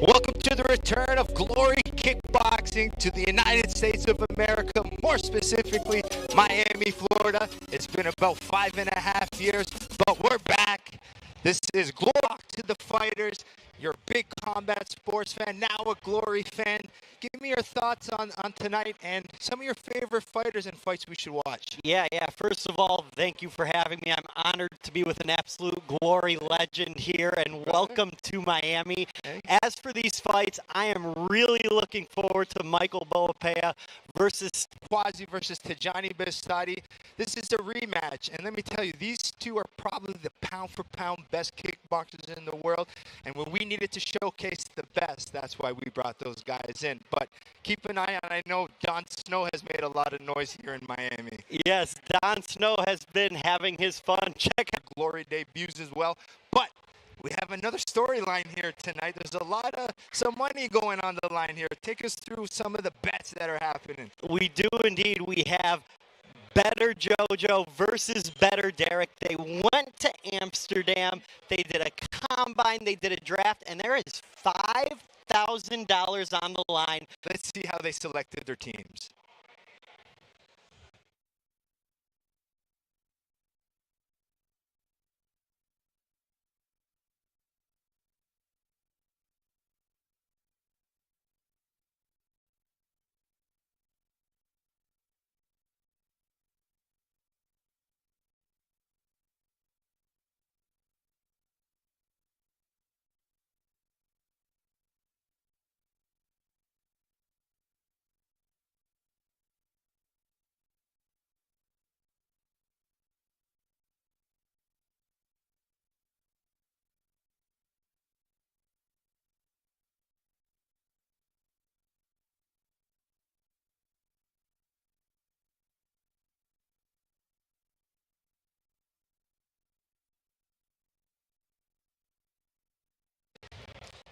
Welcome to the return of Glory Kickboxing to the United States of America, more specifically Miami, Florida. It's been about 5.5 years, but we're back. This is Glory to the Fighters. You're a big combat sports fan, now a Glory fan. Give me your thoughts on tonight and some of your favorite fighters and fights we should watch. Yeah. First of all, thank you for having me. I'm honored to be with an absolute Glory legend here, and welcome to Miami. As for these fights, I am really looking forward to Michael Boapea versus Quasi versus Beztati. This is a rematch, and let me tell you, these two are probably the pound-for-pound best kickboxers in the world, and when we needed to showcase the best, that's why we brought those guys in. But keep an eye on, I know Don Snow has made a lot of noise here in Miami. Yes, Don Snow has been having his fun. Check out Glory debuts as well. But we have another storyline here tonight. There's some money going on the line here. Take us through some of the bets that are happening. We do indeed. We have Better JoJo versus Better Derek. They went to Amsterdam. They did a combine. They did a draft, and there is $5,000 on the line. Let's see how they selected their teams.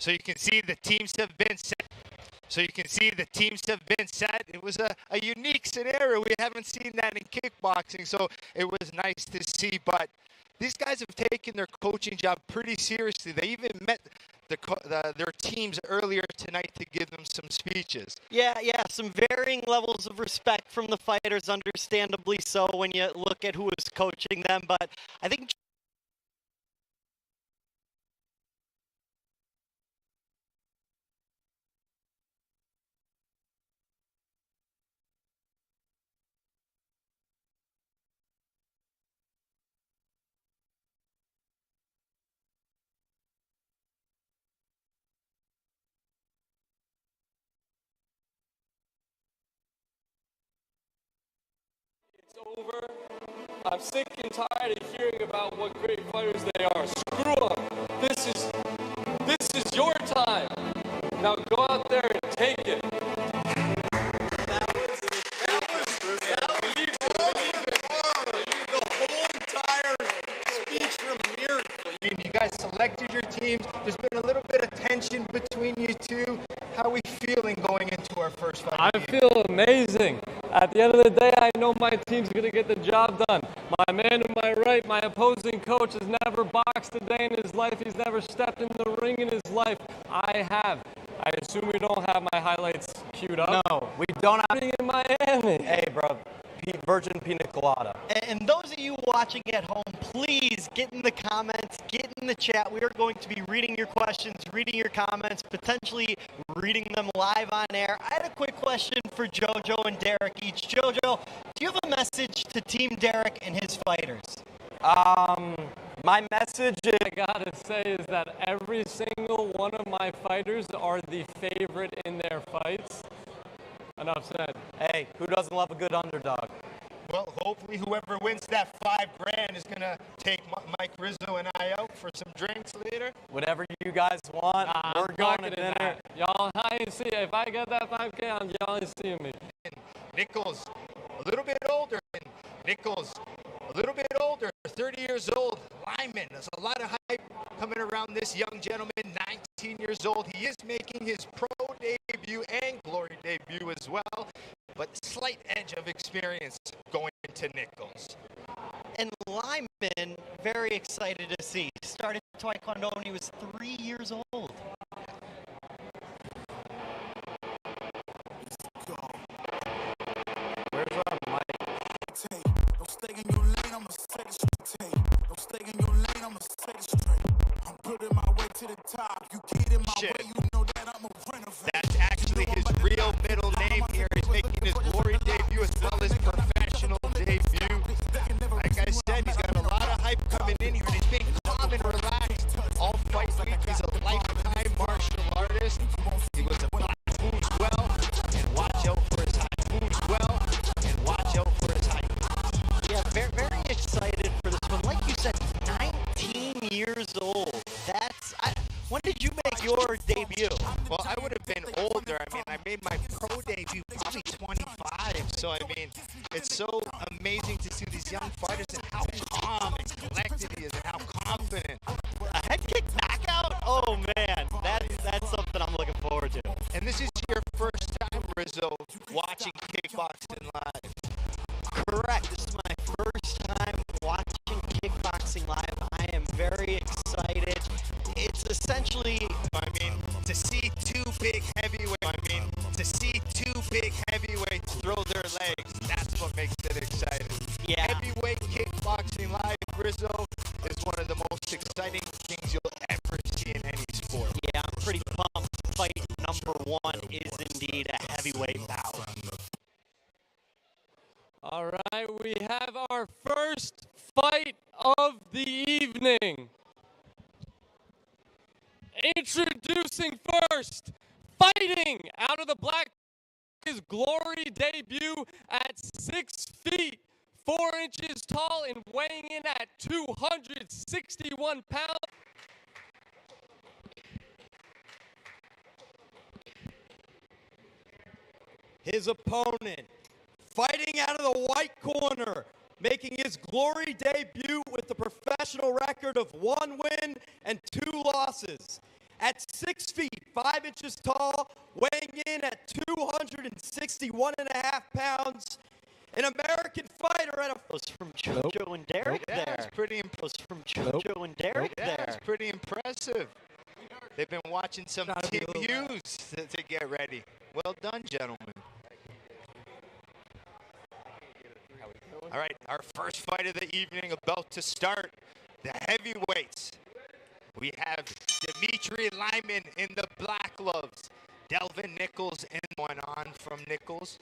So you can see the teams have been set. It was a unique scenario. We haven't seen that in kickboxing, so it was nice to see. But these guys have taken their coaching job pretty seriously. They even met their teams earlier tonight to give them some speeches. Yeah, some varying levels of respect from the fighters, understandably so when you look at who is coaching them. But I think it's over. I'm sick and tired of hearing about what great fighters they are. Screw them. This is your time. Now go out there and take it. You guys selected your teams. There's been a little bit of tension between you two. How are we feeling going into our first fight? I feel amazing. At the end of the day, I know my team's going to get the job done. My man to my right, my opposing coach, has never boxed a day in his life. He's never stepped in the ring in his life. I have. I assume we don't have my highlights queued up. no, we don't have. In Miami. Hey, bro. Virgin pina colada. And those of you watching at home, please get in the comments, get in the chat. We are going to be reading your questions, reading your comments, potentially reading them live on air. I had a quick question for JoJo and Derek each. JoJo, do you have a message to Team Derek and his fighters? My message, I gotta say, is that every single one of my fighters are the favorite in their fights. Enough said. Hey, who doesn't love a good underdog? Well, hopefully whoever wins that $5,000 is going to take Mike Rizzo and I out for some drinks later. Whatever you guys want, we're going to dinner. Y'all, I ain't see. If I get that $5,000, y'all ain't seeing me. And Nichols, a little bit older. And Nichols, a little bit older, 30 years old. Lyman, there's a lot of hype coming around this young gentleman, 19 years old. He is making his pro debut and Glory debut as well, but slight edge of experience going to Nichols. And Lyman, very excited to see. Started Taekwondo when he was 3 years old. Shit. That's actually his real middle name here. He's making his glory debut as well as professional debut. Like I said, he's got a lot of hype coming in here, and he's being calm and relaxed all fight week. He's a lifetime martial artist. He was a black belt as well, and watch out for his height. Moves well, and watch out for his height. Yeah, very, very excited for this one. Like you said, 19 years old. When did you make your debut? Well, I would have been older. I mean, I made my pro debut probably 25. So, I mean, it's so amazing to see these young fighters and how calm and collected he is and how confident. A head kick knockout? Oh, man. That's something I'm looking forward to. And this is your first time, Rizzo, watching kickboxing live. Correct. This is my first time watching kickboxing live. I am very excited. It's essentially, to see two big heavyweights throw their legs, that's what makes it exciting. Yeah. Heavyweight kickboxing live, Rizzo, is one of the most exciting things you'll ever see in any sport. Yeah, I'm pretty pumped. Fight number one is indeed a heavyweight bout. All right, we have our first fight of the evening. Introducing first, fighting out of the black, his glory debut at 6 feet, 4 inches tall, and weighing in at 261 pounds. His opponent, fighting out of the white corner, making his glory debut with a professional record of 1 win and 2 losses. At 6 feet, 5 inches tall, weighing in at 261.5 pounds, an American fighter at a... Was from Jojo and Derek there. That's pretty impressive. Was from Jojo and Derek there. That's pretty impressive. They've been watching some TVUs to get ready. Well done, gentlemen. All right, our first fight of the evening about to start. The heavyweights. We have Dimitri Lyman in the black gloves. Delvin Nichols in one on from Nichols.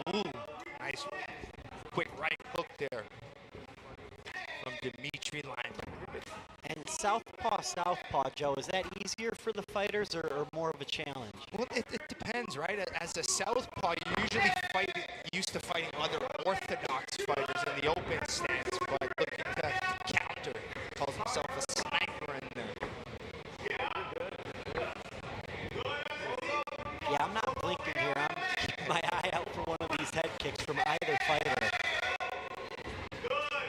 Ooh, nice quick right hook there from Dimitri Lyman. And southpaw, Joe, is that easier for the fighters or more of a challenge? Well, it depends, right? As a southpaw, you usually used to fighting other orthodox fighters in the open stance, but looking to counter, calls himself a sniper in there. Yeah, I'm not blinking here. I'm keeping my eye out for one of these head kicks from either fighter.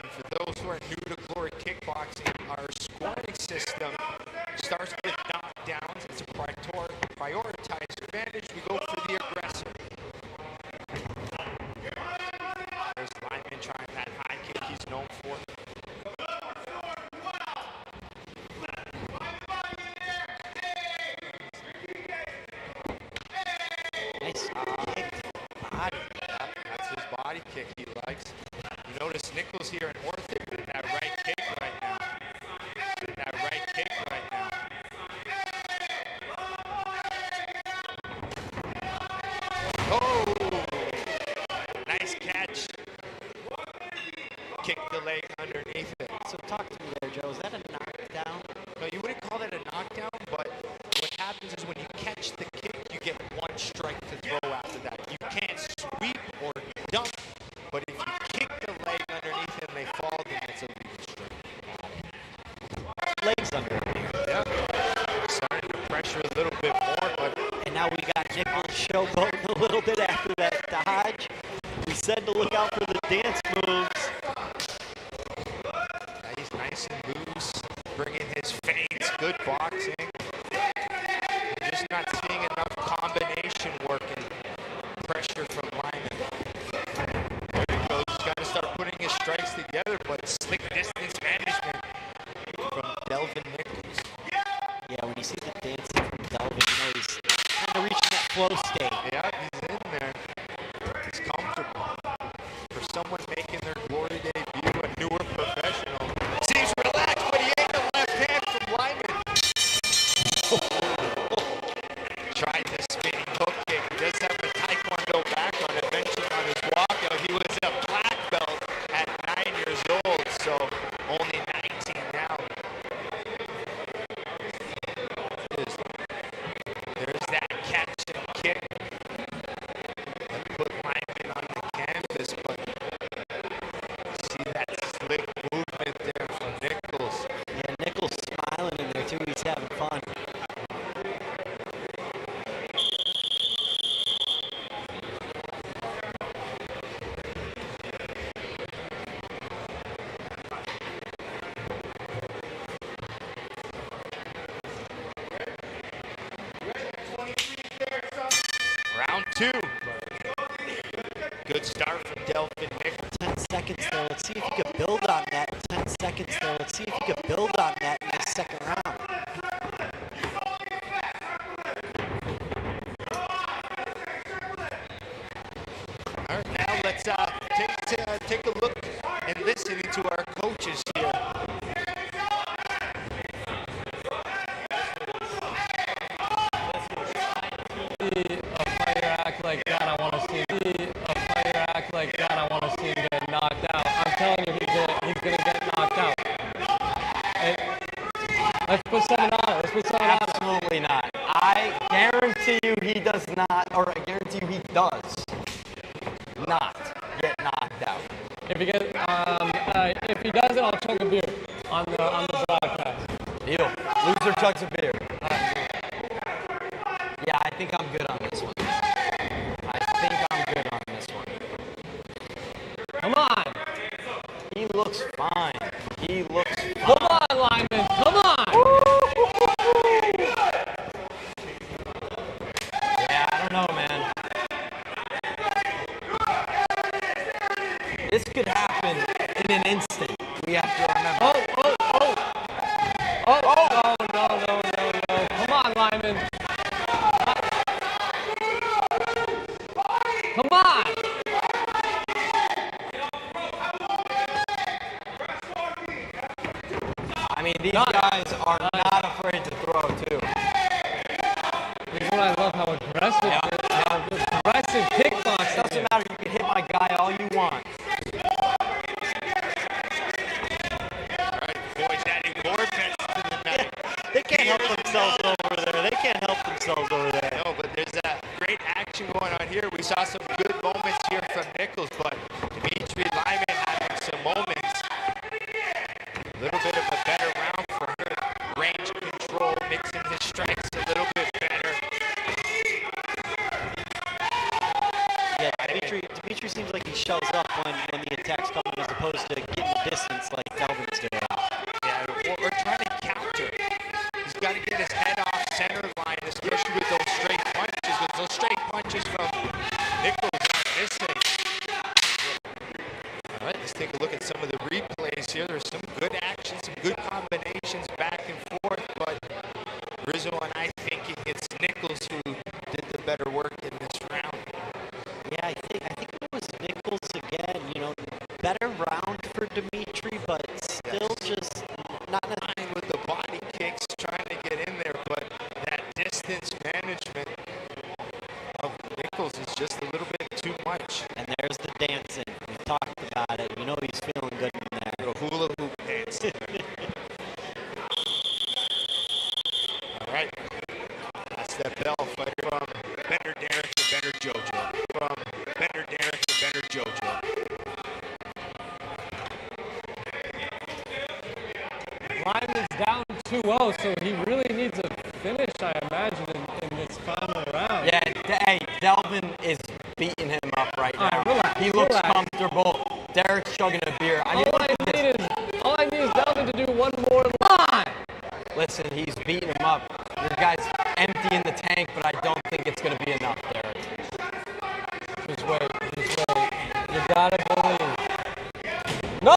And for those who are new to Glory Kickboxing, our scoring system starts with knockdowns. It's a prioritized advantage. We go for the aggressor. There's Lyman trying that high kick he's known for. Nice body. That's his body kick he likes. You notice Nichols here in ortho with that right kick right now. Oh! Nice catch. Kick the leg underneath it. So talk to me there, Joe. Is that a knockdown? No, you wouldn't call that a knockdown, but what happens is when you catch the kick, you get 1 strike to throw after that. You can't sweep or dunk, but if you kick the leg underneath and they fall, then it's a lead strike. Legs underneath. Yeah. Starting to pressure a little bit more, but... And now we got Nichols showboating a little bit after that dodge. We said to look out for the dance moves. He's nice and loose, bringing his feints, good boxing. We're just not seeing enough combination work and pressure from Lyman. There he goes. He's got to start putting his strikes together, but slick distance management from Delvin Nichols. Yeah, when you see the dancing from Delvin, you know he's kind of reaching that flow state. Yeah, he's in there. He's comfortable. For someone making their glory debut, a newer professional, start from Delvin Nichols. 10 seconds there. Let's see if he could build on that. 10 seconds there. Let's see if he could build on that in the second round. All right, now let's take a look and listen to our coaches here. Like that, I want to see a fighter act like that. I want to see him get knocked out. I'm telling you, he's gonna get knocked out. Hey, let's put something on it. Let's put something on it. Absolutely not. I guarantee you he does not, or I guarantee you he does not get knocked out. If he doesn't, I'll chug a beer on the broadcast. Deal. Loser chugs a beer. Yeah, I think I'm good on this one. Come on. He looks fine. He looks fine. Come on, Lyman. Come on. Yeah, I don't know, man. This could happen in an instant. We have to remember. Oh, no. Come on, Lyman. Come on. I mean, these guys are not afraid to throw, too. This is what I love, how aggressive aggressive kickboxing. Doesn't matter, you can hit my guy all you want. All right, boys adding more bets to the night. They can't help themselves over there. No, but there's great action going on here. We saw some good moments here from Nichols, but Dimitri Lyman having some moments. A little bit of a better round for her. Range control, mixing his strikes a little bit better. Yeah, Dimitri seems like he shoves up when the attack's coming as opposed to getting distance like Delvin's doing. Yeah, we're trying to counter. He's got to get his head off center line, especially with those straight punches. With those straight punches from Nichols on this thing. All right, let's take a look at some of the replays here. There's some good action, some good combinations back and forth, but Rizzo and I thinking it's Nichols who did the better work in this round. Yeah, I think it was Nichols again. You know, better round for Dimitri, but still just not Fine with the body kicks, trying to get in there, but that distance management of Nichols is just a little bit too much. And there's the dancing. We talked about it. You know he's feeling good in there. The hula hoop dance. All right. That's that bell fight from Better Derek to Better JoJo. From Better Derek to Better JoJo. Lyman's down 2-0, so he really needs a finish, I imagine, in this final round. Yeah, hey, Delvin is beating him up right now. All right, relax, he looks relax. comfortable. Derek's chugging a beer. All I need is Delvin to do one more line. Listen, he's beating him up. Your guy's emptying the tank, but I don't think it's going to be enough, Derek. Just wait. You gotta believe. No!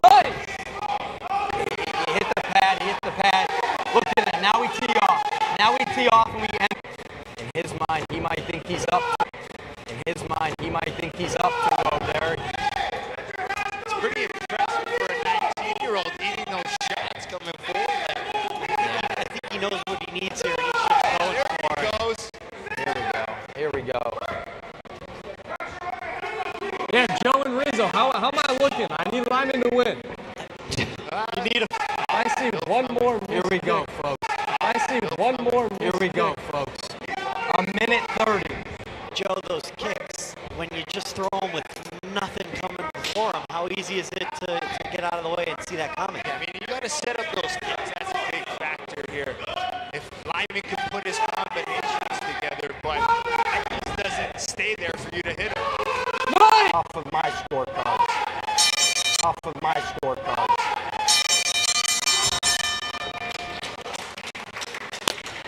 Nice! He hit the pad. Look at that. Now we tee off and we end. In his mind, he might think he's up. Derek. It's pretty impressive for a 19-year-old eating those shots coming forward. Yeah, I think he knows what he needs here. He's just going for it. Here we go. Yeah, Joe and Rizzo, how am I looking? I need Lyman to win. You need a... I see one more. Here we go, folks. I see one more. Here we go, folks. A minute 30. Joe, those kicks, when you just throw them with nothing coming before them, how easy is it to get out of the way and see that coming? I mean, you got to set up those kicks. That's a big factor here. If Lyman can put his combinations together, but it just doesn't stay there for you to hit him. Off of my scorecards.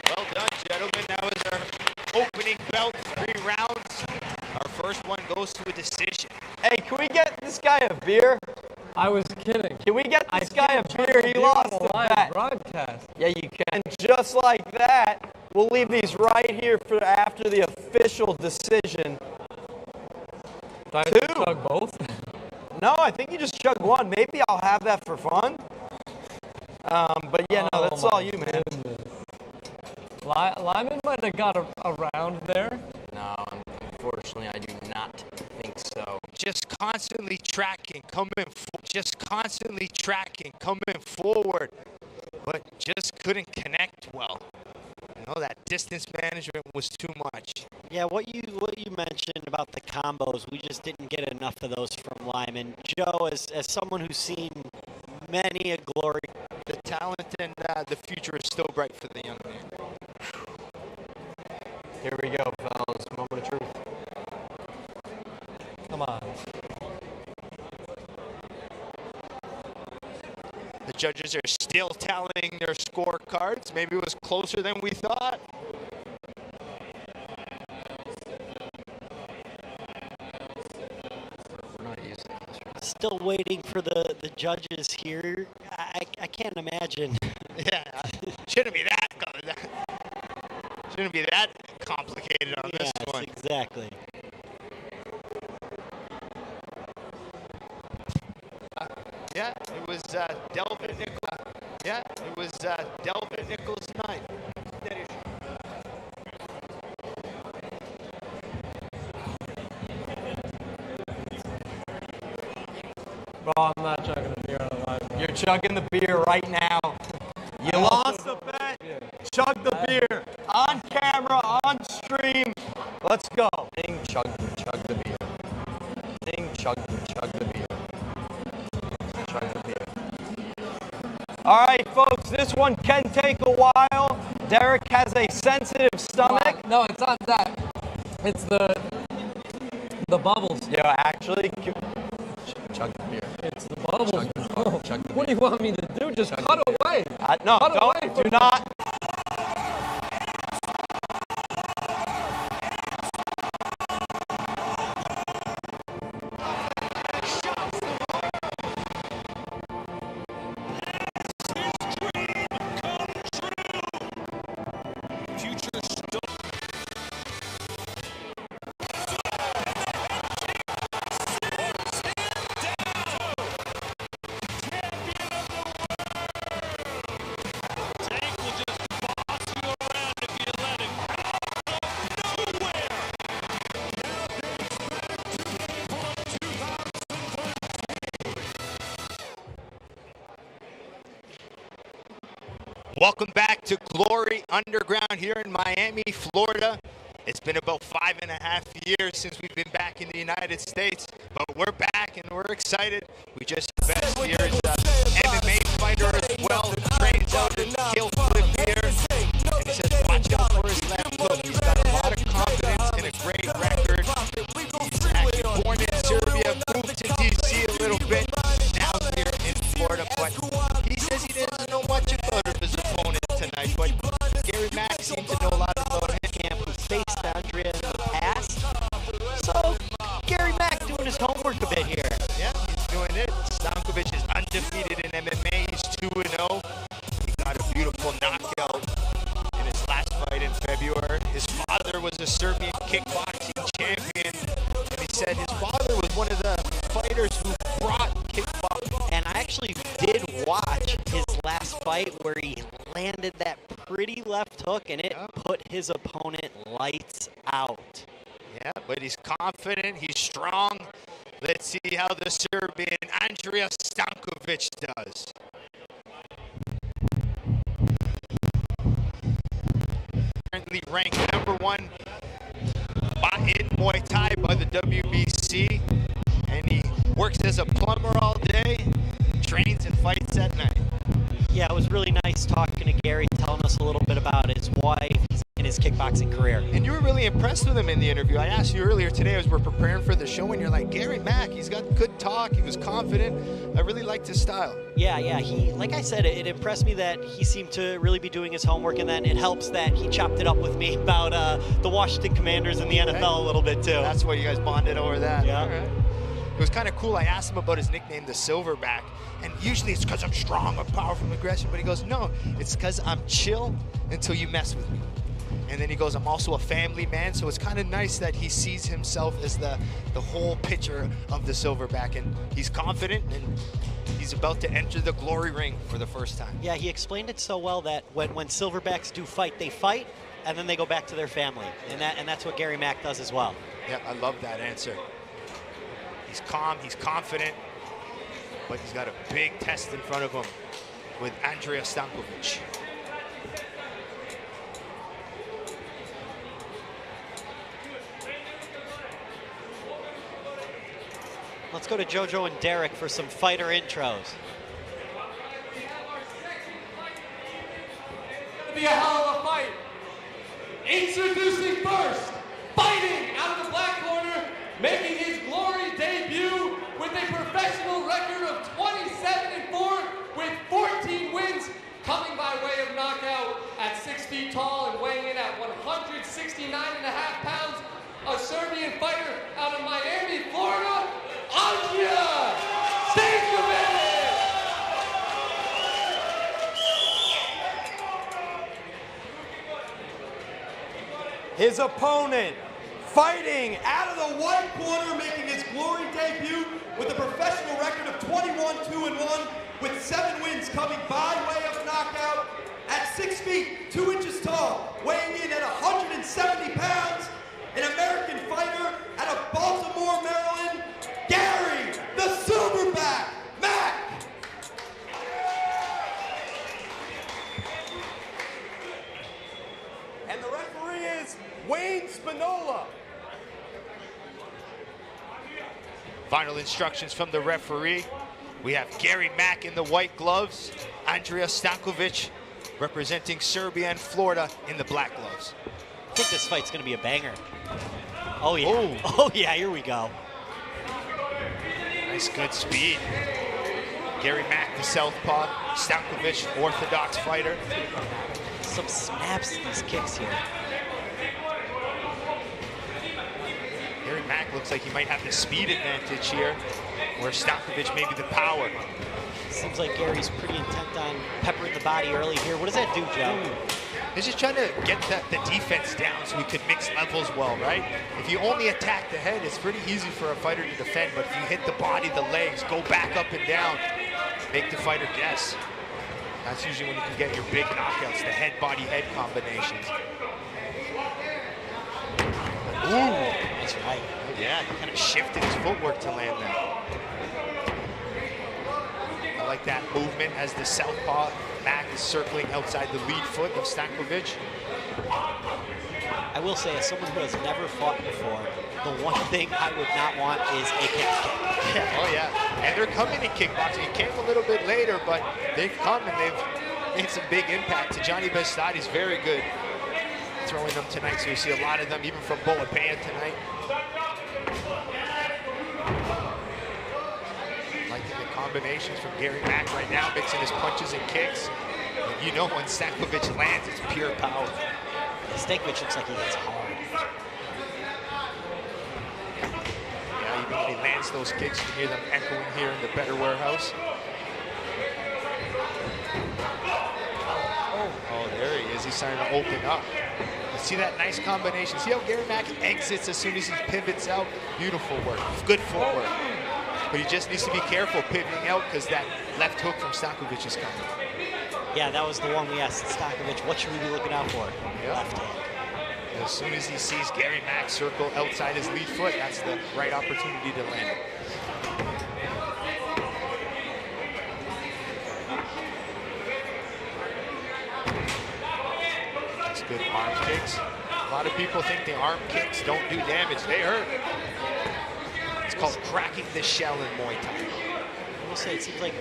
Well done, gentlemen. That was our opening belt, 3 rounds. Our first one goes goes to a decision. Hey, can we get this guy a beer? I was kidding. Can we get this guy a beer? He lost the bet. Broadcast. Yeah, you can. Just like that, we'll leave these right here for after the official decision. Do I have to chug both? No, I think you just chug one. Maybe I'll have that for fun. But yeah, no, that's all you, man. Lyman might have got around there. No, unfortunately, I do not think so. Just constantly tracking, coming forward, but just couldn't connect well. You know, that distance management was too much. Yeah, what you mentioned about the combos, we just didn't get enough of those from Lyman. Joe, as someone who's seen many a glory, the talent and the future is still bright for the young man. Here we go, fellas. Moment of truth. Come on. The judges are still tallying their scorecards. Maybe it was closer than we thought. We're not used to this. still waiting for the judges here. I can't imagine. Yeah, shouldn't be that complicated on this one. Exactly. Yeah, it was Delvin Nichols. Yeah, it was Delvin Nichols' night. Bro, I'm not chugging a beer on a live. You're chugging the beer right now. You lost the bet. Chug the beer on camera, on stream. Let's go. Ding, chug the beer. Ding, chug the beer. Chug the beer. All right, folks, this one can take a while. Derek has a sensitive stomach. No, it's not that. It's the bubbles. Yeah, actually, Chug the beer. It's the bubbles. Chug the What do you want me to do? Just cut away. no, Cut away don't, from do not. Welcome back to Glory Underground here in Miami, Florida. It's been about 5.5 years since we've been back in the United States, but we're back and we're excited. We just had Best here as MMA fighter as well, trains out in Kill Flip here. And he says, watch out for his left hook. He's got a lot of confidence and a great record. He's actually born in Serbia, moved to DC a little bit, now here in Florida, but he says he doesn't know much about his opponent tonight, but Gary Mack seemed to know a lot about him. Who faced Andrea in the past. So, Gary Mack doing his homework a bit here. Yeah, he's doing it. Stankovic is undefeated in MMA. He's 2-0. He got a beautiful knockout in his last fight in February. His father was a Serbian kickboxing champion, and he said his father was one of the fighters who brought kickboxing. And I actually did watch his last fight where he landed that pretty left hook and it put his opponent lights out. Yeah, but he's confident, he's strong. Let's see how the Serbian Andrea Stankovic does. Currently ranked #1 in Muay Thai by the WBC, and he works as a plumber all day, trains and fights at night. Yeah, it was really nice talking to Gary, telling us a little bit about his wife. He's in his kickboxing career. And you were really impressed with him in the interview. I asked you earlier today as we're preparing for the show, and you're like, Gary Mack, he's got good talk, he was confident. I really liked his style. Yeah, he, like I said, it impressed me that he seemed to really be doing his homework, and then it helps that he chopped it up with me about the Washington Commanders in the NFL a little bit too. That's why you guys bonded over that. Yeah. All right. It was kind of cool. I asked him about his nickname, the Silverback, and usually it's because I'm strong, I'm powerful, I'm aggressive, but he goes, no, it's because I'm chill until you mess with me. And then he goes, I'm also a family man, so it's kind of nice that he sees himself as the whole picture of the Silverback, and he's confident, and he's about to enter the glory ring for the first time. Yeah, he explained it so well that when Silverbacks do fight, they fight, and then they go back to their family, and that's what Gary Mack does as well. Yeah, I love that answer. He's calm, he's confident, but he's got a big test in front of him with Stankovic. Let's go to JoJo and Derek for some fighter intros. It'll be a hell of a fight. Introducing first, fighting out of the black corner, making his glory debut with a professional record of 27-4 with 14 wins, coming by way of knockout at 6 feet tall and weighing in at 169.5 pounds, a Serbian fighter out of Miami, Florida, Stankovic! His opponent, fighting out of the white corner, making his glory debut with a professional record of 21-2-1 with 7 wins coming by way of knockout at 6 feet, 2 inches tall, weighing in at 170 pounds, an American fighter out of Baltimore, Maryland, Gary, the Silverback, Mack. And the referee is Wayne Spinola. Final instructions from the referee. We have Gary Mack in the white gloves, Stankovic representing Serbia and Florida in the black gloves. I think this fight's gonna be a banger. Oh yeah, Ooh. oh yeah, here we go. Nice, good speed. Gary Mack, the southpaw, Stankovic, orthodox fighter. Some snaps in these kicks here. Gary Mack looks like he might have the speed advantage here, where Stankovic maybe the power. Seems like Gary's pretty intent on peppering the body early here. What does that do, Joe? He's just trying to get the defense down so he could mix levels well, right? If you only attack the head, it's pretty easy for a fighter to defend, but if you hit the body, the legs, go back up and down, make the fighter guess. That's usually when you can get your big knockouts, the head-body-head combinations. Ooh, That's right. yeah, he kind of shifted his footwork to land that. I like that movement as the southpaw Mack is circling outside the lead foot of Stankovic. I will say, as someone who has never fought before, the one thing I would not want is a kick. Yeah, oh yeah, and they're coming in kickboxing. It came a little bit later, but they've come and they've made some big impact. Johnny Beztati's very good throwing them tonight, so you see a lot of them, even from Boapea tonight. Liking the combinations from Gary Mack right now, mixing his punches and kicks. And you know when Stankovic lands, it's pure power. Stankovic looks like he hits hard. Yeah, even when he lands those kicks, you can hear them echoing here in the Better Warehouse. Oh, there he is. He's starting to open up. You see that nice combination. See how Gary Mack exits as soon as he pivots out? Beautiful work. Good footwork. But he just needs to be careful pivoting out because that left hook from Stankovic is coming. Yeah, that was the one we asked Stankovic, what should we be looking out for? Yeah. Left hand. As soon as he sees Gary Mack circle outside his lead foot, that's the right opportunity to land it. That's good arm kicks. A lot of people think the arm kicks don't do damage. They hurt. It's called cracking the shell in Muay Thai. I will say, it seems like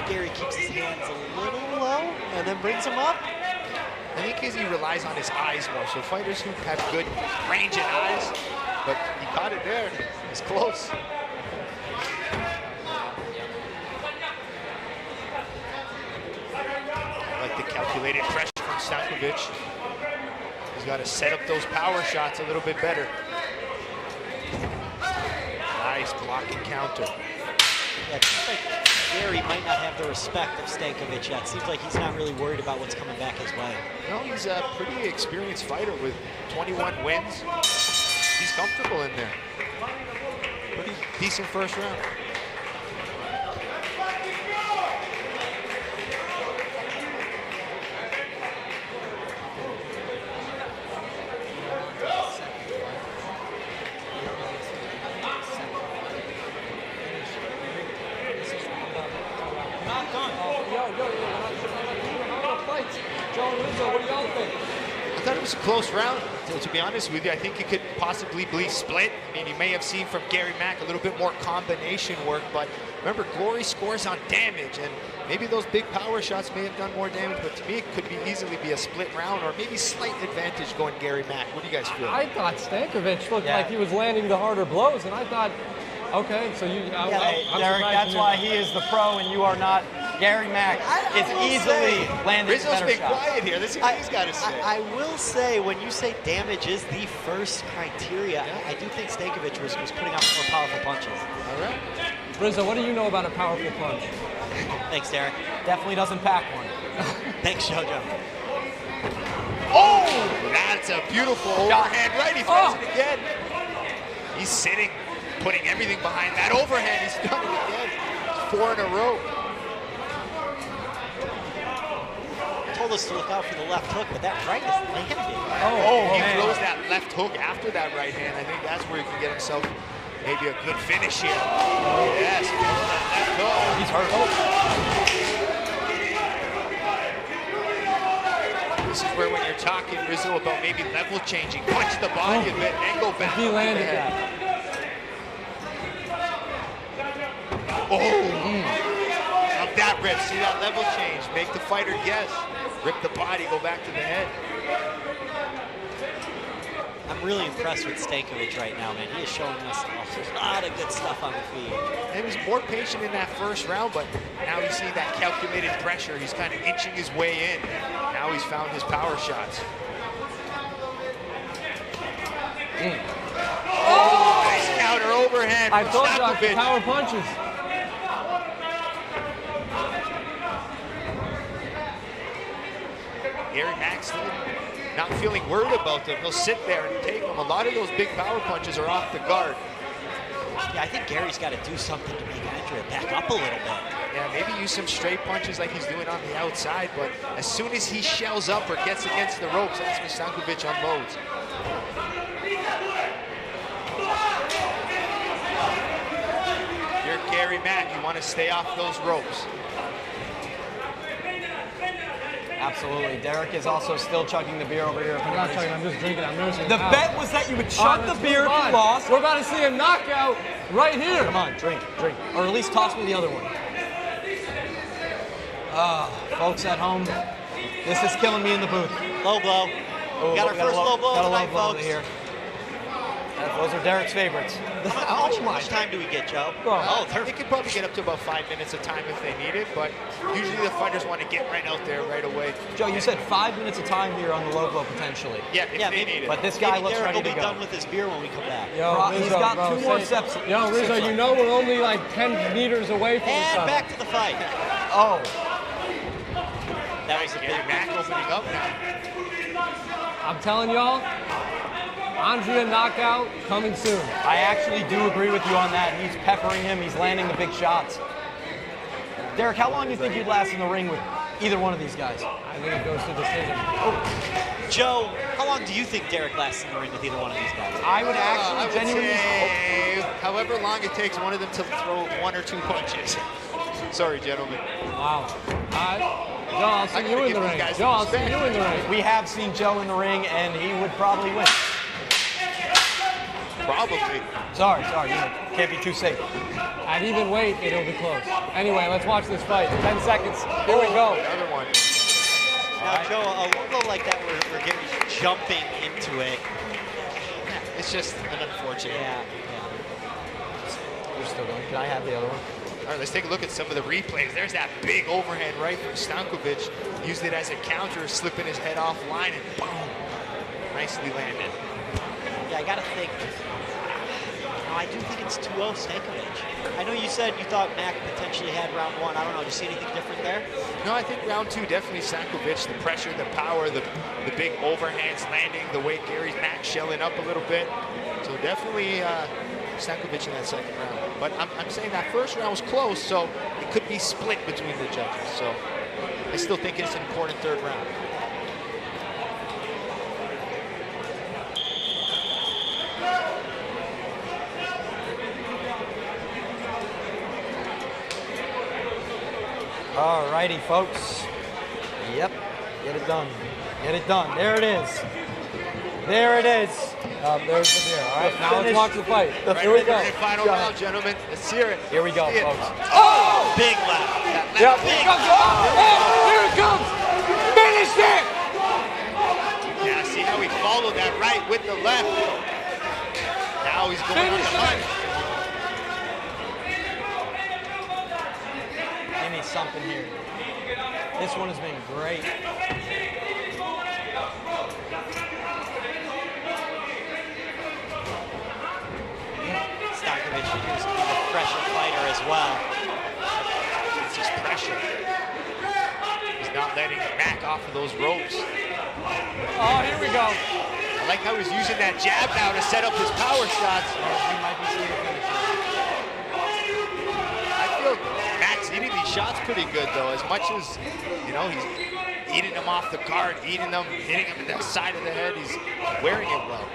Gary keeps his hands a little low and then brings them up. I think because he relies on his eyes more. So fighters who have good range and eyes, but he caught it there. It's close. I like the calculated pressure from Stankovic. He's got to set up those power shots a little bit better. Nice block and counter. Yeah, it seems like Gary might not have the respect of Stankovic yet. Seems like he's not really worried about what's coming back his way. No, he's a pretty experienced fighter with 21 wins. He's comfortable in there. Pretty decent first round. I thought it was a close round, to be honest with you. I think it could possibly be split. I mean, you may have seen from Gary Mack a little bit more combination work, but remember, Glory scores on damage, and maybe those big power shots may have done more damage, but to me, it could easily be a split round, or maybe slight advantage going Gary Mack. What do you guys feel? I thought Stankovic looked like he was landing the harder blows, and I thought, okay, so you... Derek, that's why he is the pro and you are not. Gary Mack is easily landing Rizzo's better been shots. quiet here. Let's see what he's got to say. I will say, when you say damage is the first criteria, I do think Stankovic was putting out more powerful punches. All right. Rizzo, what do you know about a powerful punch? Thanks, Derek. Definitely doesn't pack one. Thanks, JoJo. Oh! That's a beautiful overhand right. He throws it again. He's sitting, putting everything behind that overhand. He's done it again. 4 in a row. Told us to look out for the left hook, but that right is landing. He throws that left hook after that right hand. I think that's where he can get himself maybe a good finish here. Yes, left hook. He's hurt. This is where when you're talking, Rizzo, about maybe level changing, punch the body a bit and go back. He landed that. Of that rip, see that level change, make the fighter guess. Rip the body, go back to the head. I'm really impressed with Stankovic right now, man. He is showing us a lot of good stuff on the feet. And he was more patient in that first round, but now he's seeing that calculated pressure. He's kind of inching his way in. Now he's found his power shots. Oh, nice counter overhand. I told you, power punches. Gary Mack still not feeling worried about them. He'll sit there and take them. A lot of those big power punches are off the guard. Yeah, I think Gary's got to do something to make Andrea back up a little bit. Yeah, maybe use some straight punches like he's doing on the outside, but as soon as he shells up or gets against the ropes, that's when Stankovic unloads. You're Gary Mack, you want to stay off those ropes. Absolutely. Derek is also still chugging the beer over here. I'm not chugging, I'm just drinking. I'm nursing. The bet was that you would chug the beer if you lost. We're about to see a knockout right here. Come on, drink. Or at least toss me the other one. Folks at home, this is killing me in the booth. Low blow. Got our first low blow tonight, folks. Here. Those are Derek's favorites. How much time do we get, Joe? They could probably get up to about 5 minutes of time if they need it, but usually the fighters want to get right out there right away. Joe, you said 5 minutes of time here on the low blow potentially. Yeah, if they need it. But this guy looks ready to go. Derek will be done with his beer when we come back. He's got 2 more steps. Yo, Rizzo, you know we're only like 10 meters away from each And other. back to the fight. Oh. That was a big Mack opening up now. I'm telling y'all, Andrea knockout coming soon. I actually do agree with you on that. He's peppering him. He's landing the big shots. Derek, how long do you think you'd last in the ring with either one of these guys? I think it goes to decision. Joe, how long do you think Derek lasts in the ring with either one of these guys? I would actually I would genuinely say however long it takes one of them to throw 1 or 2 punches. Sorry, gentlemen. Wow. Joe, I'll see you in the ring. Joe, I'll see you in the ring. We have seen Joe in the ring, and he would probably win. Probably. Sorry, you can't be too safe. At even weight, it'll be close. Anyway, let's watch this fight. 10 seconds. Here we go. Another one. Now, Joe, a logo like that where Gary's jumping into it. It's just an unfortunate. Yeah. You're still going. Can I have the other one? All right, let's take a look at some of the replays. There's that big overhand right from Stankovic. Used it as a counter, slipping his head offline, and boom, nicely landed. Yeah, I got to think. No, I do think it's 2-0 Stankovic. I know you said you thought Mack potentially had round one. I don't know. Do you see anything different there? No, I think round two, definitely Stankovic. The pressure, the power, the big overhands landing, the way Gary's Mack shelling up a little bit. So definitely Stankovic in that second round. But I'm saying that first round was close, so it could be split between the judges. So I still think it's an important third round. All righty, folks. Yep, get it done. Get it done. There it is. There it is. There's the beer. All right, now let's watch the fight. Here we go. Final round, gentlemen. Let's hear it. Here we go, folks. Oh! Big left. Yep, here it comes. Oh, here it comes. Finish it. Yeah, see how he followed that right with the left. Now he's going on the punch. Give me something here. This one has been great. Stankovic is a pressure fighter as well. It's just pressure. He's not letting Mack off of those ropes. Oh, here we go. I like how he's using that jab now to set up his power shots. He might be seeing the finish. I feel Mack's eating these shots pretty good, though. As much as, you know, he's eating them off the guard, eating them, hitting them in the side of the head. He's wearing it well.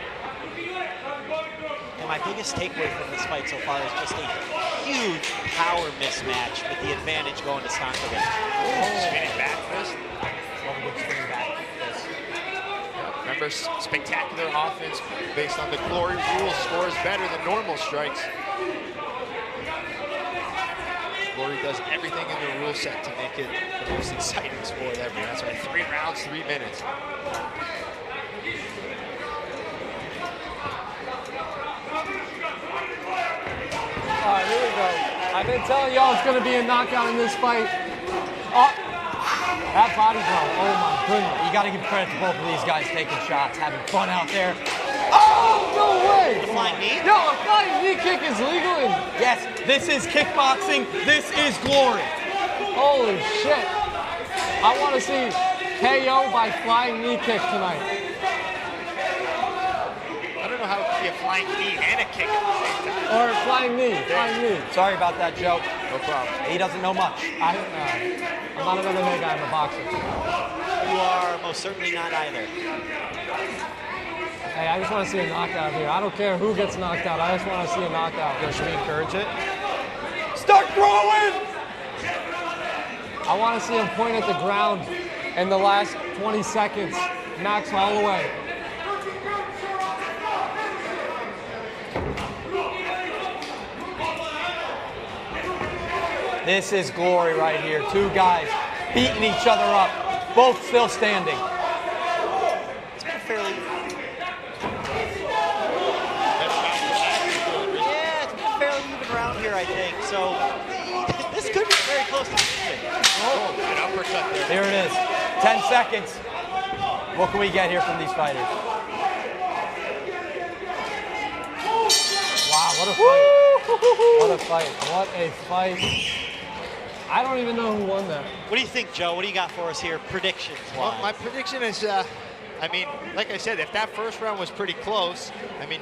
And my biggest takeaway from this fight so far is just a huge power mismatch with the advantage going to Stankovic. Spinning back fist. Love a good spinning back fist. Remember, spectacular offense based on the glory rules. Scores better than normal strikes. Glory does everything in the rule set to make it the most exciting sport ever. That's why 3 rounds, 3 minutes. All right, here we go. I've been telling y'all it's going to be a knockout in this fight. Oh, that body blow. Oh, my goodness. You got to give credit to both of these guys taking shots, having fun out there. Oh, no way. The flying knee? Yo, a flying knee kick is legal. Yes, this is kickboxing. This is glory. Holy shit. I want to see KO by flying knee kick tonight. I don't know how it could be a flying knee and a kick at the same time. Or flying knee. Flying knee. Sorry about that, Joe. No problem. He doesn't know much. I'm not an MMA guy. I'm a boxer. You are most certainly not either. Hey, I just want to see a knockout here. I don't care who gets knocked out. I just want to see a knockout. Should we encourage it? Start throwing! I want to see him point at the ground in the last 20 seconds. Max Holloway. This is glory right here. Two guys beating each other up, both still standing. It's been a fairly... it's been a fairly even round here, I think. So this could be very close to the Oh, an uppercut there. There it is. 10 seconds. What can we get here from these fighters? Wow, what a fight. What a fight. What a fight. I don't even know who won that. What do you think, Joe? What do you got for us here, predictions-wise? Well, my prediction is, I mean, like I said, if that first round was pretty close, I mean,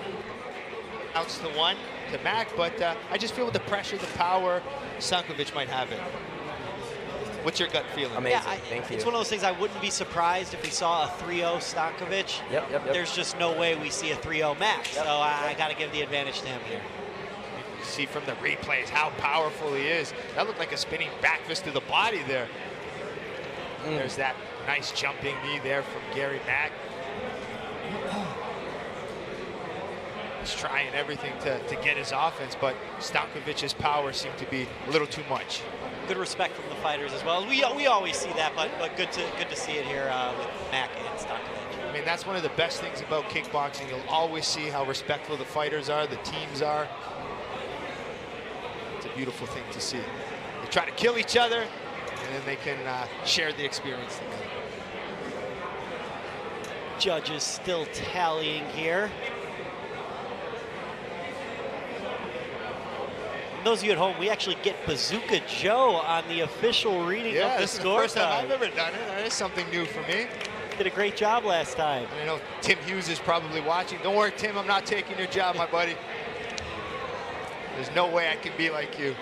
outs to 1 to Mack, but I just feel with the pressure, the power, Stankovic might have it. What's your gut feeling? Amazing. Yeah, Thank you. It's one of those things I wouldn't be surprised if we saw a 3-0 Stankovic. Yep. There's just no way we see a 3-0 Mack, so I got to give the advantage to him here. You see from the replays how powerful he is. That looked like a spinning back fist to the body there. There's that nice jumping knee there from Gary Mack. He's trying everything to get his offense, but Stankovic's power seemed to be a little too much. Good respect from the fighters as well. We always see that, but good to see it here with Mack and Stankovic. I mean, that's one of the best things about kickboxing. You'll always see how respectful the fighters are, the teams are. It's a beautiful thing to see. They try to kill each other, and then they can share the experience together. Judges still tallying here. Those of you at home, we actually get Bazooka Joe on the official reading of the this is the first time I've scorecard. ever done it. That is something new for me. Did a great job last time. I know Tim Hughes is probably watching. Don't worry, Tim, I'm not taking your job, my buddy. There's no way I can be like you.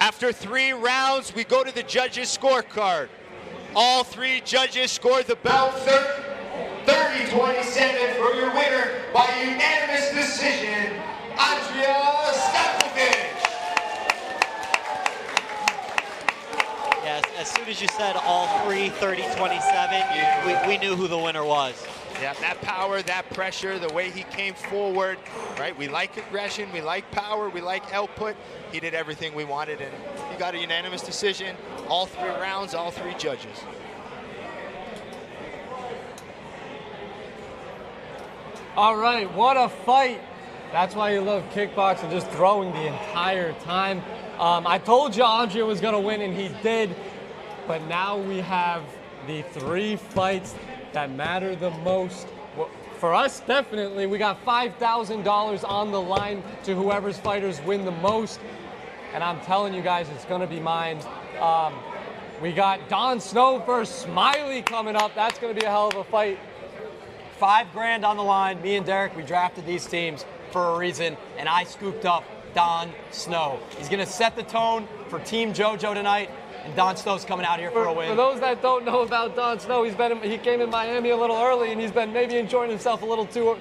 After 3 rounds, we go to the judges' scorecard. All 3 judges scored the bout 30-27 for your winner by unanimous decision, Stankovic. Yes, as soon as you said all 3, 30-27, we knew who the winner was. Yeah, that power, that pressure, the way he came forward, right? We like aggression, we like power, we like output. He did everything we wanted, and he got a unanimous decision. All 3 rounds, all 3 judges. All right, what a fight. That's why you love kickboxing, just throwing the entire time. I told you Andre was going to win, and he did. But now we have the 3 fights that matter the most. For us, definitely, we got $5,000 on the line to whoever's fighters win the most. And I'm telling you guys, it's going to be mine. We got Don Snow versus Smiley coming up. That's going to be a hell of a fight. $5 grand on the line. Me and Derek, we drafted these teams for a reason, and I scooped up Don Snow. He's going to set the tone for Team JoJo tonight, and Don Snow's coming out here for a win. For those that don't know about Don Snow, he came in Miami a little early, and he's been maybe enjoying himself a little too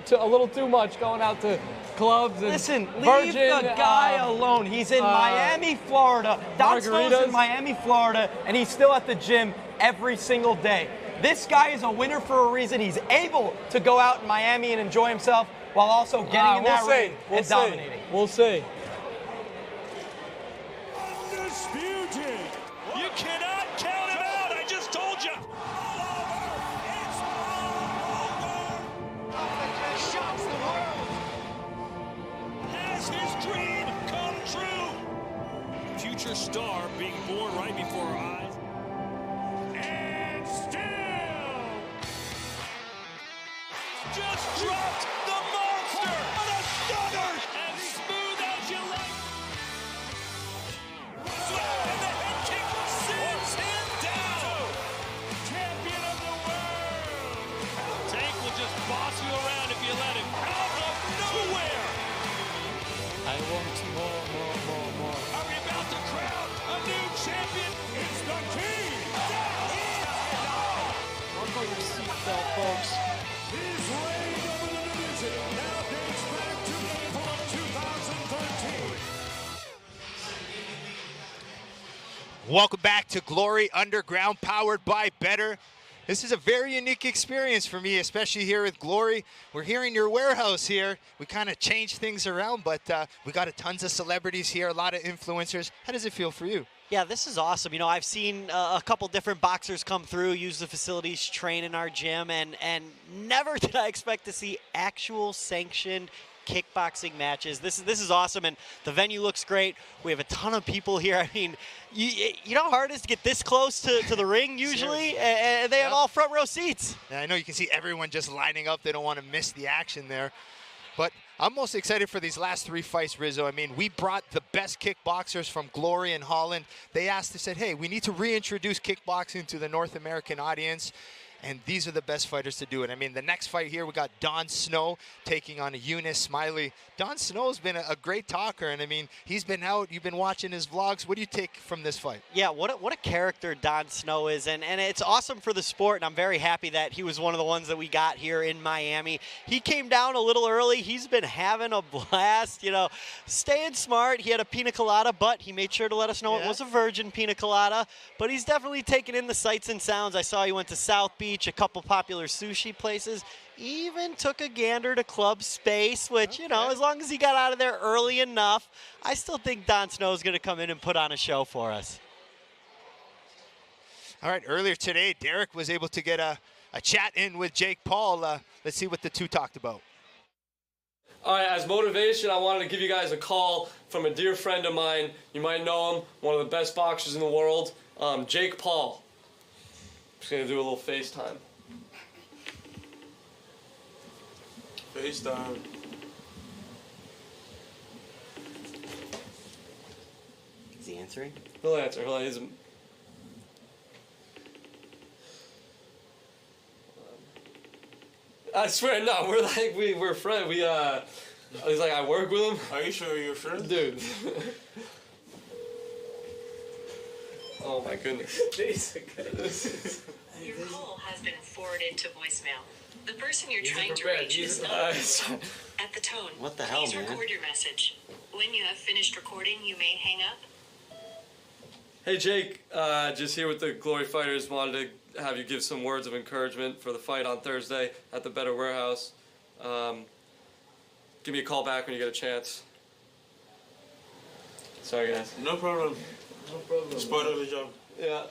much, going out to clubs and Listen, leave Virgin, the guy alone. He's in Miami, Florida. Don Snow's in Miami, Florida, and he's still at the gym every single day. This guy is a winner for a reason. He's able to go out in Miami and enjoy himself while also getting in that ring and dominating. We'll see. Undisputed. You cannot count him out. I just told you. It's all over. Shocks the world. Has his dream come true? Future star being born right before our eyes. And still. Just dropped the monster. What a stunner. As smooth as you like. And the head kick sends him down. Champion of the world. Tank will just boss you around if you let him. Out of nowhere. I want more. Are we about to crown a new champion? It's the king. Buckle your seatbelt, folks. His reign over the division now dates back to April of 2013. Welcome back to Glory Underground, powered by Better. This is a very unique experience for me, especially here at Glory. We're here in your warehouse here. We kind of changed things around, but we got tons of celebrities here, a lot of influencers. How does it feel for you? Yeah, this is awesome. You know, I've seen a couple different boxers come through, use the facilities, train in our gym, and never did I expect to see actual sanctioned kickboxing matches. This is awesome, and the venue looks great. We have a ton of people here. I mean, you know how hard it is to get this close to the ring usually, and they have all front row seats. Yeah, I know you can see everyone just lining up. They don't want to miss the action there. But I'm most excited for these last 3 fights, Rizzo. I mean, we brought the best kickboxers from Glory and Holland. They said, hey, we need to reintroduce kickboxing to the North American audience. and these are the best fighters to do it. I mean, the next fight here, we got Don Snow taking on Eunice Smiley. Don Snow's been a great talker, and I mean, he's been out. You've been watching his vlogs. What do you take from this fight? Yeah, what a character Don Snow is, and it's awesome for the sport, and I'm very happy that he was one of the ones that we got here in Miami. He came down a little early. He's been having a blast, you know, staying smart. He had a pina colada, but he made sure to let us know it was a virgin pina colada, but he's definitely taken in the sights and sounds. I saw he went to South Beach, a couple popular sushi places, even took a gander to Club Space, which, you know, as long as he got out of there early enough, I still think Don Snow is going to come in and put on a show for us. All right, earlier today, Derek was able to get a chat in with Jake Paul. Let's see what the two talked about. All right, as motivation, I wanted to give you guys a call from a dear friend of mine. You might know him, one of the best boxers in the world, Jake Paul. Just going to do a little FaceTime. FaceTime. Is he answering? He'll answer. I swear, no, we're friends. He's like, I work with him. Are you sure you're friends? Dude. Oh my goodness. Your call has been forwarded to voicemail. The person you're trying to reach is not at the tone. What the hell, Please man? record your message. When you have finished recording, you may hang up. Hey Jake, just here with the Glory Fighters. Wanted to have you give some words of encouragement for the fight on Thursday at the Better Warehouse. Give me a call back when you get a chance. Sorry guys. No problem. It's part of the job. Yeah.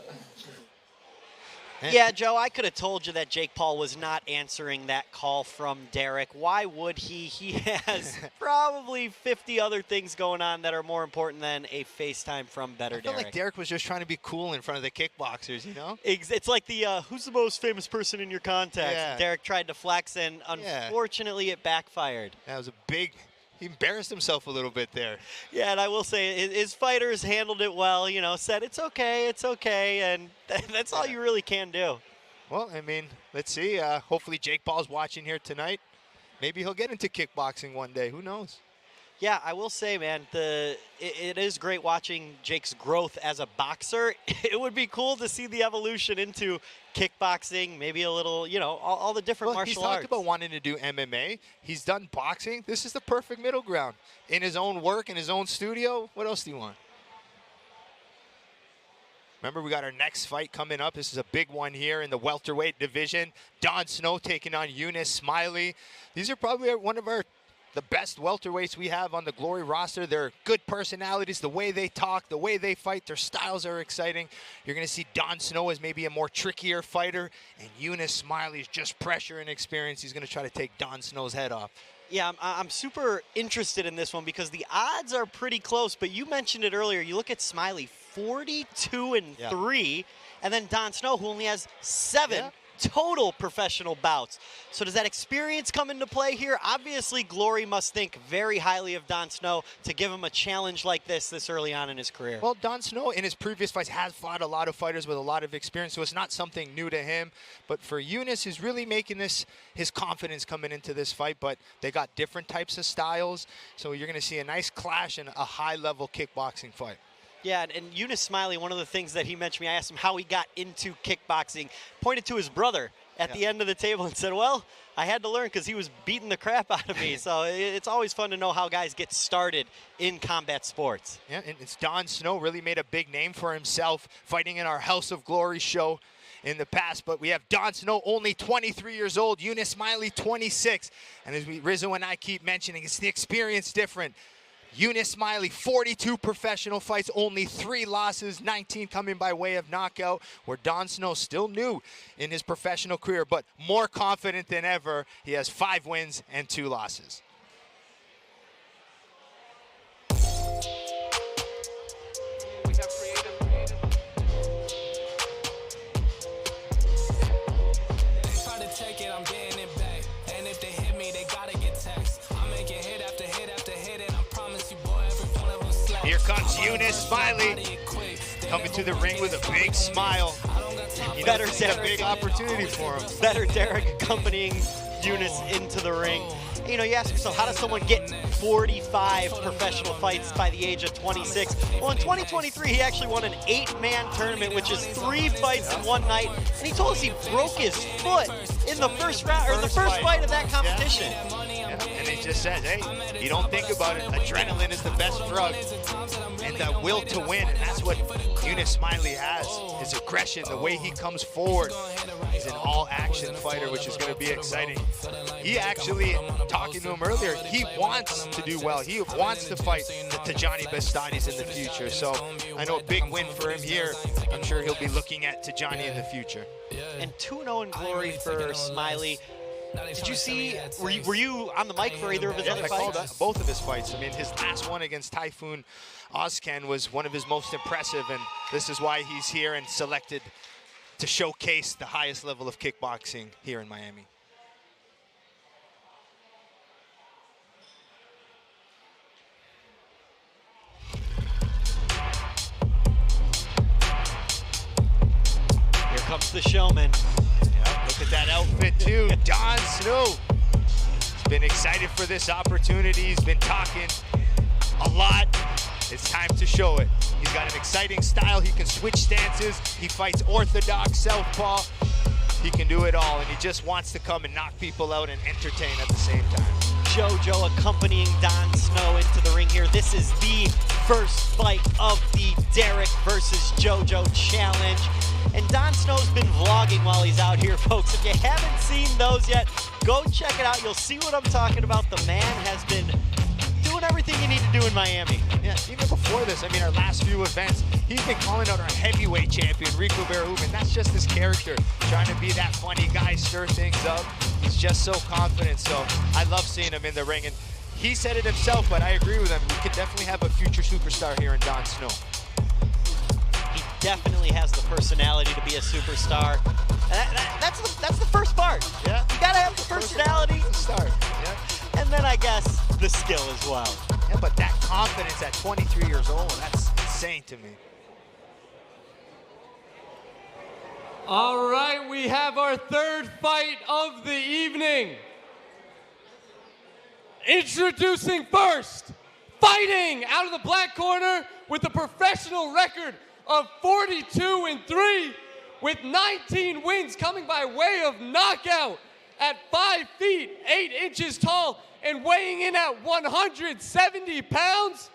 Yeah, Joe, I could have told you that Jake Paul was not answering that call from Derek. Why would he? He has probably 50 other things going on that are more important than a FaceTime from Better I feel Derek. like Derek was just trying to be cool in front of the kickboxers, you know? It's like the who's the most famous person in your contacts? Yeah. Derek tried to flex, and unfortunately it backfired. That was a big... He embarrassed himself a little bit there. Yeah, and I will say his fighters handled it well, you know, said it's okay, and that's all you really can do. Well, I mean, let's see. Hopefully Jake Paul's watching here tonight. Maybe he'll get into kickboxing one day. Who knows? Yeah, I will say, man, it is great watching Jake's growth as a boxer. It would be cool to see the evolution into kickboxing, maybe a little, you know, all the different martial arts. He's talked about wanting to do MMA. He's done boxing. This is the perfect middle ground. In his own work, in his own studio, what else do you want? Remember, we got our next fight coming up. This is a big one here in the welterweight division. Don Snow taking on Eunice Smiley. These are probably one of the best welterweights we have on the Glory roster. They're good personalities, the way they talk, the way they fight, their styles are exciting. You're going to see Don Snow as maybe a more trickier fighter, and Eunice Smiley is just pressure and experience. He's going to try to take Don Snow's head off. Yeah, I'm super interested in this one because the odds are pretty close, but you mentioned it earlier. You look at Smiley, 42-3, and then Don Snow, who only has 7 total professional bouts. So does that experience come into play here? Obviously, Glory must think very highly of Don Snow to give him a challenge like this early on in his career. Well, Don Snow in his previous fights has fought a lot of fighters with a lot of experience, so it's not something new to him. But for Eunice, he's really making this his confidence coming into this fight, but they got different types of styles, so you're going to see a nice clash and a high-level kickboxing fight. Yeah, and Eunice Smiley, one of the things that he mentioned to me, I asked him how he got into kickboxing, pointed to his brother at the end of the table and said, well, I had to learn because he was beating the crap out of me. So it's always fun to know how guys get started in combat sports. Yeah, and it's Don Snow really made a big name for himself fighting in our House of Glory show in the past, but we have Don Snow only 23 years old, Eunice Smiley 26, and as Rizzo and I keep mentioning, it's the experience different. Eunice Smiley, 42 professional fights, only 3 losses, 19 coming by way of knockout, where Don Snow still new in his professional career, but more confident than ever. He has 5 wins and 2 losses. Here comes Eunice Smiley coming to the ring with a big smile. Better It's a Derek. big opportunity for him. Better Derek accompanying Eunice into the ring. You know, you ask yourself, how does someone get 45 professional fights by the age of 26? Well, in 2023, he actually won an 8-man tournament, which is 3 fights in one night. And he told us he broke his foot in the first round, or the first fight of that competition. Yeah. And he just says, hey, you don't think about it. Adrenaline is the best drug. And the will to win. And that's what Eunice Smiley has. His aggression, the way he comes forward. He's an all-action fighter, which is going to be exciting. He actually, talking to him earlier, he wants to do well. He wants to fight the Tajani Beztatis in the future. So I know a big win for him here. I'm sure he'll be looking at Tajani in the future. And 2-0 in glory for Smiley. Did you see, were you on the mic for either of his other I fights? called both of his fights. I mean, his last one against Typhoon Ozcan was one of his most impressive, and this is why he's here and selected to showcase the highest level of kickboxing here in Miami. Here comes the showman. Yep, look at that outfit too. Don Snow. He's been excited for this opportunity. He's been talking a lot. It's time to show it. He's got an exciting style. He can switch stances. He fights orthodox southpaw. He can do it all, and he just wants to come and knock people out and entertain at the same time. JoJo accompanying Don Snow into the ring here. This is the first fight of the Derek versus JoJo challenge. And Don Snow's been vlogging while he's out here, folks. If you haven't seen those yet, go check it out. You'll see what I'm talking about. The man has been doing everything you need to do in Miami. Yeah, even before this, I mean, our last few events, he's been calling out our heavyweight champion, Rico Verhoeven. That's just his character, trying to be that funny guy, stir things up. He's just so confident, so I love seeing him in the ring. And he said it himself, but I agree with him. We could definitely have a future superstar here in Don Snow. He definitely has the personality to be a superstar. That's the first part. Yeah. You gotta have the personality. Start. Yeah. And then I guess the skill as well. Yeah, but that confidence at 23 years old, that's insane to me. All right, we have our third fight of the evening. Introducing first, fighting out of the black corner with a professional record of 42-3 with 19 wins coming by way of knockout at 5 feet, 8 inches tall and weighing in at 170 pounds,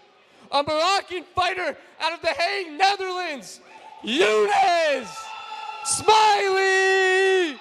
a Moroccan fighter out of The Hague, Netherlands, Eunice Smiley!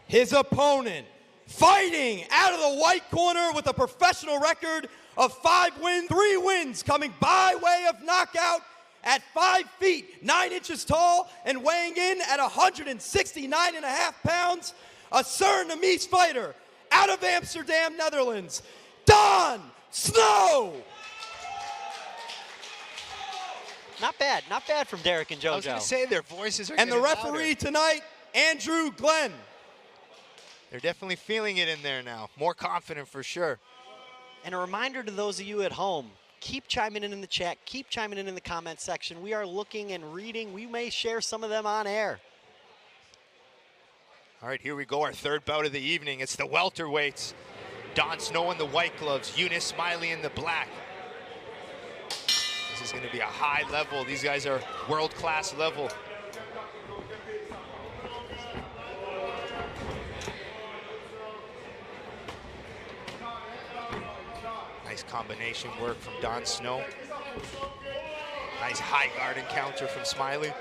His opponent, fighting out of the white corner with a professional record of 5 wins, 3 wins, coming by way of knockout at 5 feet, 9 inches tall, and weighing in at 169.5 pounds, a Surinamese fighter out of Amsterdam, Netherlands, Don Snow! Not bad from Derek and JoJo. I was going to say their voices are And the getting referee louder. tonight, Andrew Glenn. They're definitely feeling it in there now. More confident for sure. And a reminder to those of you at home, keep chiming in the chat, keep chiming in the comment section. We are looking and reading. We may share some of them on air. All right, here we go, our third bout of the evening. It's the welterweights. Don Snow in the white gloves, Eunice Smiley in the black. This is going to be a high level. These guys are world-class level. Nice combination work from Don Snow. Nice high guard encounter from Smiley.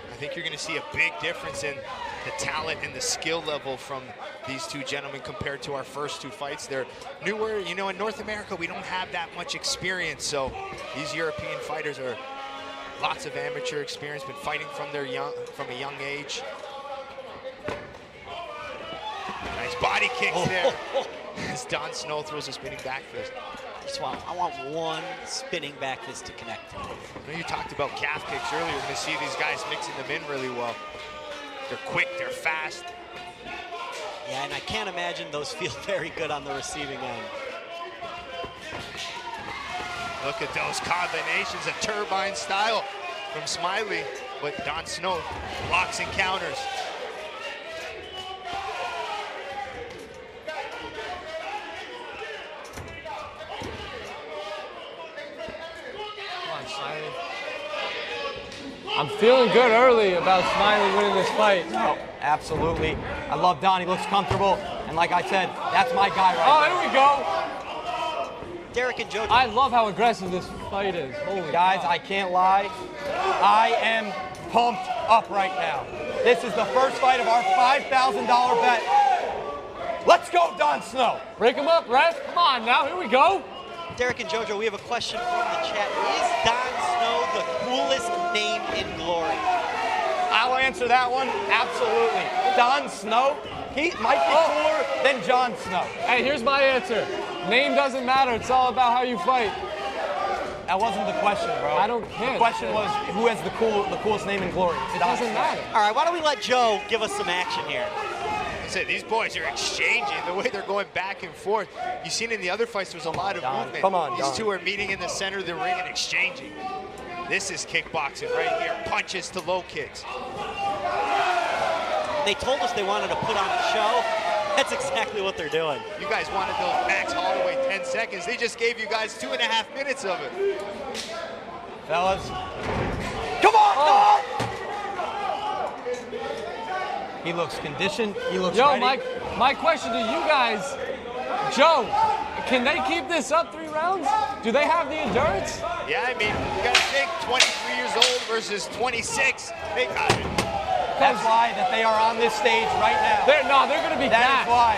I think you're going to see a big difference in the talent and the skill level from these two gentlemen compared to our first 2 fights. They're newer, you know, in North America, we don't have that much experience. So these European fighters are lots of amateur experience, been fighting from a young age. Nice body kicks there as Don Snow throws a spinning back fist. I want one spinning back fist to connect. I know you talked about calf kicks earlier. We're going to see these guys mixing them in really well. They're quick, they're fast. Yeah, and I can't imagine those feel very good on the receiving end. Look at those combinations, a turbine style from Smiley, but Don Snow blocks and counters. Come on, Smiley. I'm feeling good early about Smiley winning this fight. Oh, absolutely. I love Don. He looks comfortable. And like I said, that's my guy right there. Oh, here we go. Derek and Jojo. I love how aggressive this fight is. Holy Guys, cow. I can't lie. I am pumped up right now. This is the first fight of our $5,000 bet. Let's go, Don Snow. Break him up, ref. Come on now, here we go. Derek and Jojo, we have a question from the chat. Is Don Snow the coolest name in glory? I'll answer that one. Absolutely. Don Snow, he might be cooler than Jon Snow. Hey, here's my answer. Name doesn't matter. It's all about how you fight. That wasn't the question, bro. I don't care. The question was who has the coolest name in glory. It doesn't matter. All right, why don't we let Joe give us some action here? I said, these boys are exchanging the way they're going back and forth. You've seen in the other fights, there's a lot of movement. Come on, These Don. two are meeting in the center of the ring and exchanging. This is kickboxing right here. Punches to low kicks. They told us they wanted to put on a show. That's exactly what they're doing. You guys wanted those Max Holloway 10 seconds. They just gave you guys 2.5 minutes of it. Fellas. Come on, Don! He looks conditioned. He looks ready. My question to you guys, Joe, can they keep this up 3 rounds? Do they have the endurance? Yeah, I mean, you gotta think 23 years old versus 26. They got it. That's why that they are on this stage right now. They're going to be That gassed. is why.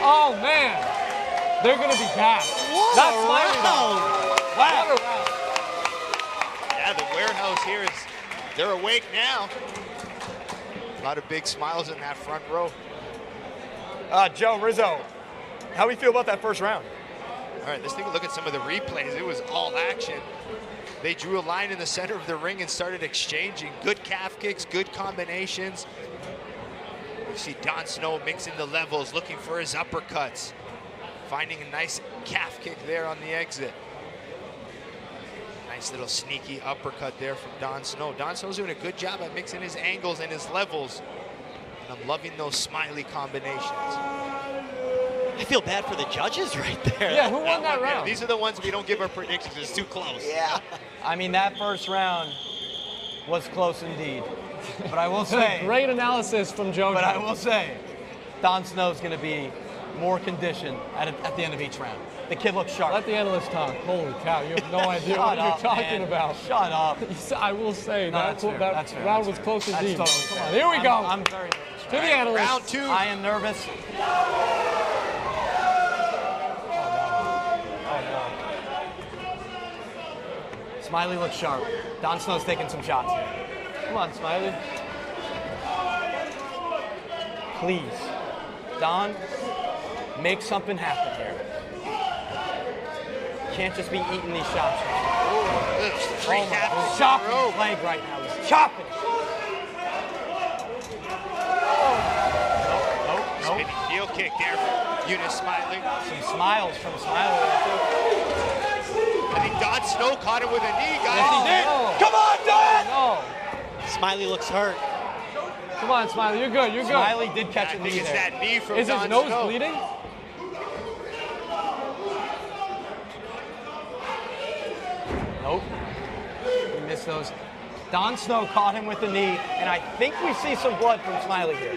Oh, man. They're going to be gassed. That's my round. Wow. What a round. Yeah, the warehouse here is, they're awake now. A lot of big smiles in that front row. Joe Rizzo, how do we feel about that first round? All right, let's take a look at some of the replays. It was all action. They drew a line in the center of the ring and started exchanging. Good calf kicks, good combinations. You see Don Snow mixing the levels, looking for his uppercuts. Finding a nice calf kick there on the exit. Nice little sneaky uppercut there from Don Snow. Don Snow's doing a good job at mixing his angles and his levels. And I'm loving those Smiley combinations. I feel bad for the judges right there. Yeah, who won that Yeah, round? these are the ones we don't give our predictions. It's too close. Yeah. I mean, that first round was close indeed. But I will say, Great analysis from Joe. but I will say, Don Snow's going to be more conditioned at the end of each round. The kid looks sharp. Let the analyst talk. Holy cow, you have no idea what Shut you're up, talking man. about. Shut up. I will say No, that, that's fair. that That's fair. round That's was close That's indeed. totally Come fair. on, here we go. I'm very nervous. To the analyst. Round 2. I am nervous. Smiley looks sharp. Don Snow's taking some shots. Come on, Smiley. Please, Don, make something happen here. Can't just be eating these shots. Three taps in a Chopping row. his leg right now. He's chopping. Spinning heel kick there from Eunice Smiley. Some smiles from Smiley there too. I think Don Snow caught him with a knee, guys. Yes, he did. no. Come on, Don! No. Smiley looks hurt. Come on, Smiley. You're good. You're good. Smiley did catch I a think knee it's there. that knee from Is Don his nose Snow. bleeding? Nope. He missed those. Don Snow caught him with the knee, and I think we see some blood from Smiley here.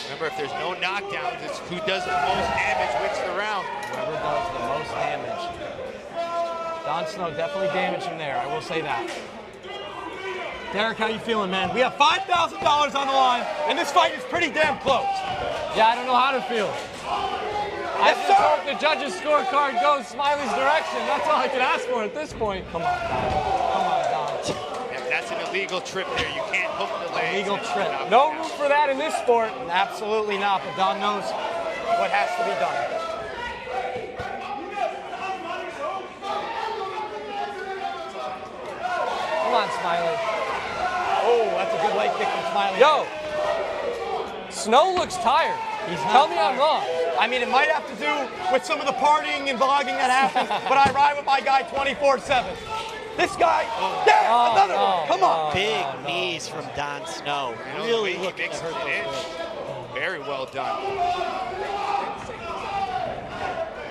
Remember, if there's no knockdowns, it's who does the most damage wins the round. Whoever does the most damage. Don Snow definitely damaged him there, I will say that. Derek, how you feeling, man? We have $5,000 on the line, and this fight is pretty damn close. Yeah, I don't know how to feel. I Yes, just sir. hope the judges' scorecard goes Smiley's direction. That's all I can ask for at this point. Come on, Don. Come on, Don. Yeah, that's an illegal trip there. You can't hook the legs. Illegal and trip. knock No it room out. for that in this sport. Absolutely not, but Don knows what has to be done. Come on, Smiley. Oh, that's a good leg kick from Smiley. Yo, Snow looks tired. Tell me I'm wrong. I mean, it might have to do with some of the partying and vlogging that happens, but I ride with my guy 24/7. This guy, another one. Come on. Big knees from Don Snow. Really looking to hurt those ribs. Very well done.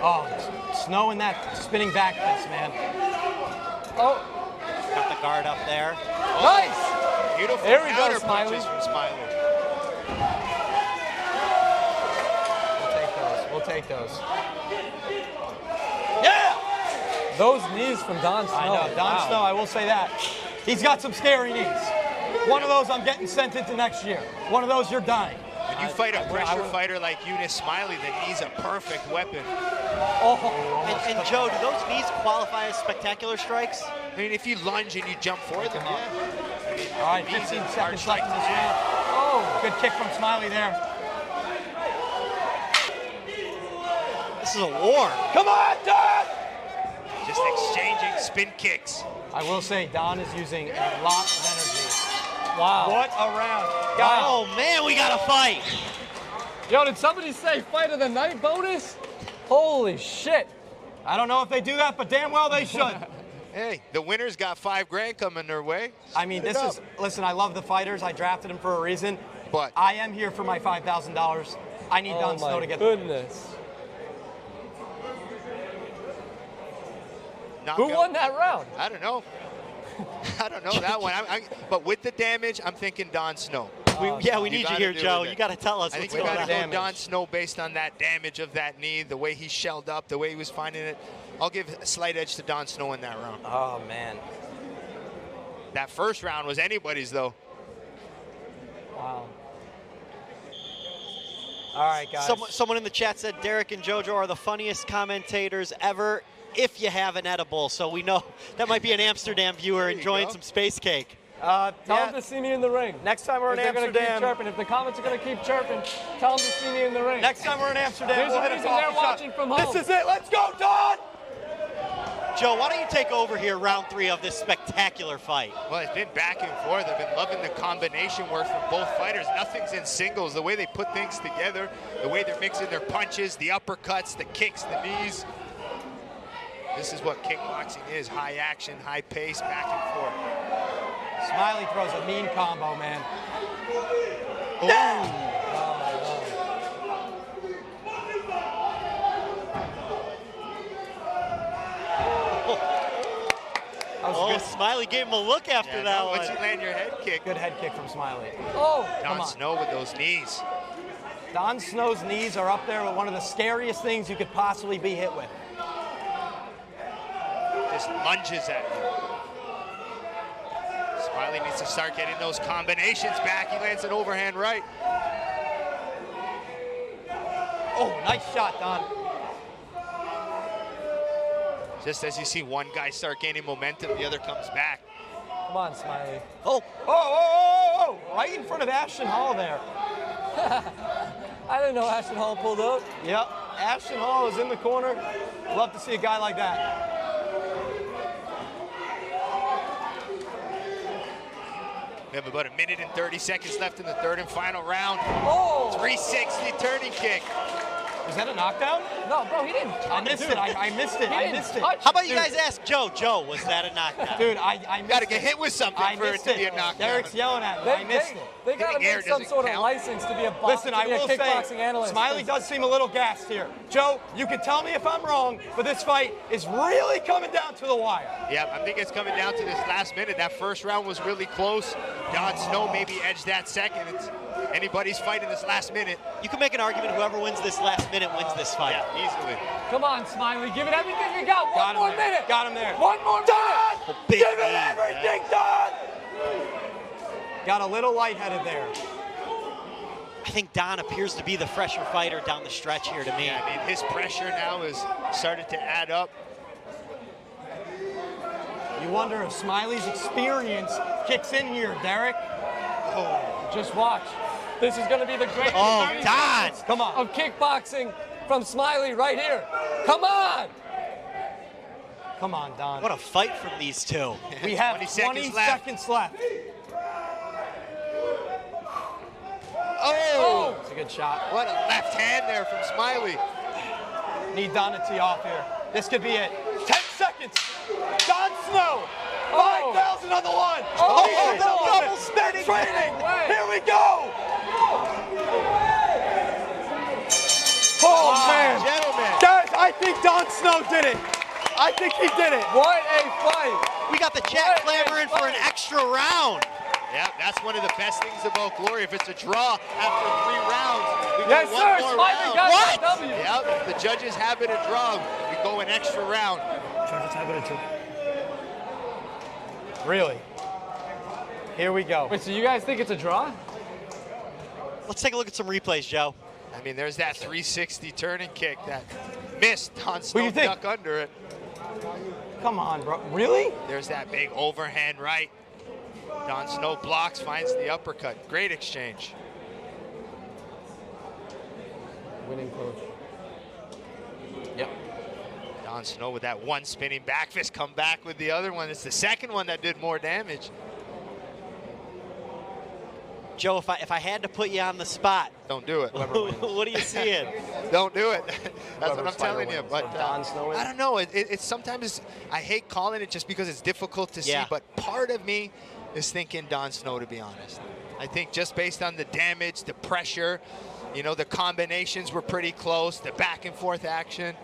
Oh, Snow in that spinning back fist, man. Oh, got the guard up there. Nice. Beautiful There we go, counter Smiley. punches from Smiley. We'll take those. Those knees from Don Snow. I know, Don Snow, I will say that. He's got some scary knees. One of those I'm getting sent into next year. One of those you're dying. When you fight a pressure fighter like Eunice Smiley, the knee's a perfect weapon. And Joe, do those knees qualify as spectacular strikes? I mean, if you lunge and you jump for them, yeah. All right, 15 seconds left in this round. Oh, good kick from Smiley there. This is a war. Come on, Don! Just exchanging spin kicks. I will say Don is using a lot of energy. Wow. What a round. Oh, man, we got to fight. Yo, did somebody say fight of the night bonus? Holy shit. I don't know if they do that, but damn well they should. Hey, the winner's got $5 grand coming their way. I mean, this is, listen, I love the fighters. I drafted them for a reason. But I am here for my $5,000. I need Don Snow to get Oh, my goodness. knockout. Who won that round? I don't know. I don't know that one. But with the damage, I'm thinking Don Snow. We need you here, Joe. You got to tell us I what's think we going got to on. go Don Snow based on that damage of that knee, the way he shelled up, the way he was finding it. I'll give a slight edge to Don Snow in that round. Oh, man. That first round was anybody's, though. Wow. All right, guys. Someone in the chat said Derek and JoJo are the funniest commentators ever if you have an edible. So we know that might be an Amsterdam viewer enjoying some space cake. Tell them to see me in the ring. Next time we're in They're gonna keep Amsterdam. chirping. If the comments are going to keep chirping, tell them to see me in the ring. Next time we're in Amsterdam, There's we'll a hit a reason coffee they're shop. watching from home. This is it. Let's go, Don! Joe, why don't you take over here, round 3 of this spectacular fight? Well, it's been back and forth. I've been loving the combination work from both fighters. Nothing's in singles. The way they put things together, the way they're mixing their punches, the uppercuts, the kicks, the knees. This is what kickboxing is. High action, high pace, back and forth. Smiley throws a mean combo, man. Oh, Smiley gave him a look after that one. Once you land your head kick. Good head kick from Smiley. Oh, Don Snow with those knees. Don Snow's knees are up there with one of the scariest things you could possibly be hit with. Just lunges at you. Smiley needs to start getting those combinations back. He lands an overhand right. Oh, nice shot, Don. Just as you see one guy start gaining momentum, the other comes back. come on, Smiley. Oh, right in front of Ashton Hall there. I didn't know Ashton Hall pulled up. Yep, Ashton Hall is in the corner. Love to see a guy like that. We have about 1 minute and 30 seconds left in the third and final round. Oh! 360 turning kick. Was that a knockdown? No, bro, he didn't. I missed it. I missed it. I missed it. How about you guys ask Joe? Joe, was that a knockdown? Dude, I missed Gotta get hit with something I for it missed to be a knockdown. Derek's yelling at me. I missed it. They gotta Hitting air make some doesn't sort of count. license to be a Listen, to I be a will kickboxing say, analyst. Smiley does seem a little gassed here. Joe, you can tell me if I'm wrong, but this fight is really coming down to the wire. Yeah, I think it's coming down to this last minute. That first round was really close. Don Snow maybe edged that second. It's anybody's fight in this last minute. You can make an argument whoever wins this last minute wins this fight. Yeah, easily. Come on, Smiley, give it everything you got. One more minute. Got him there. One more minute. Oh, big Give it knee, everything, Don! Got a little lightheaded there. I think Don appears to be the fresher fighter down the stretch here to me. Yeah, I mean, his pressure now is started to add up. You wonder if Smiley's experience kicks in here, Derek. Oh, just watch. This is going to be the greatest 30 Don! seconds Come on. of kickboxing from Smiley right here. Come on! Come on, Don. What a fight from these two. We have 20 20 seconds left. seconds left. Oh! It's a good shot. What a left hand there from Smiley. Need Don to tee off here. This could be it. 10 seconds. Don Snow. 5,000 on the one. He's double spinning training. Here we go. Oh, man. Gentlemen. Guys, I think Don Snow did it. I think he did it. What a fight. We got the chat clamoring for an extra round. Yeah, that's one of the best things about Glory. If it's a draw after 3 rounds, we Yes, go sir. one more Smiley round. got the W. Yep, the judges have it a draw. We go an extra round. Really? Here we go. Wait, so you guys think it's a draw? Let's take a look at some replays, Joe. I mean, there's that 360 turning kick that missed. Don What do Snow you think? duck under it. Come on, bro. Really? There's that big overhand right. Don Snow blocks, finds the uppercut. Great exchange. Winning coach. Yep. Don Snow with that one spinning back fist, come back with the other one. It's the second one that did more damage. Joe, if I had to put you on the spot, Don't do it. what are you seeing? Don't do it. That's what Whoever I'm telling fighter you. wins. But So Don Snow wins? I don't know. It's sometimes I hate calling it just because it's difficult to Yeah. see. But part of me is thinking Don Snow, to be honest. I think just based on the damage, the pressure, you know, the combinations were pretty close, the back and forth action.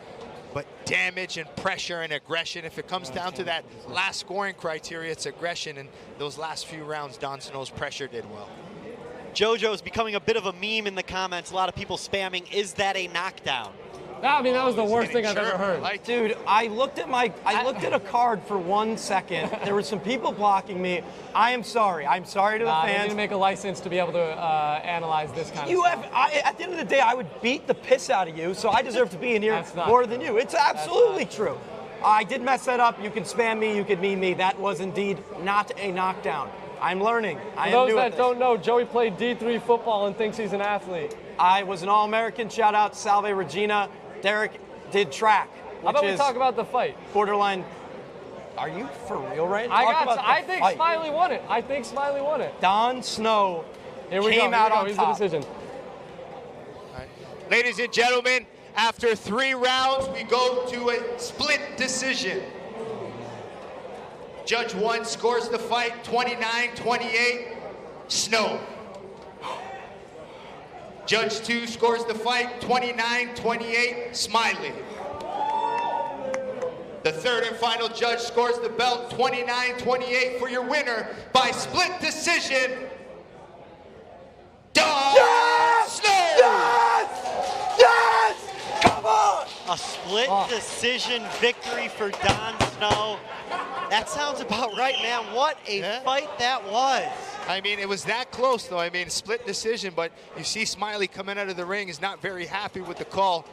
But damage and pressure and aggression, if it comes down to that last scoring criteria, it's aggression. And those last few rounds, Don Snow's pressure did well. JoJo's becoming a bit of a meme in the comments. A lot of people spamming, is that a knockdown? I mean, that was the He's worst thing getting I've ever chirped. heard. Like, Dude, I looked at a card for 1 second. There were some people blocking me. I am sorry. I'm sorry to the They need fans. to make a license to be able to analyze this kind You of stuff. have, at the end of the day, I would beat the piss out of you, so I deserve to be in here That's not more true. than you. It's absolutely not true. I did mess that up. You can spam me, you can meme me. That was indeed not a knockdown. I'm learning. I For am those new at that this. don't know, Joey played D3 football and thinks he's an athlete. I was an All-American. Shout out Salve Regina. Derek did track, How about which we is talk about the fight? borderline. Are you for real right now? Talk about the I think fight. Smiley won it. I think Smiley won it. Don Snow Here we came go. out on Here's top. the decision. ladies and gentlemen, after 3 rounds, we go to a split decision. Judge 1 scores the fight 29-28, Snow. Judge 2 scores the fight 29-28, Smiley. The third and final judge scores the belt 29-28 for your winner by split decision, Don Snow. Yes! Come on! A split decision victory for Don Snow. That sounds about right, man. What a fight that was. I mean, it was that close, though. I mean, split decision, but you see Smiley coming out of the ring is not very happy with the call.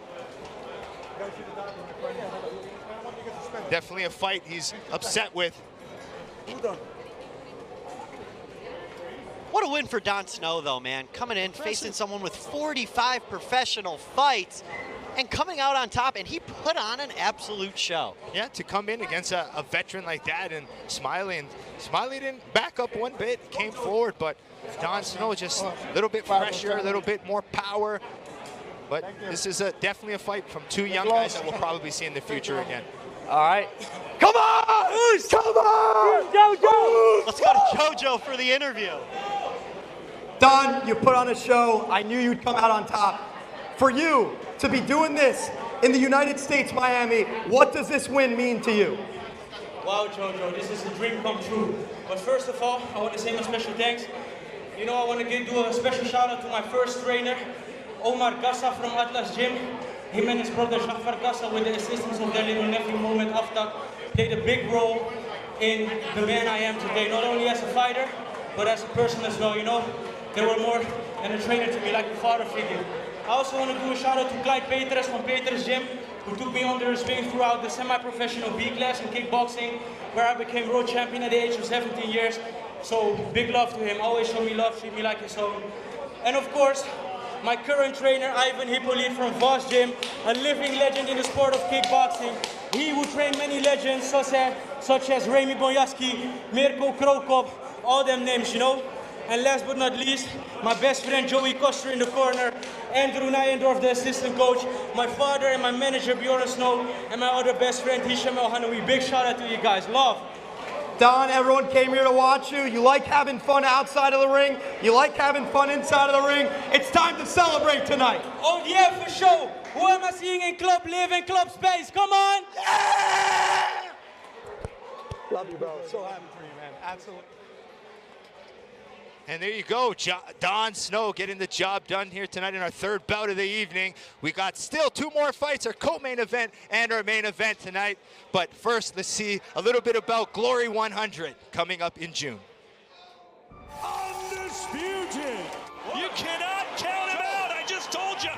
Definitely a fight he's upset with. What a win for Don Snow, though, man. Coming in, facing someone with 45 professional fights, and coming out on top, and he put on an absolute show. Yeah, to come in against a veteran like that, and Smiley didn't back up one bit, came forward, but Don Snow just a little bit pressure, a little bit more power. But this is definitely a fight from 2 young guys that we'll probably see in the future again. All right. Come on! Come on! JoJo! Let's go to JoJo for the interview. Don, you put on a show. I knew you'd come out on top. For you to be doing this in the United States, Miami, what does this win mean to you? Wow, JoJo, this is a dream come true. But first of all, I want to say my special thanks. You know, I want to do a special shout out to my first trainer, Omar Gassa from Atlas Gym. Him and his brother Jafar Gassa, with the assistance of their little nephew Mohamed Aftab, played a big role in the man I am today. Not only as a fighter, but as a person as well. You know, they were more than a trainer to me, like a father figure. I also want to do a shout out to Clyde Peters from Peters Gym, who took me under his wing throughout the semi-professional B class in kickboxing, where I became world champion at the age of 17 years. So big love to him. Always show me love, treat me like his own. And of course, my current trainer, Ivan Hippolyte from Voss Gym, a living legend in the sport of kickboxing. He would train many legends such as Remy Bonjaski, Mirko Krokop, all them names, you know. And last but not least, my best friend Joey Koster in the corner, Andrew Nijendorf, the assistant coach, my father and my manager Bjorn Snow, and my other best friend Hisham El-Hanoui. Big shout out to you guys. Love. Don, everyone came here to watch you. You like having fun outside of the ring. You like having fun inside of the ring. It's time to celebrate tonight. Oh yeah, for sure. Who am I seeing in club live in club space? Come on. Yeah! Love you, bro. So happy for you, man. Absolutely. And there you go, Don Snow getting the job done here tonight in our third bout of the evening. We got still 2 more fights, our co-main event and our main event tonight. But first, let's see a little bit about Glory 100 coming up in June. Undisputed. You cannot count him out. I just told you.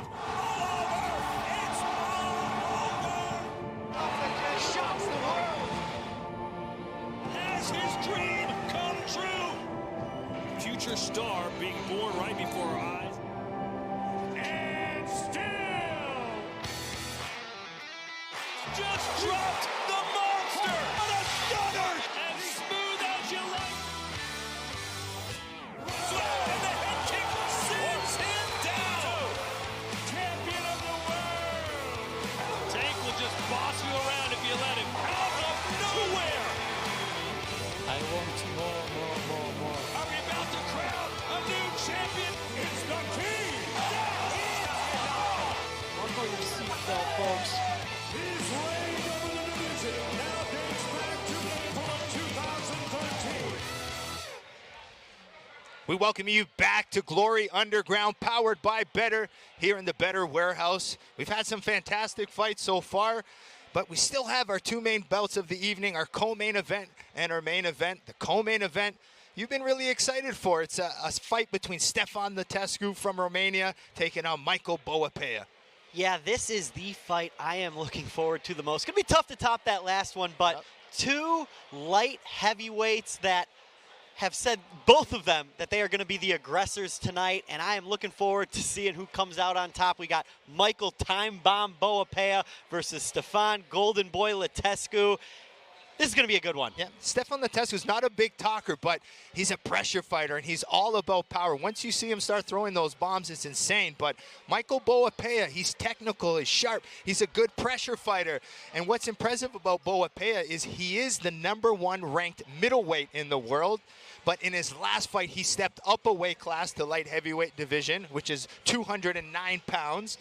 It's all over. Shocks the world. Has his dream come true? Future star being born right before our eyes. And still just dropped the monster. What a stunner! As smooth as you like. And the head kick sends him down. Champion of the world. Tank will just boss you around if you let him. Out of nowhere. I want more. Are we about to crown a new champion? It's the king! Buckle your seatbelt, folks. His reign over the division now dates back to April of 2013. We welcome you back to Glory Underground, powered by Better, here in the Better Warehouse. We've had some fantastic fights so far, but we still have our 2 main bouts of the evening, our co-main event and our main event. The co-main event, you've been really excited for. It's a fight between Stefan Latescu from Romania taking on Michael Boapea. Yeah, this is the fight I am looking forward to the most. It's going to be tough to top that last one, but 2 light heavyweights that have said, both of them, that they are going to be the aggressors tonight, and I am looking forward to seeing who comes out on top. We got Michael Time Bomb Boapea versus Stefan Golden Boy Latescu. This is going to be a good one. Yeah, Stefan Latescu is not a big talker, but he's a pressure fighter, and he's all about power. Once you see him start throwing those bombs, it's insane. But Michael Boapea, he's technical, he's sharp, he's a good pressure fighter. And what's impressive about Boapea is he is the #1 ranked middleweight in the world. But in his last fight, he stepped up a weight class to light heavyweight division, which is 209 pounds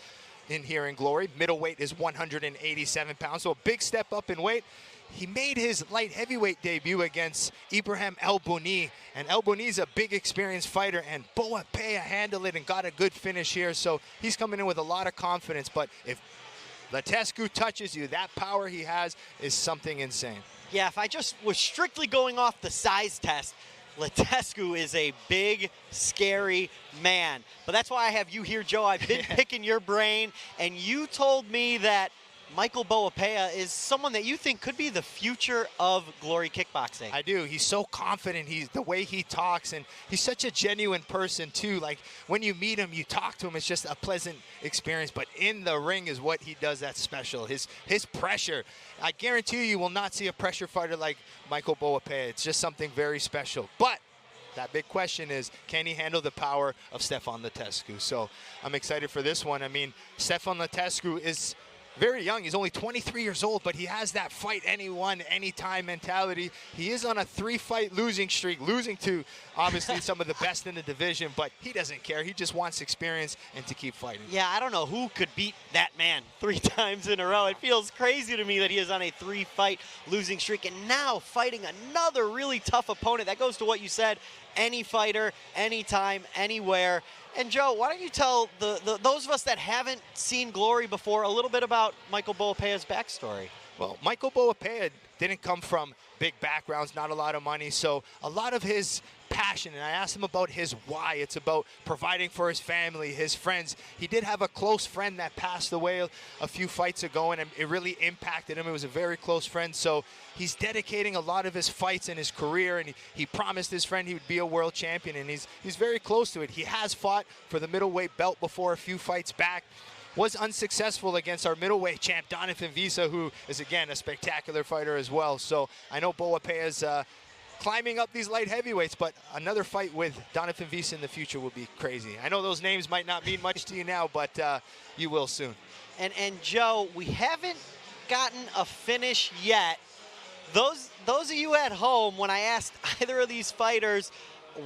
in here in Glory. Middleweight is 187 pounds, so a big step up in weight. He made his light heavyweight debut against Ibrahim El Bouni, and El Bouni's a big experienced fighter, and Boapea handled it and got a good finish here, so he's coming in with a lot of confidence. But if Latescu touches you, that power he has is something insane. Yeah, if I just was strictly going off the size test, Latescu is a big, scary man. But that's why I have you here, Joe. I've been picking your brain, and you told me that Michael Boapea is someone that you think could be the future of Glory Kickboxing. I do. He's so confident. He's the way he talks, and he's such a genuine person too. Like when you meet him, you talk to him, it's just a pleasant experience. But in the ring is what he does that's special. His pressure. I guarantee you will not see a pressure fighter like Michael Boapea. It's just something very special. But that big question is, can he handle the power of Stefan Latescu? So I'm excited for this one. I mean, Stefan Latescu is very young. He's only 23 years old, but he has that fight anyone, anytime mentality. He is on a 3-fight losing streak, losing to obviously some of the best in the division, but he doesn't care. He just wants experience and to keep fighting. Yeah, I don't know who could beat that man 3 times in a row. It feels crazy to me that he is on a 3-fight losing streak and now fighting another really tough opponent. That goes to what you said, any fighter, anytime, anywhere. And Joe, why don't you tell those of us that haven't seen Glory before a little bit about Michael Boapea's backstory? Well, Michael Boapea didn't come from big backgrounds, not a lot of money, so a lot of his passion, and I asked him about his why. It's about providing for his family, his friends. He did have a close friend that passed away a few fights ago, and it really impacted him. It was a very close friend, so he's dedicating a lot of his fights and his career, and he promised his friend he would be a world champion, and he's very close to it. He has fought for the middleweight belt before a few fights back. Was unsuccessful against our middleweight champ, Donovan Visa, who is, again, a spectacular fighter as well. So I know Boapea's climbing up these light heavyweights, but another fight with Donovan Visa in the future will be crazy. I know those names might not mean much to you now, but you will soon. And Joe, we haven't gotten a finish yet. Those of you at home, when I asked either of these fighters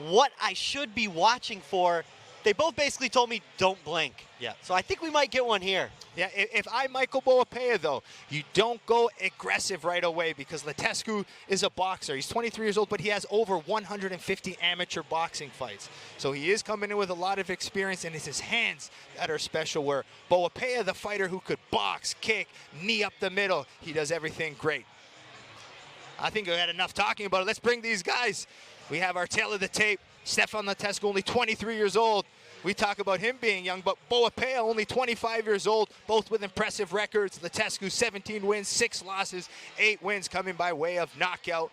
what I should be watching for, they both basically told me don't blink. Yeah. So I think we might get one here. Yeah, if I'm Michael Boapea, though, you don't go aggressive right away because Latescu is a boxer. He's 23 years old, but he has over 150 amateur boxing fights. So he is coming in with a lot of experience, and it's his hands that are special, where Boapea, the fighter who could box, kick, knee up the middle, he does everything great. I think we had enough talking about it. Let's bring these guys. We have our tail of the tape. Stefan Latescu, only 23 years old. We talk about him being young, but Boapea, only 25 years old, both with impressive records. Latescu, 17 wins, 6 losses, 8 wins coming by way of knockout.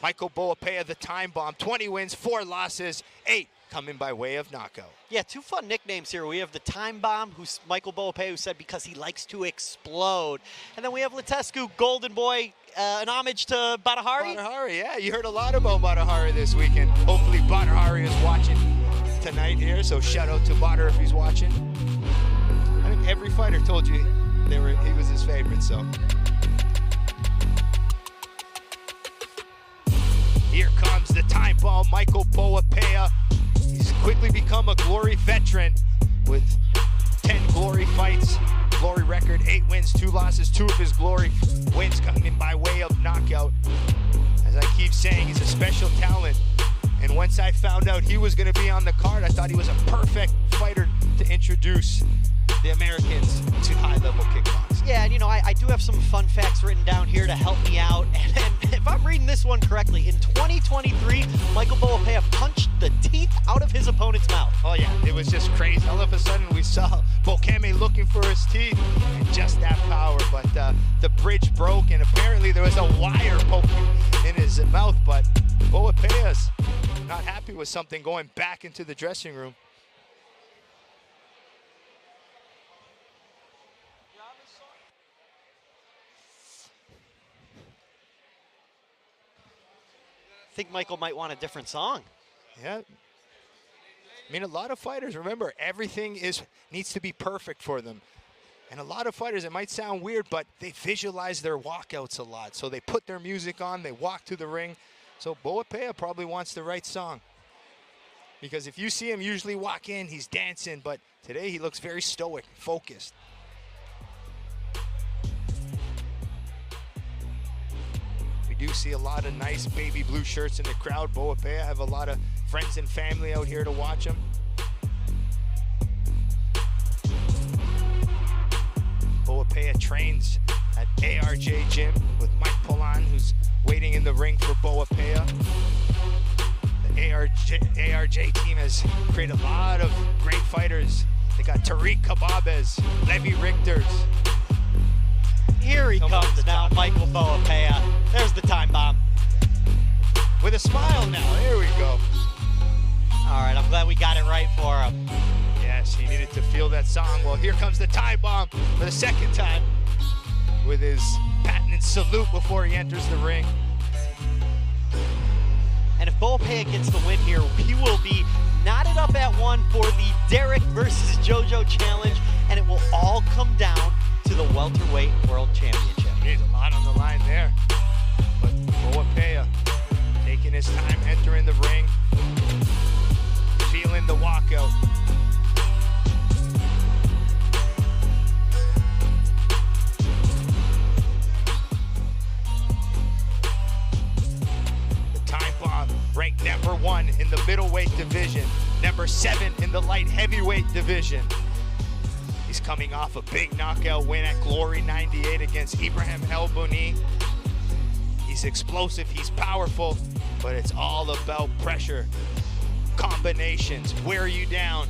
Michael Boapea, the time bomb, 20 wins, 4 losses, 8 coming by way of knockout. Yeah, 2 fun nicknames here. We have the Time Bomb, who's Michael Boapea, who said because he likes to explode. And then we have Latescu, Golden Boy, an homage to Badahari. Badahari, yeah. You heard a lot about Badahari this weekend. Hopefully Badahari is watching tonight here, so shout out to Badar if he's watching. I think every fighter told you he was his favorite, so. Here comes the time bomb, Michael Boapea. He's quickly become a Glory veteran with 10 Glory fights. Glory record, 8 wins, 2 losses. 2 of his Glory wins coming by way of knockout. As I keep saying, he's a special talent. And once I found out he was going to be on the card, I thought he was a perfect fighter to introduce the Americans to high-level kickboxing. Yeah, and you know, I do have some fun facts written down here to help me out. And if I'm reading this one correctly, in 2023, Michael Boapea punched the teeth out of his opponent's mouth. Oh yeah, it was just crazy. All of a sudden we saw Bokeme looking for his teeth, and just that power. But the bridge broke, and apparently there was a wire poking in his mouth. But Boapea's not happy with something, going back into the dressing room. I think Michael might want a different song. Yeah. I mean, a lot of fighters, remember, everything needs to be perfect for them. And a lot of fighters, it might sound weird, but they visualize their walkouts a lot. So they put their music on, they walk to the ring. So Boapea probably wants the right song. Because if you see him usually walk in, he's dancing, but today he looks very stoic, focused. We do see a lot of nice baby blue shirts in the crowd. Boapea have a lot of friends and family out here to watch him. Boapea trains at ARJ Gym with Mike Polan, who's waiting in the ring for Boapea. The ARJ team has created a lot of great fighters. They got Tariq Kababes, Levi Richters. Here he comes now, Michael Boapea. There's the time bomb. With a smile now, there we go. All right, I'm glad we got it right for him. Yes, he needed to feel that song. Well, here comes the time bomb for the second time with his patented salute before he enters the ring. And if Boapea gets the win here, he will be knotted up at 1 for the Derek versus JoJo challenge, and it will all come down to the welterweight world championship. There's a lot on the line there. But Boapea taking his time entering the ring, feeling the walkout. The time bomb ranked number 1 in the middleweight division, number 7 in the light heavyweight division. He's coming off a big knockout win at Glory 98 against Ibrahim El Bouni. He's explosive, he's powerful, but it's all about pressure, combinations, wear you down,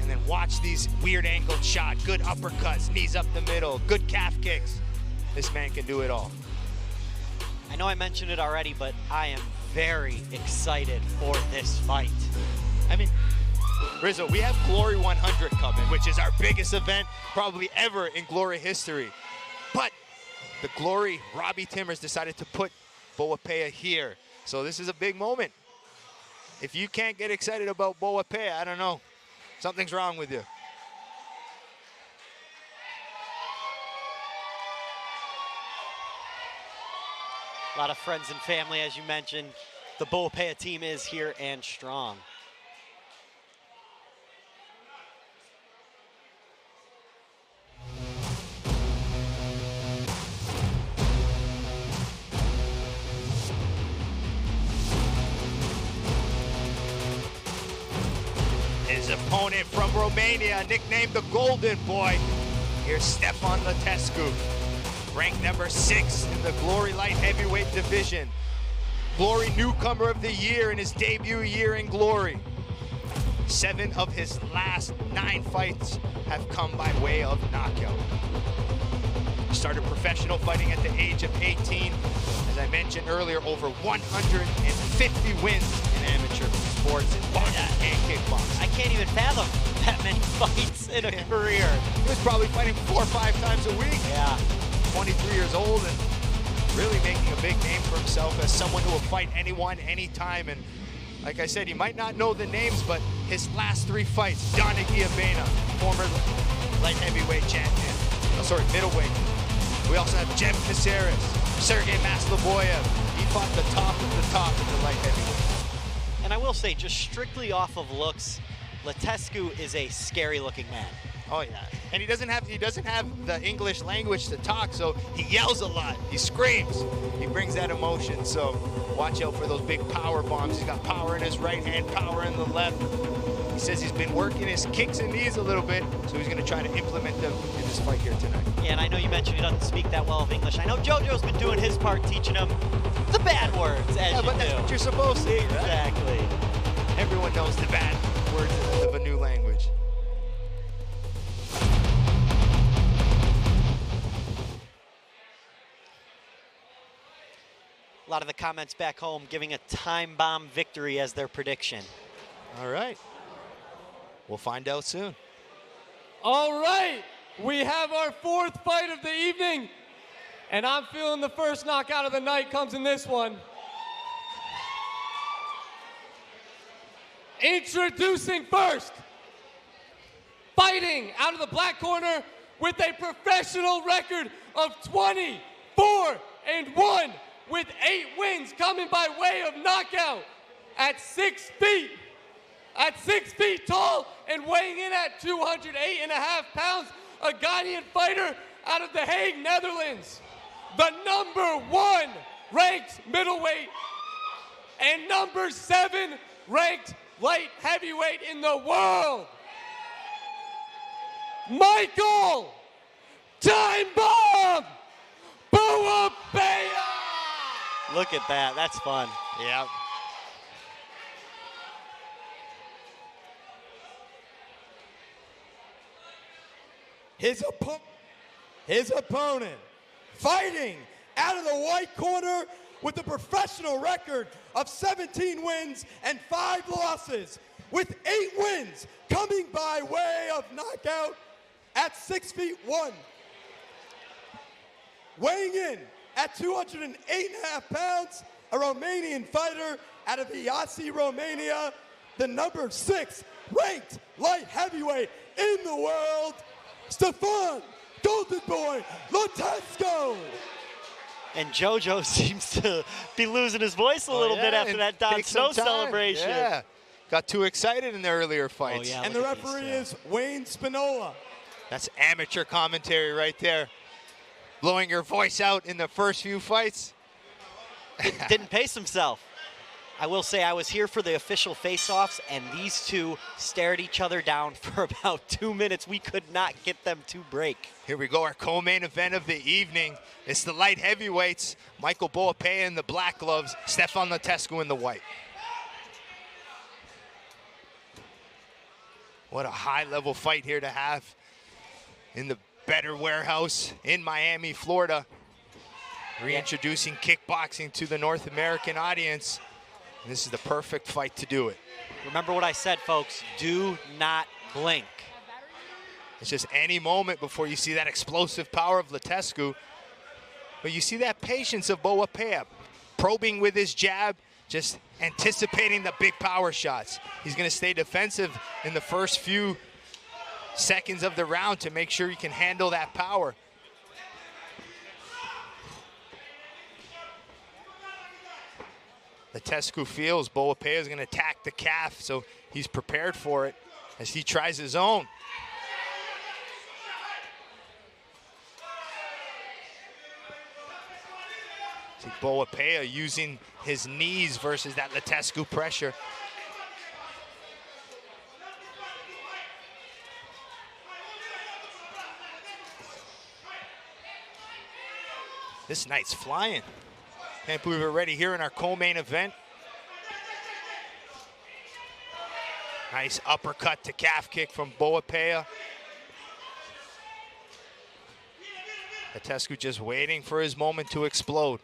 and then watch these weird angled shots, good uppercuts, knees up the middle, good calf kicks. This man can do it all. I know I mentioned it already, but I am very excited for this fight. I mean, Rizzo, we have Glory 100 coming, which is our biggest event probably ever in Glory history. But the Glory, Robbie Timmers decided to put Boapea here So this is a big moment. If you can't get excited about Boapea, I don't know. Something's wrong with you. A lot of friends and family, as you mentioned. The Boapea team is here and strong. His opponent from Romania, nicknamed the Golden Boy. Here's Stefan Latescu, ranked number 6 in the Glory Light Heavyweight division. Glory Newcomer of the Year in his debut year in Glory. 7 of his last 9 fights have come by way of knockout. He started professional fighting at the age of 18. As I mentioned earlier, over 150 wins in amateur sports in boxing and kickboxing. I can't even fathom that many fights in a career. He was probably fighting 4 or 5 times a week. Yeah. 23 years old and really making a big name for himself as someone who will fight anyone, anytime. And like I said, you might not know the names, but his last 3 fights, Donaghy Abena, former light heavyweight champion. Oh, sorry, middleweight. We also have Jem Caceres, Sergey Maslovoyev. He fought the top of the top in the light heavyweight. And I will say, just strictly off of looks, Latescu is a scary looking man. Oh yeah, and he doesn't have the English language to talk, so he yells a lot, he screams, he brings that emotion. So watch out for those big power bombs. He's got power in his right hand, power in the left. He says he's been working his kicks and knees a little bit, so he's going to try to implement them in this fight here tonight. Yeah, and I know you mentioned he doesn't speak that well of English. I know JoJo's been doing his part teaching him the bad words, as but that's what you're supposed to, right? Exactly. Everyone knows the bad words of a new language. A lot of the comments back home giving a time bomb victory as their prediction. All right. We'll find out soon. All right, we have our 4th fight of the evening, and I'm feeling the first knockout of the night comes in this one. Introducing first, fighting out of the black corner with a professional record of 24-1, with 8 wins coming by way of knockout at 6 feet. At 6 feet tall and weighing in at 208.5 pounds, a Ghanaian fighter out of The Hague, Netherlands. The number 1 ranked middleweight and number 7 ranked light heavyweight in the world. Michael Time Bomb Boapea! Look at that, that's fun. Yeah. His opponent, fighting out of the white corner with a professional record of 17 wins and 5 losses, with 8 wins coming by way of knockout at 6'1". Weighing in at 208.5 pounds, a Romanian fighter out of Iasi, Romania, the number 6 ranked light heavyweight in the world, Stefan Golden Boy Latescu. And JoJo seems to be losing his voice a little bit after that Don Snow celebration. Yeah, got too excited in the earlier fights. And the referee is Wayne Spinola. That's amateur commentary right there. Blowing your voice out in the first few fights. Didn't pace himself. I will say I was here for the official face-offs, and these two stared each other down for about 2 minutes. We could not get them to break. Here we go, our co-main event of the evening. It's the light heavyweights. Michael Boapea in the black gloves, Stefan Latescu in the white. What a high-level fight here to have in the Better Warehouse in Miami, Florida. Reintroducing kickboxing to the North American audience. And this is the perfect fight to do it. Remember what I said, folks. Do not blink. It's just any moment before you see that explosive power of Latescu. But you see that patience of Boapea, probing with his jab, just anticipating the big power shots. He's going to stay defensive in the first few seconds of the round to make sure he can handle that power. Latescu feels Boapea is going to attack the calf, so he's prepared for it as he tries his own. See Boapea using his knees versus that Latescu pressure. This night's flying. Can't believe we're already here in our co-main event. Nice uppercut to calf kick from Boapea. Latescu just waiting for his moment to explode.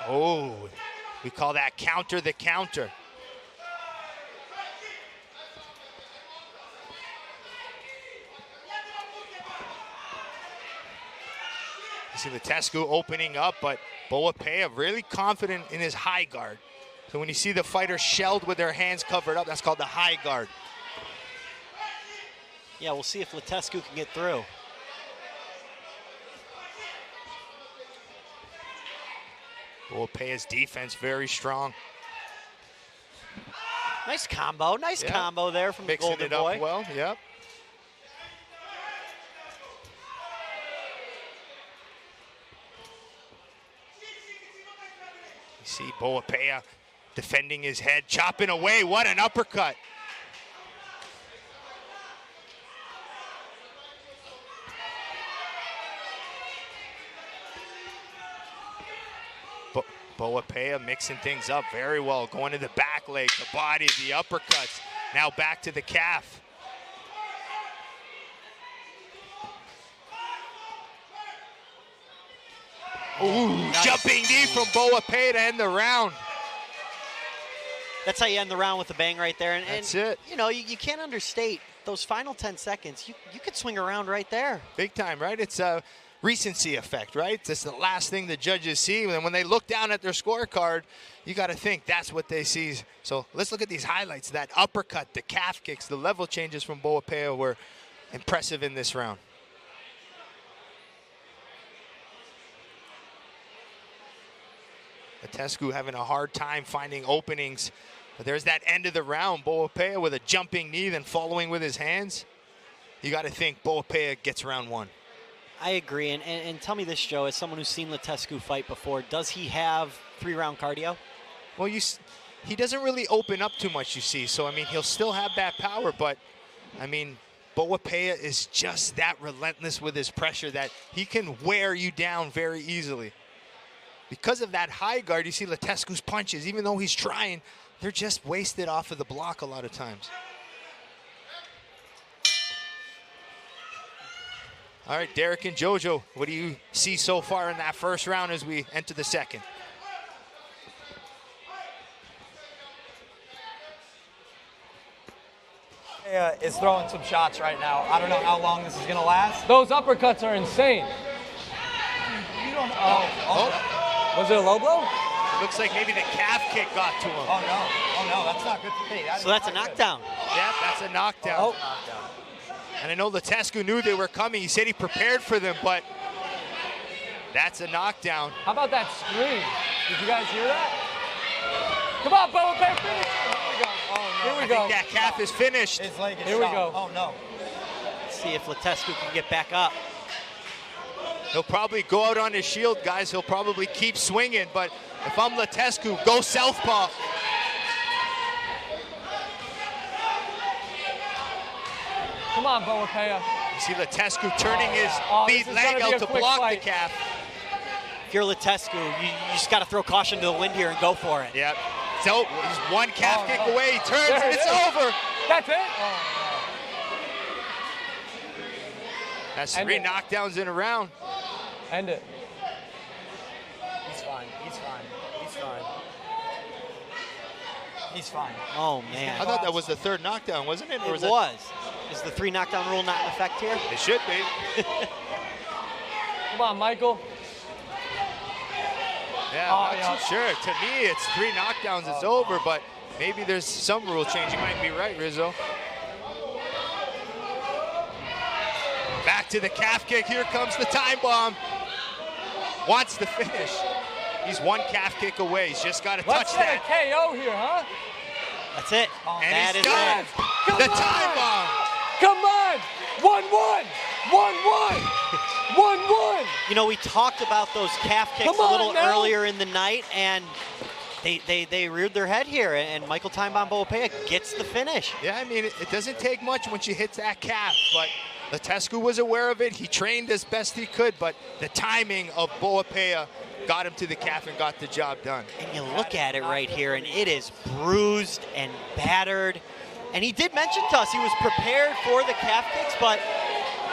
Oh, we call that counter the counter. You see Latescu opening up, but Boapea really confident in his high guard. So when you see the fighter shelled with their hands covered up, that's called the high guard. Yeah, we'll see if Latescu can get through. Boapea's defense very strong. Nice combo, combo there from the Golden Boy. Mixing it up well, yep. You see Boapea defending his head, chopping away. What an uppercut. Boapea mixing things up very well, going to the back leg, the body, the uppercuts. Now back to the calf. Ooh, nice. Jumping knee from Boapea to end the round. That's how you end the round with a bang right there. And, that's it. You know, you can't understate those final 10 seconds. You could swing around right there. Big time, right? It's a recency effect, right? That's the last thing the judges see. And when they look down at their scorecard, you got to think that's what they see. So let's look at these highlights. That uppercut, the calf kicks, the level changes from Boapea were impressive in this round. Latescu having a hard time finding openings. But there's that end of the round. Boapea with a jumping knee, then following with his hands. You got to think Boapea gets round one. I agree. And tell me this, Joe, as someone who's seen Latescu fight before, does he have 3-round cardio? Well, he doesn't really open up too much, you see. So, I mean, he'll still have that power. But, I mean, Boapea is just that relentless with his pressure that he can wear you down very easily. Because of that high guard, you see Latescu's punches, even though he's trying, they're just wasted off of the block a lot of times. All right, Derek and Jojo, what do you see so far in that first round as we enter the second? Is throwing some shots right now. I don't know how long this is going to last. Those uppercuts are insane. You don't know. Was it a low blow? It looks like maybe the calf kick got to him. Oh no, that's not good for me. So that's a knockdown. Yeah, that's a knockdown. Oh. And I know Latescu knew they were coming. He said he prepared for them, but that's a knockdown. How about that scream? Did you guys hear that? Come on, Boapea, finish. Here we go. Oh no. Here we go. I think that calf is finished. His leg is Here we shot. go. Oh no. Let's see if Latescu can get back up. He'll probably go out on his shield, guys. He'll probably keep swinging, but if I'm Latescu, go southpaw. Come on, Boapea. You see Latescu turning his lead this is leg gonna be out a to quick block fight. the calf. If you're Latescu, you just got to throw caution to the wind here and go for it. Yep. So he's one calf kick away. He turns, There and it it's is. over. That's it? That's End 3 it. knockdowns in a round. End it. He's fine. He's fine. He's fine. He's fine. Oh, man. I thought that was the 3rd knockdown, wasn't it? Or It was that- was. Is the 3 knockdown rule not in effect here? It should be. Come on, Michael. Yeah, not too sure. To me, it's 3 knockdowns, it's over, but maybe there's some rule change. You might be right, Rizzo. Back to the calf kick. Here comes the time bomb. Wants the finish. He's 1 calf kick away. He's just got to touch that. Let's get a KO here, huh? That's it. And that he's is done. it. The time bomb. Come on. 1-1. 1-1. 1-1. You know, we talked about those calf kicks a little earlier in the night, and they reared their head here, and Michael Time Bomb Boapea gets the finish. Yeah, I mean, it doesn't take much once you hit that calf, but Latescu was aware of it. He trained as best he could, but the timing of Boapea got him to the calf and got the job done. And you look at it right here, and it is bruised and battered. And he did mention to us he was prepared for the calf kicks, but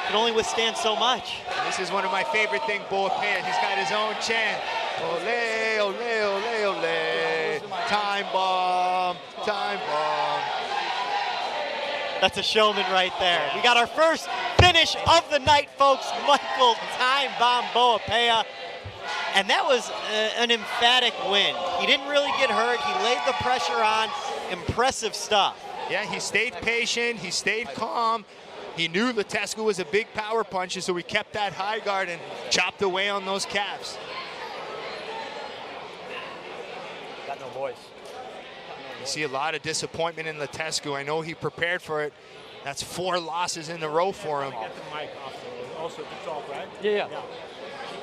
can only withstand so much. And this is one of my favorite things, Boapea. He's got his own chant. Ole, ole, ole, ole. Time bomb, time bomb. That's a showman right there. We got our first finish of the night, folks. Michael Time Bomb Boapea. And that was an emphatic win. He didn't really get hurt. He laid the pressure on. Impressive stuff. Yeah, he stayed patient. He stayed calm. He knew Latescu was a big power puncher, so he kept that high guard and chopped away on those calves. Got no voice. You see a lot of disappointment in Latescu. I know he prepared for it. That's 4 losses in a row for him. Get the mic off also to talk, right? Yeah.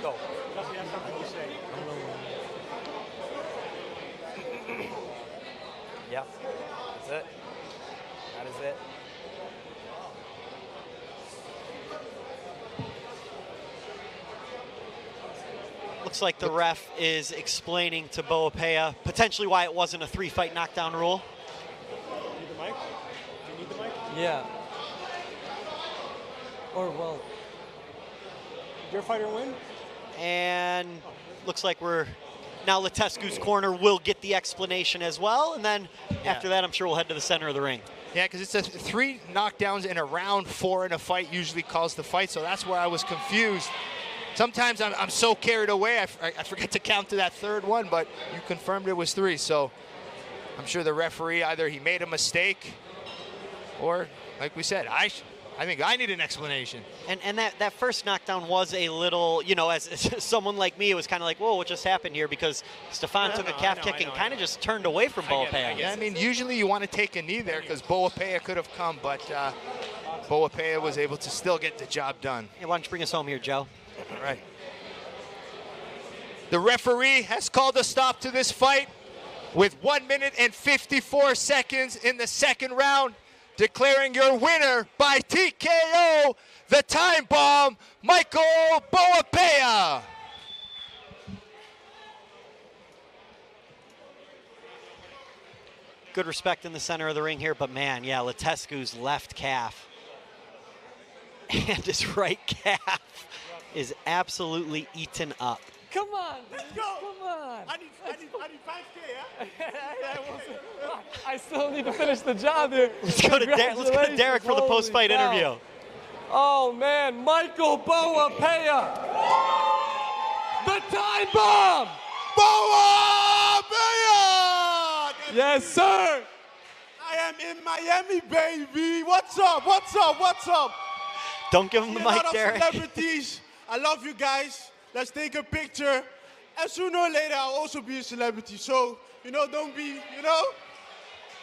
Go. Does he have something to say? Yeah, that's it. That is it. Looks like the ref is explaining to Boapea potentially why it wasn't a 3-fight knockdown rule. Need the mic? Do you need the mic? Yeah. Or, well. Did your fighter win? And looks like we're now Latescu's corner will get the explanation as well. And then after that, I'm sure we'll head to the center of the ring. Yeah, because it's 3 knockdowns in a round, 4 in a fight usually calls the fight, so that's where I was confused. Sometimes I'm so carried away, I forget to count to that 3rd one, but you confirmed it was 3, so I'm sure the referee, either he made a mistake or, like we said, I think I need an explanation. And that first knockdown was a little, you know, as someone like me, it was kind of like, whoa, what just happened here? Because Stefan took a calf kick and kind of just turned away from Boapea. Yeah, I mean, usually you want to take a knee there because Boapea could have come, but Boapea was able to still get the job done. Hey, why don't you bring us home here, Joe? All right. The referee has called a stop to this fight with 1 minute and 54 seconds in the 2nd round, declaring your winner by TKO, the time bomb, Michael Boapea. Good respect in the center of the ring here, but man, yeah, Latescu's left calf and his right calf is absolutely eaten up. Come on. Let's go. Come on. I need 5K, yeah? I still need to finish the job here. Let's go to Derek for the post-fight interview. Oh, man. Michael Boapea. The time bomb. Boapea! Yes, sir. I am in Miami, baby. What's up? What's up? What's up? Don't give him the mic, A lot of Derek. celebrities. I love you guys. Let's take a picture. And sooner or later, I'll also be a celebrity. So, you know, don't be, you know?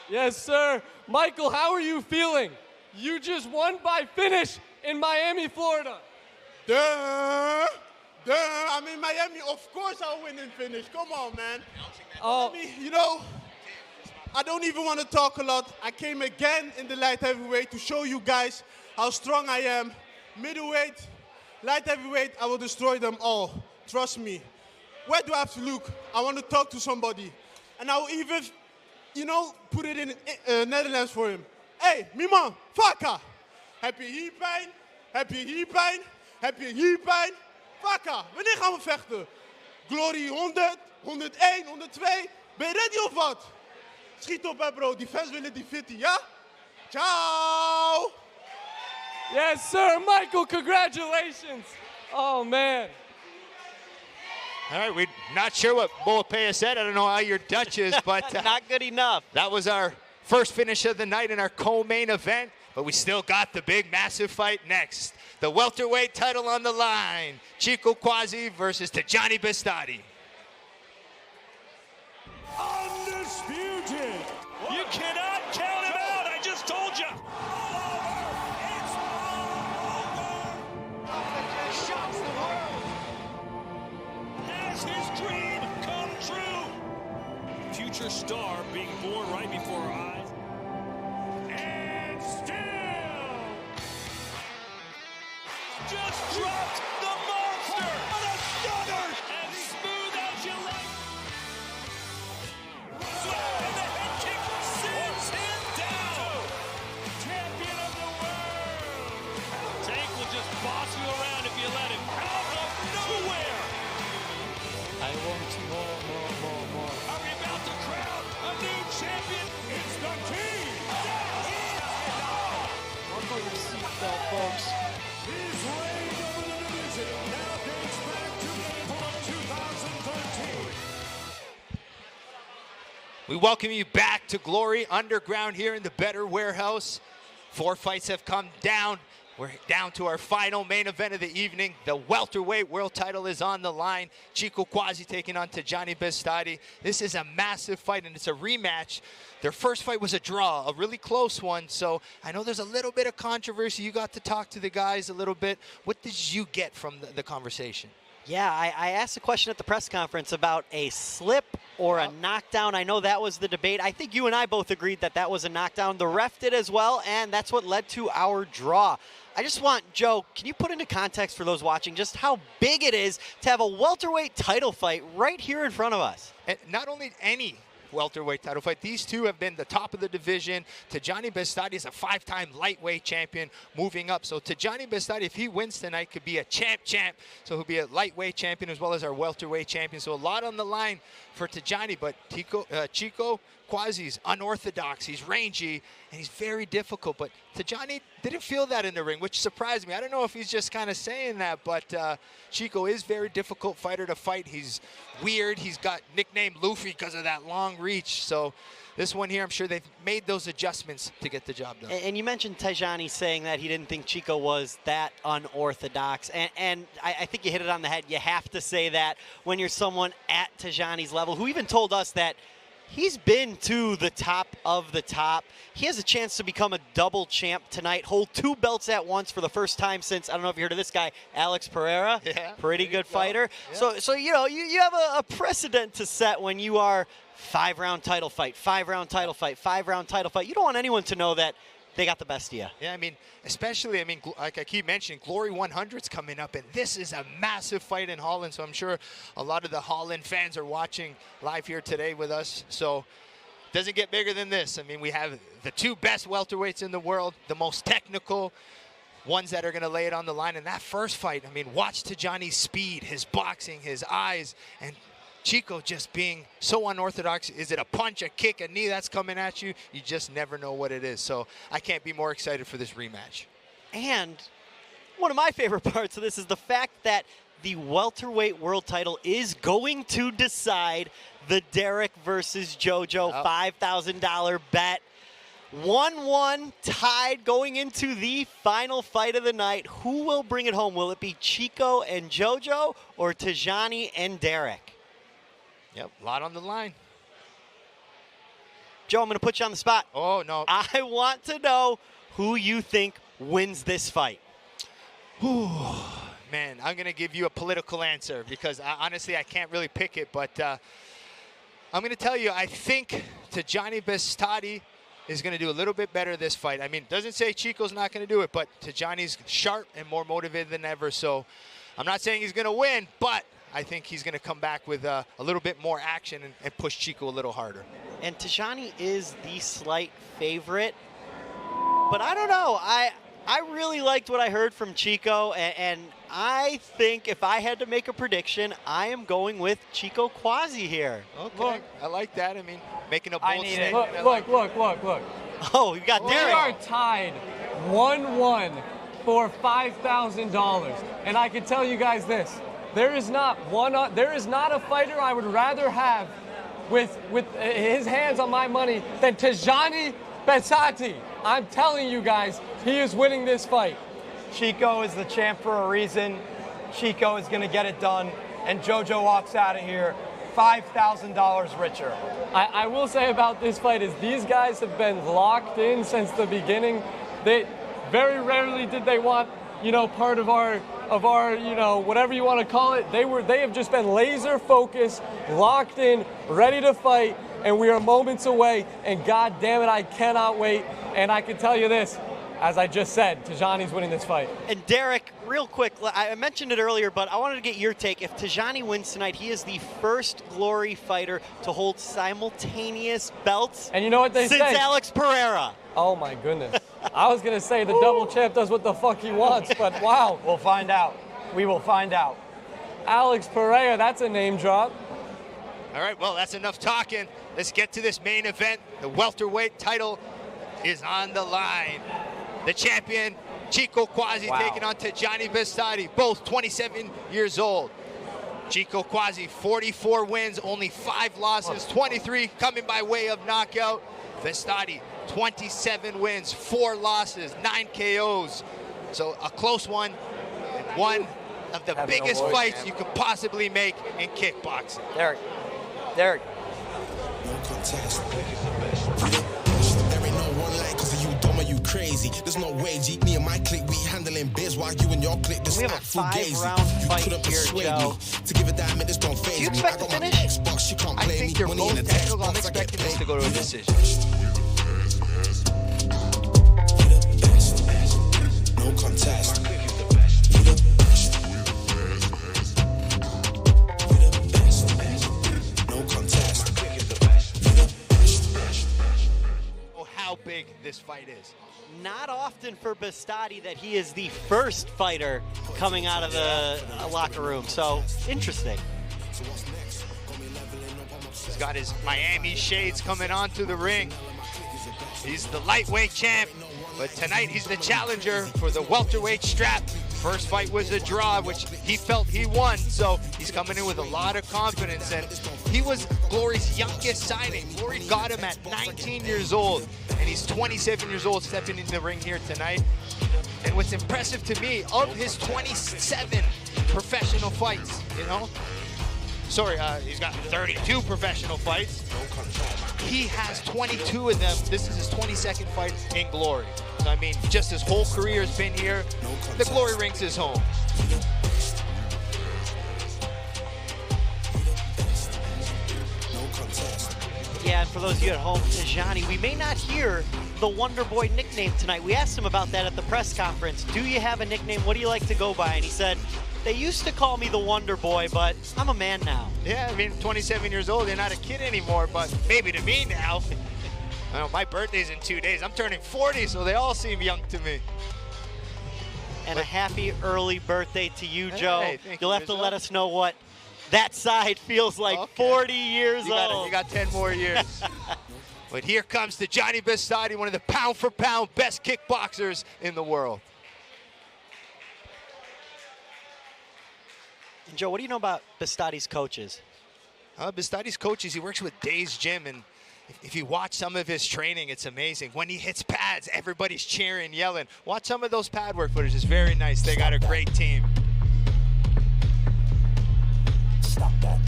Yes, sir. Michael, how are you feeling? You just won by finish in Miami, Florida. Duh. I'm in Miami. Of course I'll win and finish. Come on, man. Oh. You know, I don't even want to talk a lot. I came again in the light heavyweight to show you guys how strong I am. Middleweight, light heavyweight, I will destroy them all. Trust me. Where do I have to look? I want to talk to somebody. And I will even, you know, put it in Netherlands for him. Hey, Miman, Faka. Heb je hier pijn? Heb je hier pijn? Heb je hier pijn? Faka, wanneer gaan we vechten? Glory 100, 101, 102. Ben je ready of wat? Schiet op, hè, bro. Die fans willen die fitty, ja? Ciao! Yes, sir. Michael, congratulations. Oh, man. All right, we're not sure what Boapea said. I don't know how your Dutch is, but not good enough. That was our first finish of the night in our co-main event, but we still got the big, massive fight next. The welterweight title on the line. Chico Quasi versus Tijani Beztati. Undisputed. You cannot count him out. I just told you. Shocks the world. Has his dream come true? Future star being born right before our eyes. And still just dropped the monster. What a stunner! As smooth as you like. And the head kick sends him down. Champion of the world. Tank will just boss you around if you let him. Out of nowhere. I want more. Are we about to crown a new champion? It's the team. Buckle your seatbelt, folks. His reign over the division now dates back to April of 2013. We welcome you back to Glory Underground here in the Better Warehouse. 4 fights have come down. We're down to our final main event of the evening. The welterweight world title is on the line. Chico Quasi taking on Tijani Beztati. This is a massive fight, and it's a rematch. Their first fight was a draw, a really close one. So I know there's a little bit of controversy. You got to talk to the guys a little bit. What did you get from the conversation? Yeah, I asked a question at the press conference about a slip or a knockdown. I know that was the debate. I think you and I both agreed that that was a knockdown. The ref did as well, and that's what led to our draw. I just want, Joe, can you put into context for those watching just how big it is to have a welterweight title fight right here in front of us? And not only any welterweight title fight. These two have been the top of the division. Tijani Beztati is a 5-time lightweight champion moving up. So Tijani Beztati, if he wins tonight, could be a champ. So he'll be a lightweight champion as well as our welterweight champion. So a lot on the line for Tijani, but Chico Quasi's unorthodox. He's rangy, and he's very difficult. But Tijani didn't feel that in the ring, which surprised me. I don't know if he's just kind of saying that, but Chico is a very difficult fighter to fight. He's weird. He's got nicknamed Luffy because of that long reach. So this one here, I'm sure they've made those adjustments to get the job done. And you mentioned Tijani saying that he didn't think Chico was that unorthodox. And I think you hit it on the head. You have to say that when you're someone at Tijani's level, who even told us that he's been to the top of the top. He has a chance to become a double champ tonight, hold 2 belts at once for the first time since, I don't know if you heard of this guy, Alex Pereira. Yeah, pretty good fighter. Yeah. So you know, you have a precedent to set when you are 5-round title fight, 5-round title fight, 5-round title fight. You don't want anyone to know that they got the best of you. Yeah, I mean, especially, like I keep mentioning, Glory 100's coming up, and this is a massive fight in Holland, so I'm sure a lot of the Holland fans are watching live here today with us, so it doesn't get bigger than this. I mean, we have the 2 best welterweights in the world, the most technical ones that are going to lay it on the line. In that first fight, I mean, watch Tijani's speed, his boxing, his eyes, and Chico just being so unorthodox. Is it a punch, a kick, a knee that's coming at you? You just never know what it is. So I can't be more excited for this rematch. And one of my favorite parts of this is the fact that the welterweight world title is going to decide the Derek versus JoJo $5,000 bet. 1-1 tied going into the final fight of the night. Who will bring it home? Will it be Chico and JoJo or Tijani and Derek? Yep, a lot on the line. Joe, I'm going to put you on the spot. Oh, no. I want to know who you think wins this fight. Man, I'm going to give you a political answer because honestly, I can't really pick it. But I'm going to tell you, I think Tijani Beztati is going to do a little bit better this fight. I mean, it doesn't say Chico's not going to do it, but Tijani's sharp and more motivated than ever. So I'm not saying he's going to win, but I think he's going to come back with a little bit more action and push Chico a little harder. And Tijani is the slight favorite, but I don't know. I really liked what I heard from Chico, and I think if I had to make a prediction, I am going with Chico Quasi here. Okay, look, I like that. I mean, making a bold statement. Look. Oh, you got Derek. We are tied 1-1 for $5,000. And I can tell you guys this, there is not a fighter I would rather have with his hands on my money than Tijani Beztati. I'm telling you guys, he is winning this fight. Chico is the champ for a reason. Chico is going to get it done. And JoJo walks out of here $5,000 richer. I will say about this fight is these guys have been locked in since the beginning. They very rarely did they want, part of our, whatever you want to call it. They have just been laser focused, locked in, ready to fight, and we are moments away. And God damn it, I cannot wait. And I can tell you this, as I just said, Tijani's winning this fight. And Derek, real quick, I mentioned it earlier, but I wanted to get your take. If Tijani wins tonight, he is the first Glory fighter to hold simultaneous belts. And you know what they say? Since Alex Pereira. Oh my goodness. I was going to say the double champ does what the fuck he wants, but wow. We'll find out. We will find out. Alex Pereira, that's a name drop. All right, well, that's enough talking. Let's get to this main event. The welterweight title is on the line. The champion, Chico Quasi, taking on Tijani Beztati, both 27 years old. Chico Quasi, 44 wins, only 5 losses, 23 coming by way of knockout. Beztati, 27 wins, 4 losses, 9 KOs. So a close one, and one of the biggest fights you could possibly make in kickboxing. Derek. No contest. There ain't no one like, cause you dumb or you crazy. There's no way, G. Me and my clique, we handling biz while you and your clique just act fugazi. You couldn't persuade me to give a damn, it just don't phase me. I got my Xbox, you can't play me. Money in the text box, I'm expecting this to go to a decision. No contest. How big this fight is. Not often for Beztati that he is the first fighter coming out of the locker room. So, interesting. He's got his Miami shades coming onto the ring. He's the lightweight champ, but tonight he's the challenger for the welterweight strap. First fight was a draw, which he felt he won, so he's coming in with a lot of confidence, and he was Glory's youngest signing. Glory got him at 19 years old, and he's 27 years old stepping in the ring here tonight. And what's impressive to me, of his 27 professional fights, he's got 32 professional fights. He has 22 of them. This is his 22nd fight in Glory. So, I mean, just his whole career has been here. The Glory ring's his home. Yeah, and for those of you at home, Tijani, we may not hear the Wonder Boy nickname tonight. We asked him about that at the press conference. Do you have a nickname? What do you like to go by? And he said, they used to call me the Wonder Boy, but I'm a man now. Yeah, I mean, 27 years old, you're not a kid anymore, but maybe to me now. I know, my birthday's in 2 days. I'm turning 40, so they all seem young to me. And a happy early birthday to you, Joe. Hey, You'll have to let us know what that side feels like. Okay. 40 years old. You got 10 more years. But here comes Tijani Beztati, one of the pound-for-pound best kickboxers in the world. And Joe, what do you know about Beztati's coaches? Beztati's coaches, he works with Days Gym, and if you watch some of his training, it's amazing. When he hits pads, everybody's cheering, yelling. Watch some of those pad work footage. It's very nice. They got a great team. Stop that.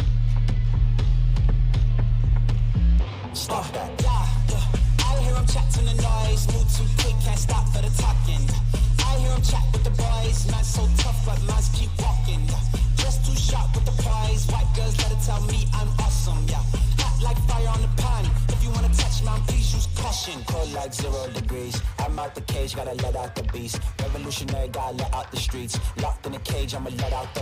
Stop that. I hear him chatting the noise. Move too quick, can't stop for the talking. I hear him chat with the boys. Man so tough, but mans keep walking. Just too sharp with the prize. White girls let it tell me I'm awesome, yeah. Hot like fire on the pan. If you wanna touch man, please use caution. Cold like 0 degrees. I'm out the cage, gotta let out the beast. Revolutionary, gotta let out the streets. Locked in a cage, I'ma let out the.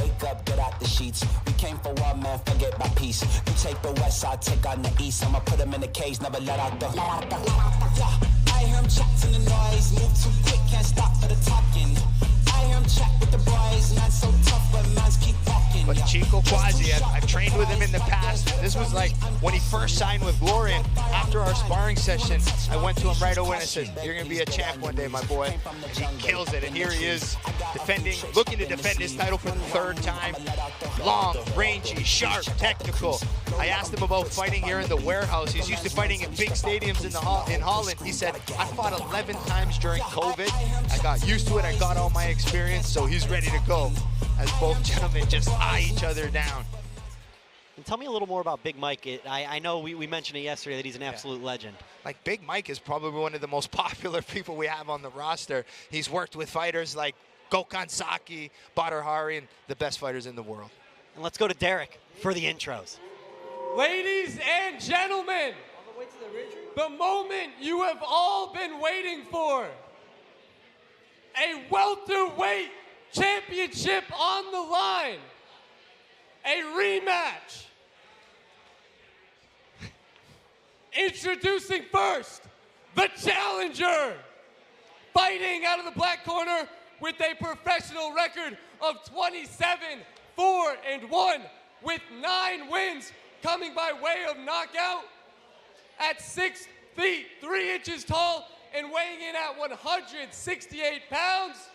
Wake up, get out the sheets. We came for one man, forget my peace. You take the west side, take on the east. I'ma put him in the cage, never let out the. Yeah, I hear him chatting the noise. Move too quick, can't stop for the talking. I hear him chat with the boys. Man so tough, but mans keep walking. But Chico Quasi. I've trained with him in the past. This was like when he first signed with Glory. And after our sparring session, I went to him right away and I said, "You're going to be a champ one day, my boy." And he kills it. And here he is defending, looking to defend his title for the third time. Long, rangy, sharp, technical. I asked him about fighting here in the warehouse. He's used to fighting in big stadiums in Holland. He said, "I fought 11 times during COVID. I got used to it. I got all my experience." So he's ready to go as both gentlemen just eye each other down. And tell me a little more about Big Mike. I know we mentioned it yesterday that he's an absolute legend. Like, Big Mike is probably one of the most popular people we have on the roster. He's worked with fighters like Gokhan Saki, Badr Hari, and the best fighters in the world. And let's go to Derek for the intros. Ladies and gentlemen, the moment you have all been waiting for. A welterweight championship on the line. A rematch. Introducing first, the challenger. Fighting out of the black corner with a professional record of 27-4-1 with 9 wins coming by way of knockout. At 6 feet 3 inches tall and weighing in at 168 pounds.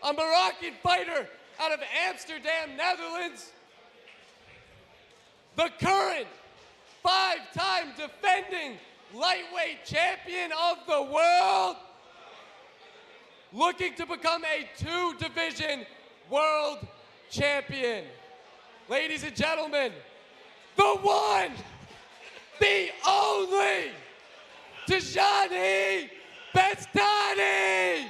A Moroccan fighter out of Amsterdam, Netherlands. The current 5-time defending lightweight champion of the world. Looking to become a 2-division world champion. Ladies and gentlemen, the one, the only, Tijani Beztati!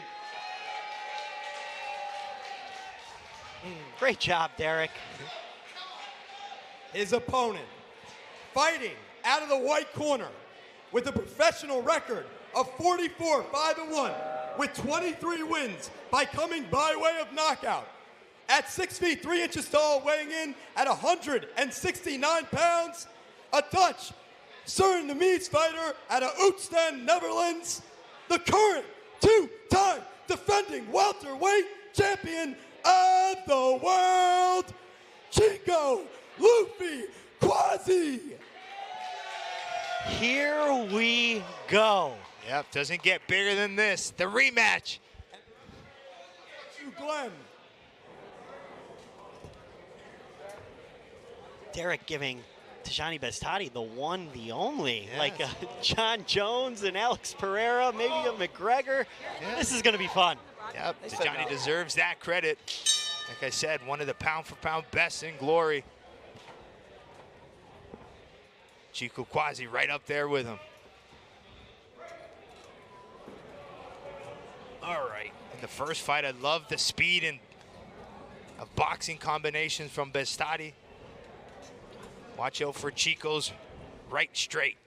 Great job, Derek. His opponent, fighting out of the white corner with a professional record of 44-5-1 with 23 wins by coming by way of knockout. At 6 feet 3 inches tall, weighing in at 169 pounds, a Dutch Surinamese fighter out of Utrecht, Netherlands, the current 2-time defending welterweight champion of the world, Chico Luffy Quasi. Here we go. Yep, doesn't get bigger than this. The rematch. Glenn. Derek giving Tijani Beztati the one, the only. Yes. Like John Jones and Alex Pereira, maybe a McGregor. Yes. This is going to be fun. Yep, Tijani deserves that credit. Like I said, one of the pound-for-pound best in Glory. Chico Quasi right up there with him. All right, in the first fight, I love the speed and of boxing combinations from Beztati. Watch out for Chico's right straight.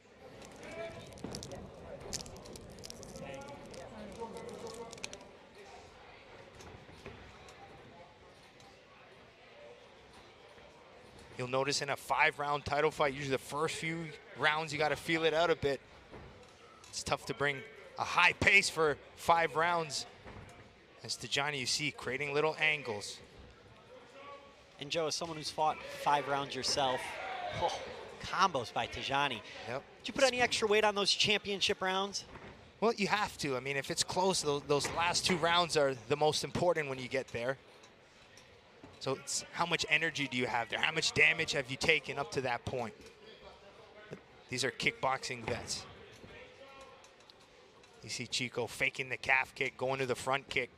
You'll notice in a 5-round title fight, usually the first few rounds, you got to feel it out a bit. It's tough to bring a high pace for 5 rounds. As Tijani, you see, creating little angles. And Joe, as someone who's fought 5 rounds yourself, combos by Tijani. Yep. Did you put any extra weight on those championship rounds? Well, you have to. I mean, if it's close, those last 2 rounds are the most important when you get there. So it's how much energy do you have there? How much damage have you taken up to that point? These are kickboxing vets. You see Chico faking the calf kick, going to the front kick.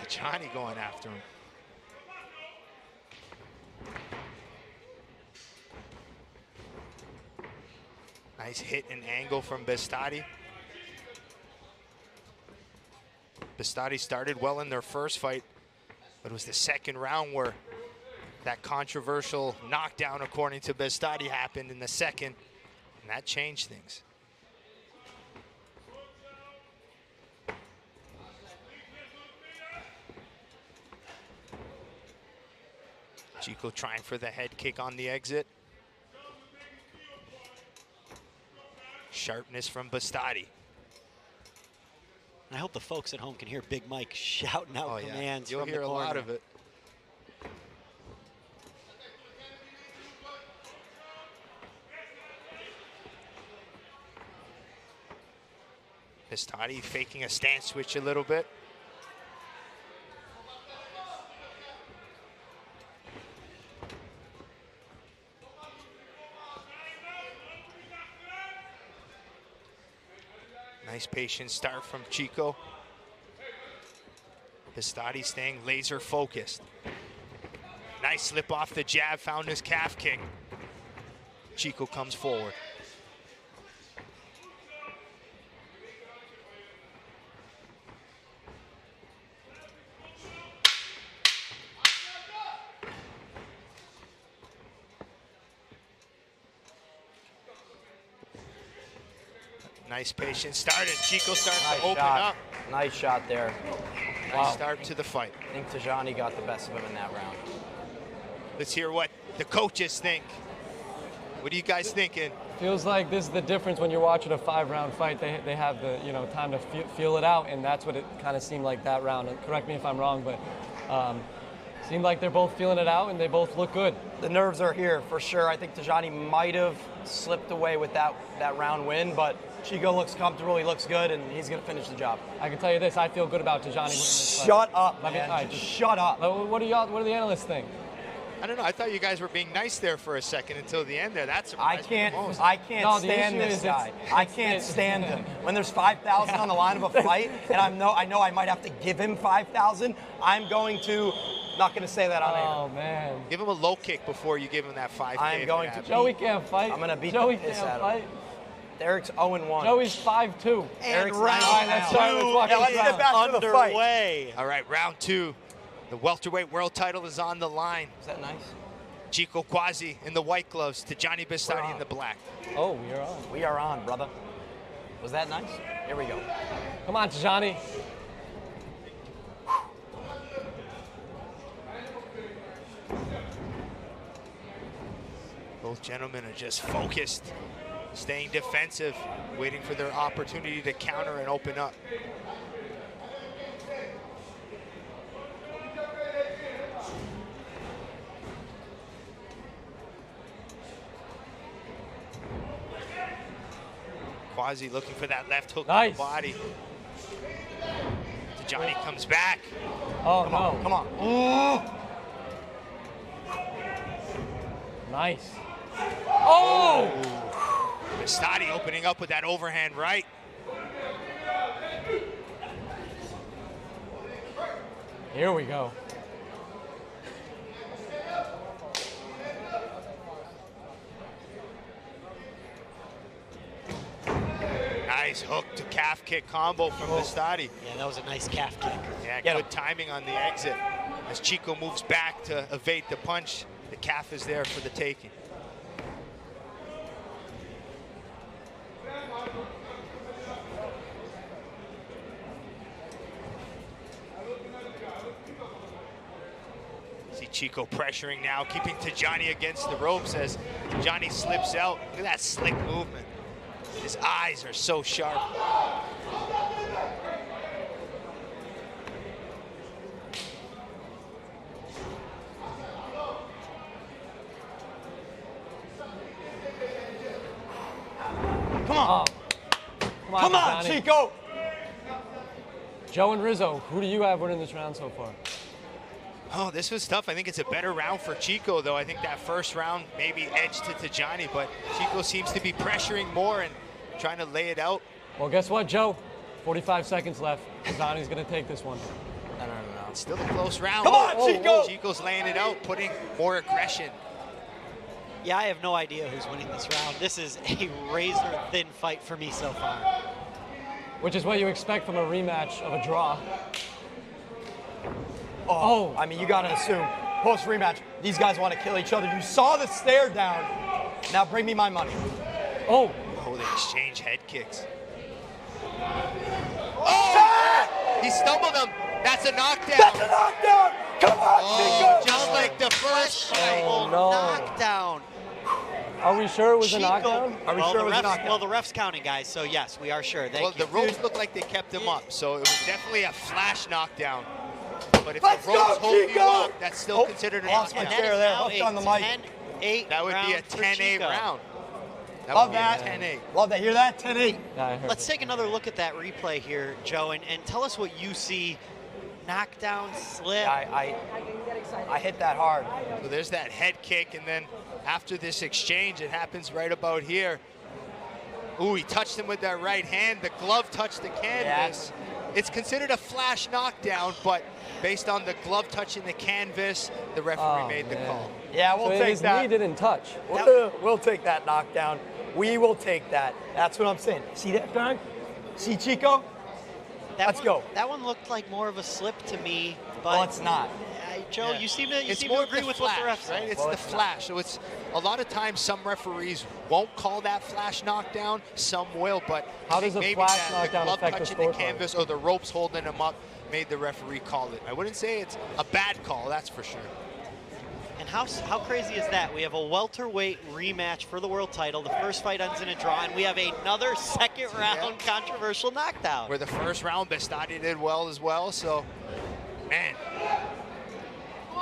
Johnny going after him. Nice hit and angle from Beztati. Beztati started well in their first fight, but it was the second round where that controversial knockdown, according to Beztati, happened in the second, and that changed things. Chico trying for the head kick on the exit. Sharpness from Beztati. And I hope the folks at home can hear Big Mike shouting out commands. You'll from hear the a corner. lot of it. Beztati faking a stance switch a little bit. Nice patient start from Chico. Beztati staying laser focused. Nice slip off the jab, found his calf kick. Chico comes forward. Nice patient start, and Chico starts to open up. Nice shot there. Nice start to the fight. I think Tajani got the best of him in that round. Let's hear what the coaches think. What are you guys thinking? Feels like this is the difference when you're watching a 5-round fight. They have the time to feel it out, and that's what it kind of seemed like that round. And correct me if I'm wrong, but seemed like they're both feeling it out and they both look good. The nerves are here for sure. I think Tajani might have slipped away with that round win, but Chico looks comfortable, he looks good, and he's going to finish the job. I can tell you this, I feel good about Tajani winning this fight. Shut up, man. Shut up. What do the analysts think? I don't know. I thought you guys were being nice there for a second until the end there. That's surprised me most. I can't stand this guy. I can't stand him. When there's 5,000 on the line of a fight, and I know I might have to give him 5,000, I'm going to. Not going to say that on air. Oh, man. Give him a low kick before you give him that 5K. I'm going to. Joey can't fight. I'm going to beat Joey the piss can't out fight. of him. Eric's 0-1. Joey's 5'2". Eric's round 9 let's get back to the fight. All right, round 2. The welterweight world title is on the line. Is that nice? Chico Quasi in the white gloves, Tajani Beztati in the black. Oh, we're on. We are on, brother. Was that nice? Here we go. Come on, Tajani. Both gentlemen are just focused, staying defensive, waiting for their opportunity to counter and open up. Quasi looking for that left hook in the body. Tajani comes back. Oh, Come on. Ooh. Nice. Oh! Beztati opening up with that overhand right. Here we go. Nice hook to calf kick combo from Beztati. Yeah, that was a nice calf kick. Yeah, good timing on the exit. As Chico moves back to evade the punch, the calf is there for the taking. See Chico pressuring now, keeping Tajani against the ropes as Tajani slips out. Look at that slick movement. His eyes are so sharp. Come on. Come on, Chico. Joe and Rizzo, who do you have winning this round so far? Oh, this was tough. I think it's a better round for Chico, though. I think that first round maybe edged to Tajani, but Chico seems to be pressuring more and trying to lay it out. Well, guess what, Joe? 45 seconds left. Tajani's going to take this one. No. It's still a close round. Come on, Chico! Chico's laying it out, putting more aggression. Yeah, I have no idea who's winning this round. This is a razor-thin fight for me so far. Which is what you expect from a rematch of a draw. Oh, I mean, you got to assume, post-rematch, these guys want to kill each other. You saw the stare down. Now bring me my money. Oh, they exchange head kicks. Oh! He stumbled him. That's a knockdown. That's a knockdown. Come on, Chico. Just like the first fight. Oh, no. Knockdown. Are we sure it was a knockdown? Are we sure it was a knockdown? Well, the ref's counting, guys, so yes, we are sure. Thank you. The ropes look like they kept him up, so it was definitely a flash knockdown. But if the ropes hold you up, that's still considered a knockdown. Lost my chair there, hooked on the mic. 10-8 that would be a 10-8 round. Love that. 10-8. Love that. Hear that? 10-8. Let's take another look at that replay here, Joe, and tell us what you see. Knockdown, slip. I hit that hard. So there's that head kick, and then after this exchange, it happens right about here. Ooh, he touched him with that right hand. The glove touched the canvas. Yeah. It's considered a flash knockdown, but based on the glove touching the canvas, the referee made the call. Yeah, we'll take that. His knee didn't touch. We'll take that knockdown. We will take that. That's what I'm saying. See that, Don? See, Chico? Let's go. That one looked like more of a slip to me, but well, it's not. Joe, you seem to agree with flash, what the ref said. Right? It's the flash. So it's a lot of times some referees won't call that flash knockdown, some will, but how does a maybe flash knockdown affect the touching the scorecard? canvas or the ropes holding him up made the referee call it. I wouldn't say it's a bad call, that's for sure. And how crazy is that? We have a welterweight rematch for the world title. The first fight ends in a draw, and we have another second round controversial knockdown. Where the first round, Beztati did well as well, so, man.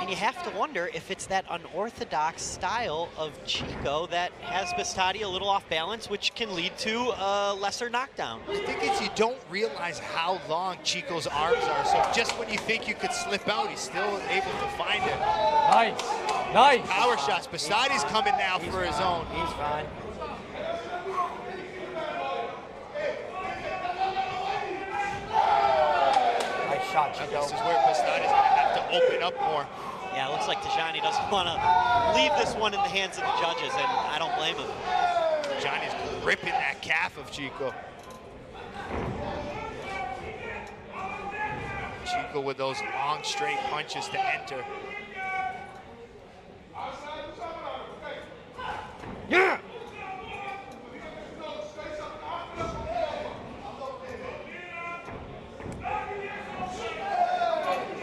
And you have to wonder if it's that unorthodox style of Chico that has Beztati a little off balance, which can lead to a lesser knockdown. I think it's you don't realize how long Chico's arms are, so just when you think you could slip out, he's still able to find it. Nice, nice. Power shots. Beztati's coming now for his own. He's fine. Nice shot, Chico. This is where Beztati's going to have to open up more. Yeah, it looks like Tijani doesn't want to leave this one in the hands of the judges, and I don't blame him. Tijani's ripping that calf of Chico. Chico with those long, straight punches to enter. Yeah!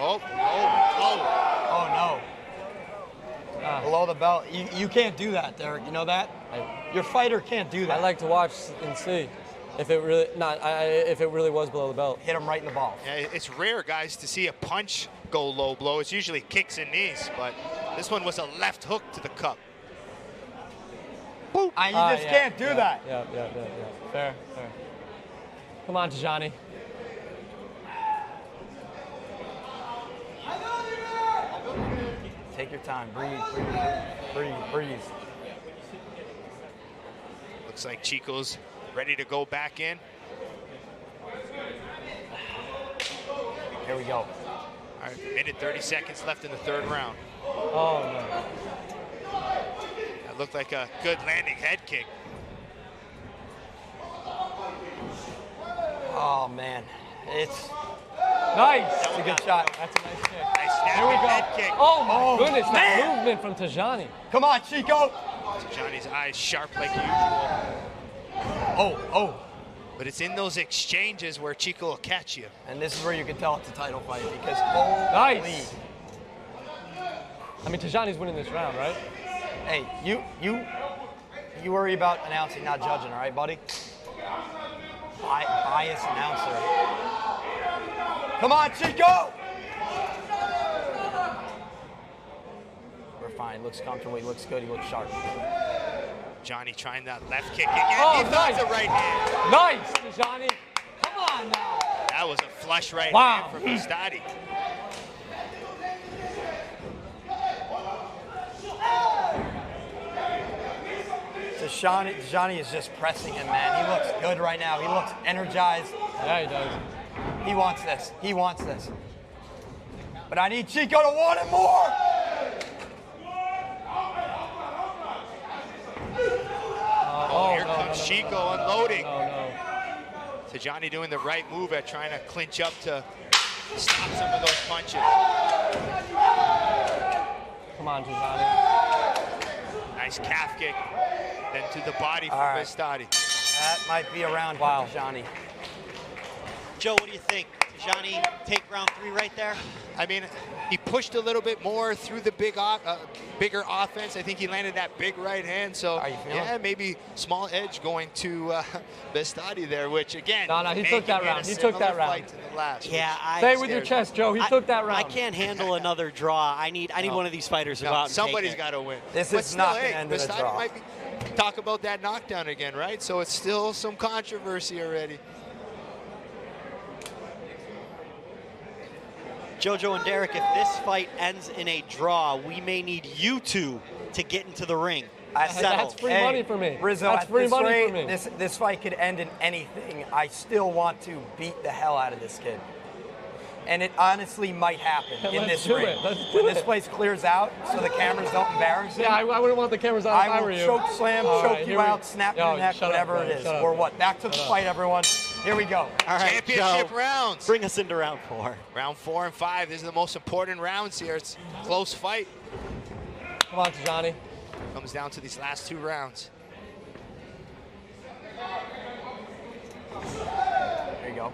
Oh no. Below the belt. You can't do that, Derek. You know that? Your fighter can't do that. I like to watch and see if it really was below the belt. Hit him right in the balls. Yeah, it's rare, guys, to see a punch go low blow. It's usually kicks and knees, but this one was a left hook to the cup. You just can't do that. Yeah. Fair. Come on, Tijani. Take your time. Breathe. Looks like Chico's ready to go back in. Here we go. All right, minute 30 seconds left in the third round. Oh, no. That looked like a good landing head kick. Oh, man. It's nice. That's a good shot. That's a nice kick. Nice snapping head kick. Oh, my goodness. Man. That movement from Tijani. Come on, Chico. Tijani's eyes sharp like usual. Oh. But it's in those exchanges where Chico will catch you. And this is where you can tell it's a title fight because nice. I mean, Tijani's winning this round, right? Hey, you worry about announcing, not judging, all right, buddy? Biased announcer. Come on, Chico! We're fine. Looks comfortable. He looks good. He looks sharp. Johnny trying that left kick again. Oh, he finds a right hand. Nice, Johnny. Come on now. That was a flush right hand from Beztati. Johnny is just pressing him, man. He looks good right now. He looks energized. Yeah, he does. He wants this. He wants this. But I need Chico to want it more. Here comes Chico unloading. No. Tijani doing the right move at trying to clinch up to stop some of those punches. Come on, Tijani. Nice calf kick. Then to the body from Beztati. That might be a round for Tijani. Joe, what do you think? Johnny take round 3 right there? I mean, he pushed a little bit more through the bigger offense. I think he landed that big right hand. So, yeah, maybe small edge going to Beztati there, which, again, no, he took that round. He took that round. Yeah, stay with your chest, Joe. He took that round. I can't handle another draw. I need one of these fighters to go out and somebody's got to win. This is not the end of the draw. Might talk about that knockdown again, right? So it's still some controversy already. Jojo and Derek, if this fight ends in a draw, we may need you two to get into the ring. That's free money for me. Rizzo, that's free money for me. This fight could end in anything. I still want to beat the hell out of this kid. And it honestly might happen in this ring. When this place clears out so the cameras don't embarrass him. Yeah, I wouldn't want the cameras on if I were you. I will choke slam, choke you out, snap your neck, whatever it is. Or what? Back to the fight, everyone. Here we go. All right, championship Joe, rounds. Bring us into round 4. Round 4 and 5. These are the most important rounds here. It's a close fight. Come on, Johnny. Comes down to these last 2 rounds. There you go.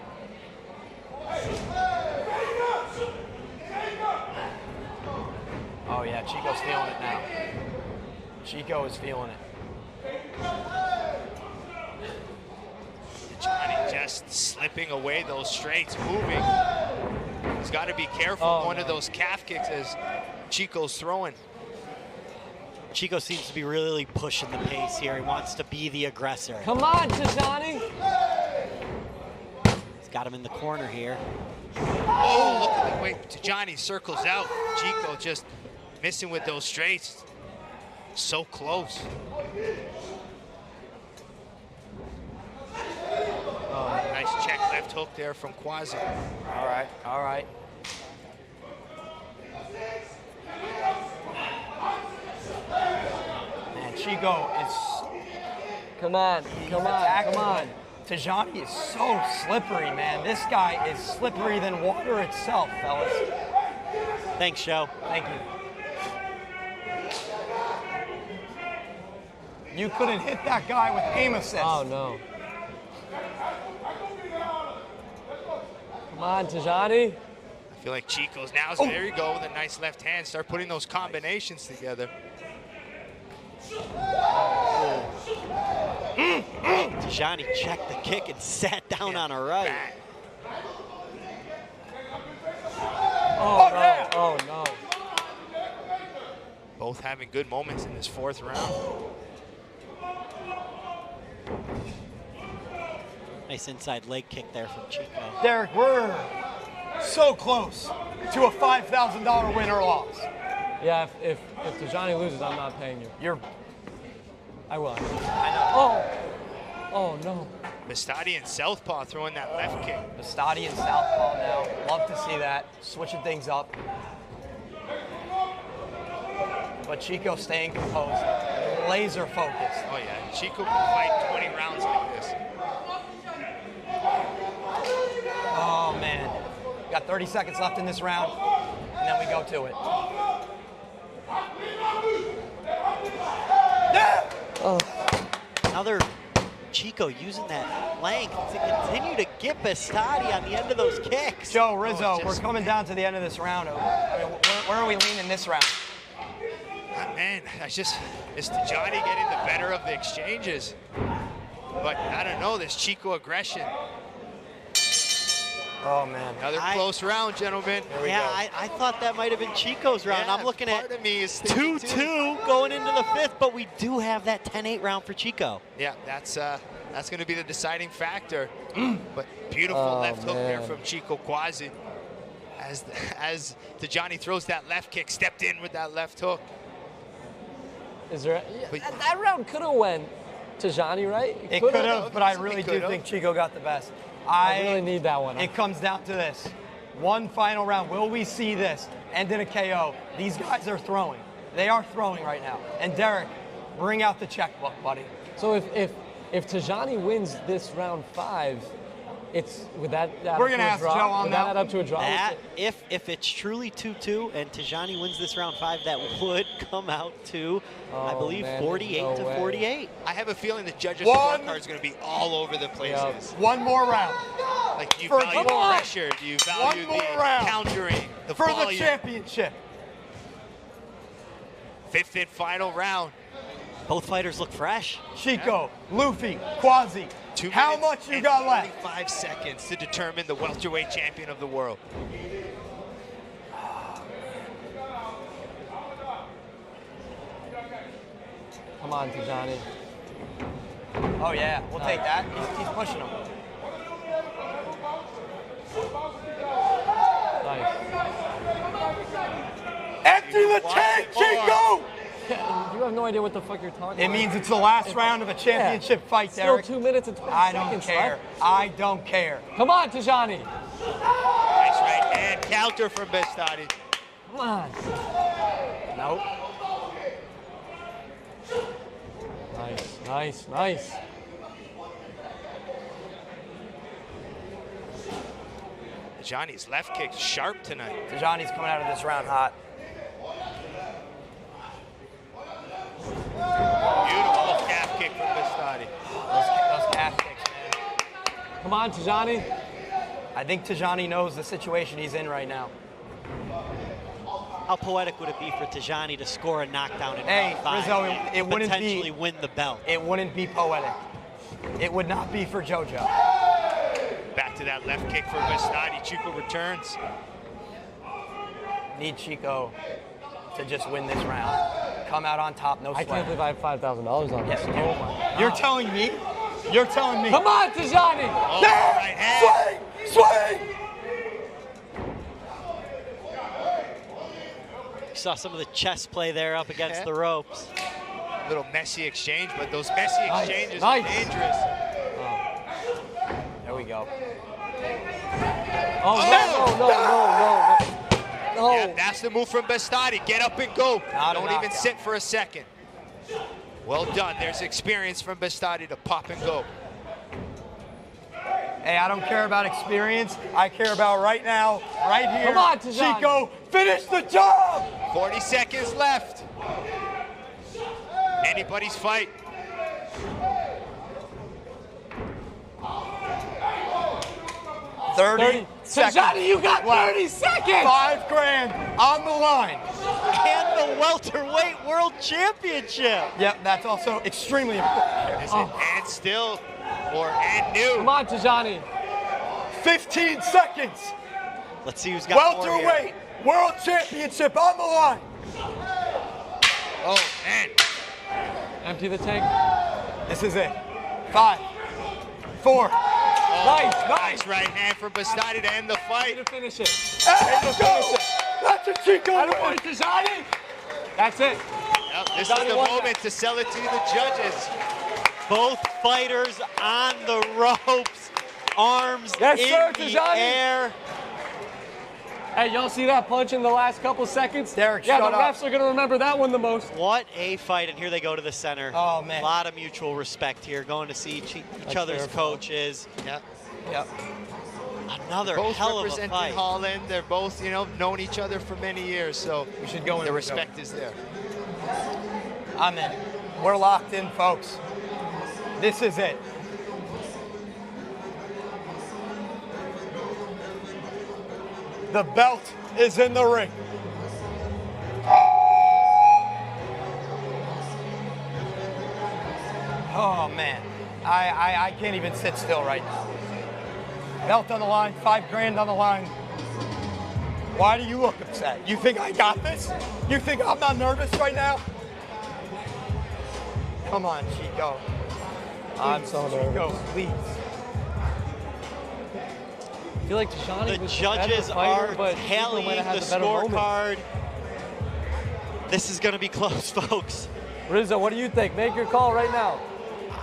Oh yeah, Chico's feeling it now. Chico is feeling it. Johnny just slipping away those straights, moving. He's got to be careful of those calf kicks as Chico's throwing. Chico seems to be really pushing the pace here. He wants to be the aggressor. Come on, Johnny. He's got him in the corner here. Oh, look at the way Johnny circles out. Chico just missing with those straights. So close. Nice check left hook there from Quasi. All right, all right. Man, Chico is... Come on, come on. Tajani is so slippery, man. This guy is slippery than water itself, fellas. Thanks, Joe. Thank you. You couldn't hit that guy with aim assist. Oh, no. Come on, Tajani. I feel like Chico's now. So there you go with a nice left hand. Start putting those combinations together. Tajani checked the kick and sat down on a right. Oh, no. Oh, no. Both having good moments in this 4th round. Nice inside leg kick there from Chico. Derek, we're so close to a $5,000 win or loss. Yeah, if Tajani loses, I'm not paying you. I will. I know. Oh, no. Beztati and southpaw throwing that left kick. Beztati and southpaw now. Love to see that. Switching things up. But Chico staying composed. Laser focused. Oh, yeah. Chico can fight 20 rounds like this. Oh, man. Got 30 seconds left in this round, and then we go to it. Yeah! Oh. Another Chico using that length to continue to get Beztati on the end of those kicks. Joe, Rizzo, we're coming down to the end of this round. I mean, where are we leaning this round? Man, it's Johnny getting the better of the exchanges. But I don't know, this Chico aggression. Oh, man. Another close round, gentlemen. Yeah, I thought that might have been Chico's round. Yeah, I'm looking at part of me is 2-2 going into the 5th, but we do have that 10-8 round for Chico. Yeah, that's going to be the deciding factor. But beautiful left hook there from Chico Quasi. As Tajani throws that left kick, stepped in with that left hook. Is there? That round could have went Tajani, right? It could have, but I really do think Chico got the best. I really need that one. It comes down to this. One final round. Will we see this end in a KO? These guys are throwing. They are throwing right now. And Derek, bring out the checkbook, buddy. So if Tajani wins this round 5, would that we're gonna ask Joe on that. Would that add up to a draw? If it's truly 2-2 and Tajani wins this round 5, that would come out to, I believe, 48-48. I have a feeling the judges' scorecard is going to be all over the place. One more round. Like, do you For value the pressure? Do you value One more the round. countering, the for volume? the championship. Fifth and final round. Both fighters look fresh. Chico, Luffy, Quasi. 2 How minutes much you and got left? 5 seconds to determine the welterweight champion of the world. Come on, Tijani. Oh yeah, we'll take that. He's pushing him. Nice. Empty the tank, Chico! You have no idea what the fuck you're talking It about. means it's the last round of a championship fight, Still Derek. 2 minutes and 20 I seconds don't care. left. I don't care. Come on, Tijani. Nice right hand counter from Beztati. Come on. Nope. Nice, nice, nice. Johnny's left kick sharp tonight. Tijani's coming out of this round hot. Beautiful calf kick from Beztati. Those calf kicks, man. Come on, Tijani. I think Tijani knows the situation he's in right now. How poetic would it be for Tijani to score a knockdown in Hey, round 5 Rizzo, and it wouldn't potentially be, win the belt? It wouldn't be poetic. It would not be for JoJo. Back to that left kick for Beztati. Chico returns. Need Chico to just win this round. Come out on top, no I sweat. can't believe I have $5,000 on this. Yes, you do. Oh my You're God. telling me? You're telling me? Come on, Tijani. Oh, Yeah! right hand. Swing! Swing! Saw some of the chess play there up against the ropes. Little messy exchange, but those messy exchanges Nice. are dangerous. There we go. Oh, no. Yeah, that's the move from Beztati. Get up and go. Not a Don't even knockout. sit for a second. Well done. There's experience from Beztati to pop and go. Hey, I don't care about experience. I care about right now, right here. Come on, Tijani. Chico, finish the job! 40 seconds left. Anybody's fight. Thirty seconds. Tijani, you got left. 30 seconds. $5 grand on the line. And the welterweight world championship. Yep, that's also extremely important. And still, and new. Come on, Tijani. 15 seconds. Let's see who's got more here. Welterweight world championship on the line. Oh, man. Empty the tank. This is it. 5, 4. Nice right hand from Beztati to end the fight. To finish it. Hey, let's go. That's a Chico I don't win. want Tijani. That's it. Yep, this is the moment to sell it to the judges. Both fighters on the ropes, arms Yes, in sir, the Tijani. air. Hey, y'all see that punch in the last couple seconds? Derek, yeah, shut the up. refs are going to remember that one the most. What a fight, and here they go to the center. Oh, man. A lot of mutual respect here, going to see each other's fair. coaches. Yep. Yep. Another Both hell of a representing fight. Holland. They're both, known each other for many years, so We should go in. the respect is there. I'm in. We're locked in, folks. This is it. The belt is in the ring. Oh man, I can't even sit still right now. Belt on the line, $5 grand on the line. Why do you look upset? You think I got this? You think I'm not nervous right now? Come on, Chico. I'm so nervous. Chico, please. I feel like Tijani The was judges the better fighter, are but Chico tallying might have had the better moment. scorecard. This is going to be close, folks. Rizzo, what do you think? Make your call right now.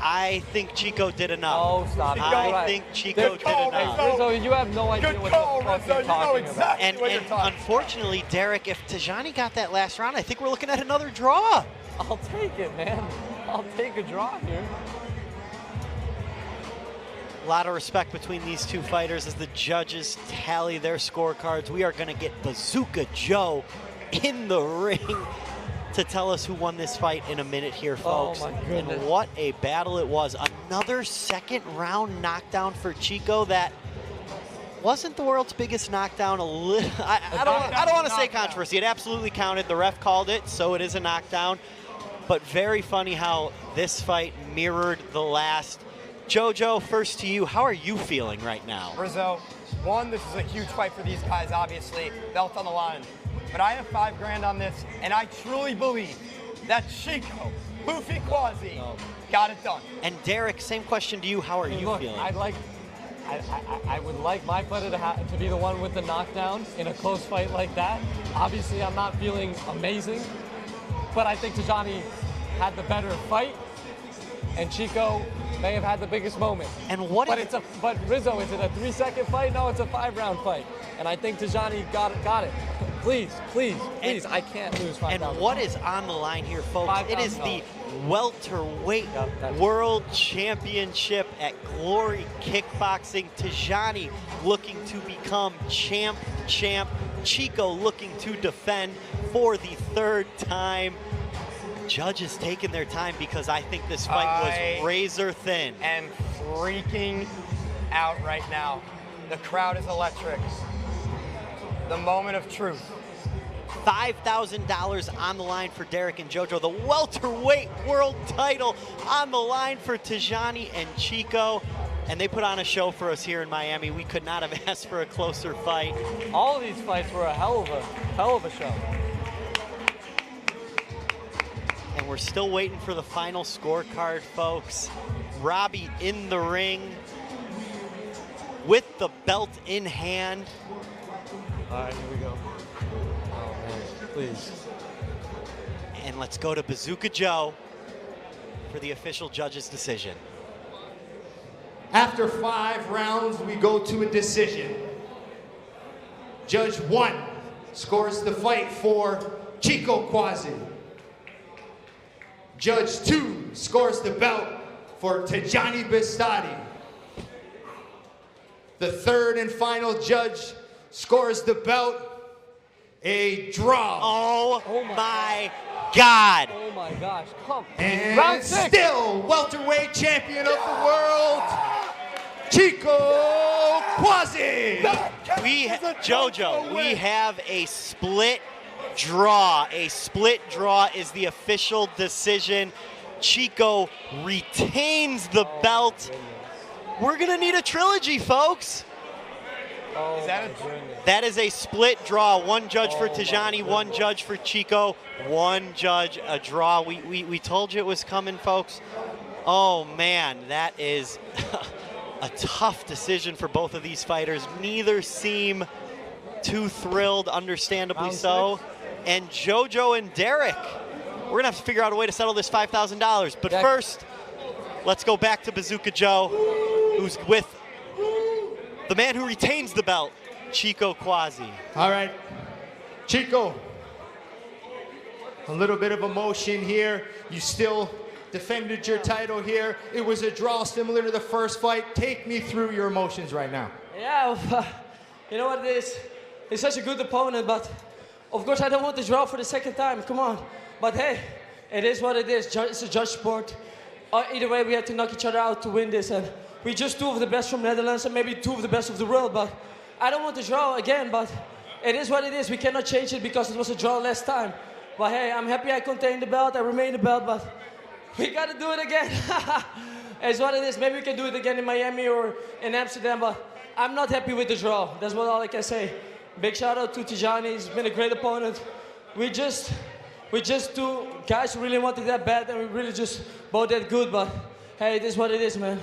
I think Chico did enough. Oh, stop. I think Chico Good did call, enough. Rizzo. Rizzo, you have no idea Good what call, the fuck Rizzo. you're You know talking exactly And, what you're and talking. unfortunately, Derek, if Tijani got that last round, I think we're looking at another draw. I'll take it, man. I'll take a draw here. A lot of respect between these two fighters as the judges tally their scorecards. We are going to get Bazooka Joe in the ring to tell us who won this fight in a minute here, folks. Oh, my goodness. And what a battle it was. Another second round knockdown for Chico that wasn't the world's biggest knockdown I don't want to say controversy. It absolutely counted. The ref called it, so it is a knockdown. But very funny how this fight mirrored the last. Jojo, first to you, how are you feeling right now? Rizzo, one, this is a huge fight for these guys, obviously. Belt on the line. But I have $5 grand on this, and I truly believe that Chico, Quasi, got it done. And Derek, same question to you. How are you feeling? I would like my fighter to be the one with the knockdown in a close fight like that. Obviously, I'm not feeling amazing, but I think Tijani had the better fight, and Chico may have had the biggest moment. And what? But Rizzo, is it a 3-second fight? No, it's a 5-round fight, and I think Tijani got it. Please, I can't lose 5 rounds. And what is on the line here, folks? It is the welterweight world championship at Glory Kickboxing. Tijani looking to become champ. Chico looking to defend for the 3rd time. Judges taking their time because I think this fight was razor thin. And freaking out right now. The crowd is electric. The moment of truth. $5,000 on the line for Derek and Jojo. The welterweight world title on the line for Tijani and Chico. And they put on a show for us here in Miami. We could not have asked for a closer fight. All of these fights were a hell of a show. And we're still waiting for the final scorecard, folks. Robbie in the ring with the belt in hand. All right, here we go. Oh, man, please. And let's go to Bazooka Joe for the official judge's decision. After 5 rounds, we go to a decision. Judge 1 scores the fight for Chico Quasi. Judge 2 scores the belt for Tijani Beztati. The 3rd and final judge scores the belt a draw. Oh my God. Oh my gosh, come. And Round 6. Still welterweight champion of the world, Chico Quasi. Jojo, we have a split draw. A split draw is the official decision. Chico retains the belt. We're gonna need a trilogy, folks. Oh, that is a split draw. 1 judge for Tijani, 1 judge for Chico, 1 judge, a draw. We told you it was coming, folks. Oh man, that is a tough decision for both of these fighters. Neither seem too thrilled, understandably so. And Jojo and Derek, we're gonna have to figure out a way to settle this $5,000. But first, let's go back to Bazooka Joe, who's with the man who retains the belt, Chico Quasi. All right, Chico, a little bit of emotion here. You still defended your title here. It was a draw similar to the first fight. Take me through your emotions right now. Yeah, you know what it is? He's such a good opponent, but of course I don't want to draw for the 2nd time, come on. But hey, it is what it is. It's a judge sport. Either way, we had to knock each other out to win this. And we just 2 of the best from Netherlands and maybe 2 of the best of the world. But I don't want to draw again, but it is what it is. We cannot change it because it was a draw last time. But hey, I'm happy I contained the belt, I remained the belt, but we got to do it again. It's what it is. Maybe we can do it again in Miami or in Amsterdam, but I'm not happy with the draw. That's all I can say. Big shout out to Tijani. He's been a great opponent. We just 2 guys who really wanted that bad, and we really just both that good, but hey, it is what it is, man.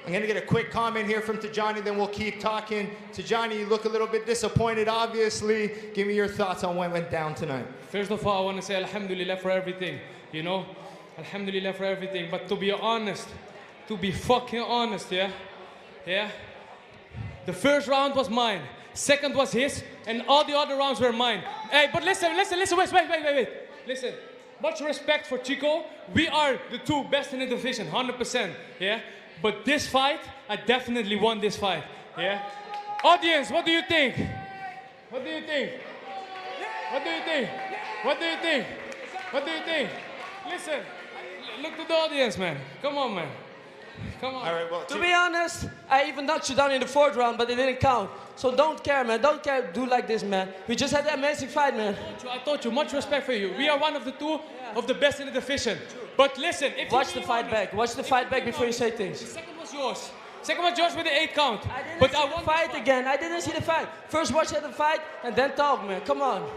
I'm gonna get a quick comment here from Tijani, then we'll keep talking. Tijani, you look a little bit disappointed, obviously. Give me your thoughts on what went down tonight. First of all, I want to say alhamdulillah for everything, you know? Alhamdulillah for everything, but to be honest, to be fucking honest, yeah? The first round was mine, 2nd was his, and all the other rounds were mine. Hey, but listen, wait. Listen, much respect for Chico. We are the 2 best in the division, 100%, yeah? But this fight, I definitely won this fight, yeah? Audience, what do you think? What do you think? What do you think? What do you think? What do you think? Listen, look to the audience, man. Come on, man. Come on. All right, well, To be honest, I even knocked you down in the 4th round, but it didn't count. So don't care, man. Don't care. Do like this, man. We just had an amazing fight, man. I told you, much respect for you. We are one of the two of the best in the division. But listen, if Watch the fight back. Watch the fight back before you say things. The second was yours. Second was yours with the 8 count. I didn't see the fight again. I didn't see the fight. First watch the fight and then talk, man. Come on.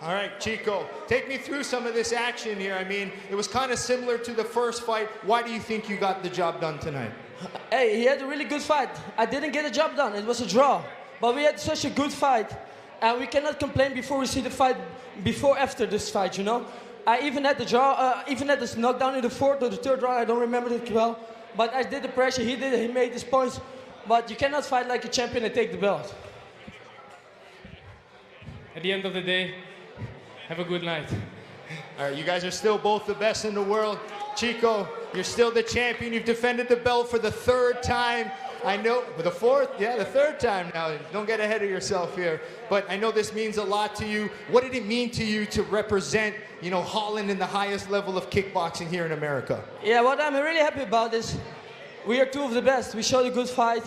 All right, Chico, take me through some of this action here. I mean, it was kind of similar to the first fight. Why do you think you got the job done tonight? Hey, he had a really good fight. I didn't get the job done. It was a draw. But we had such a good fight. And we cannot complain before we see the fight, after this fight, you know? I even had the draw, even had this knockdown in the 4th or the 3rd round. I don't remember it well. But I did the pressure. He did it. He made his points. But you cannot fight like a champion and take the belt. At the end of the day, have a good night. All right, you guys are still both the best in the world. Chico, you're still the champion. You've defended the belt for the 3rd time. I know, the 4th? Yeah, the 3rd time now. Don't get ahead of yourself here. But I know this means a lot to you. What did it mean to you to represent, you know, Holland in the highest level of kickboxing here in America? Yeah, what I'm really happy about is we are two of the best. We showed a good fight.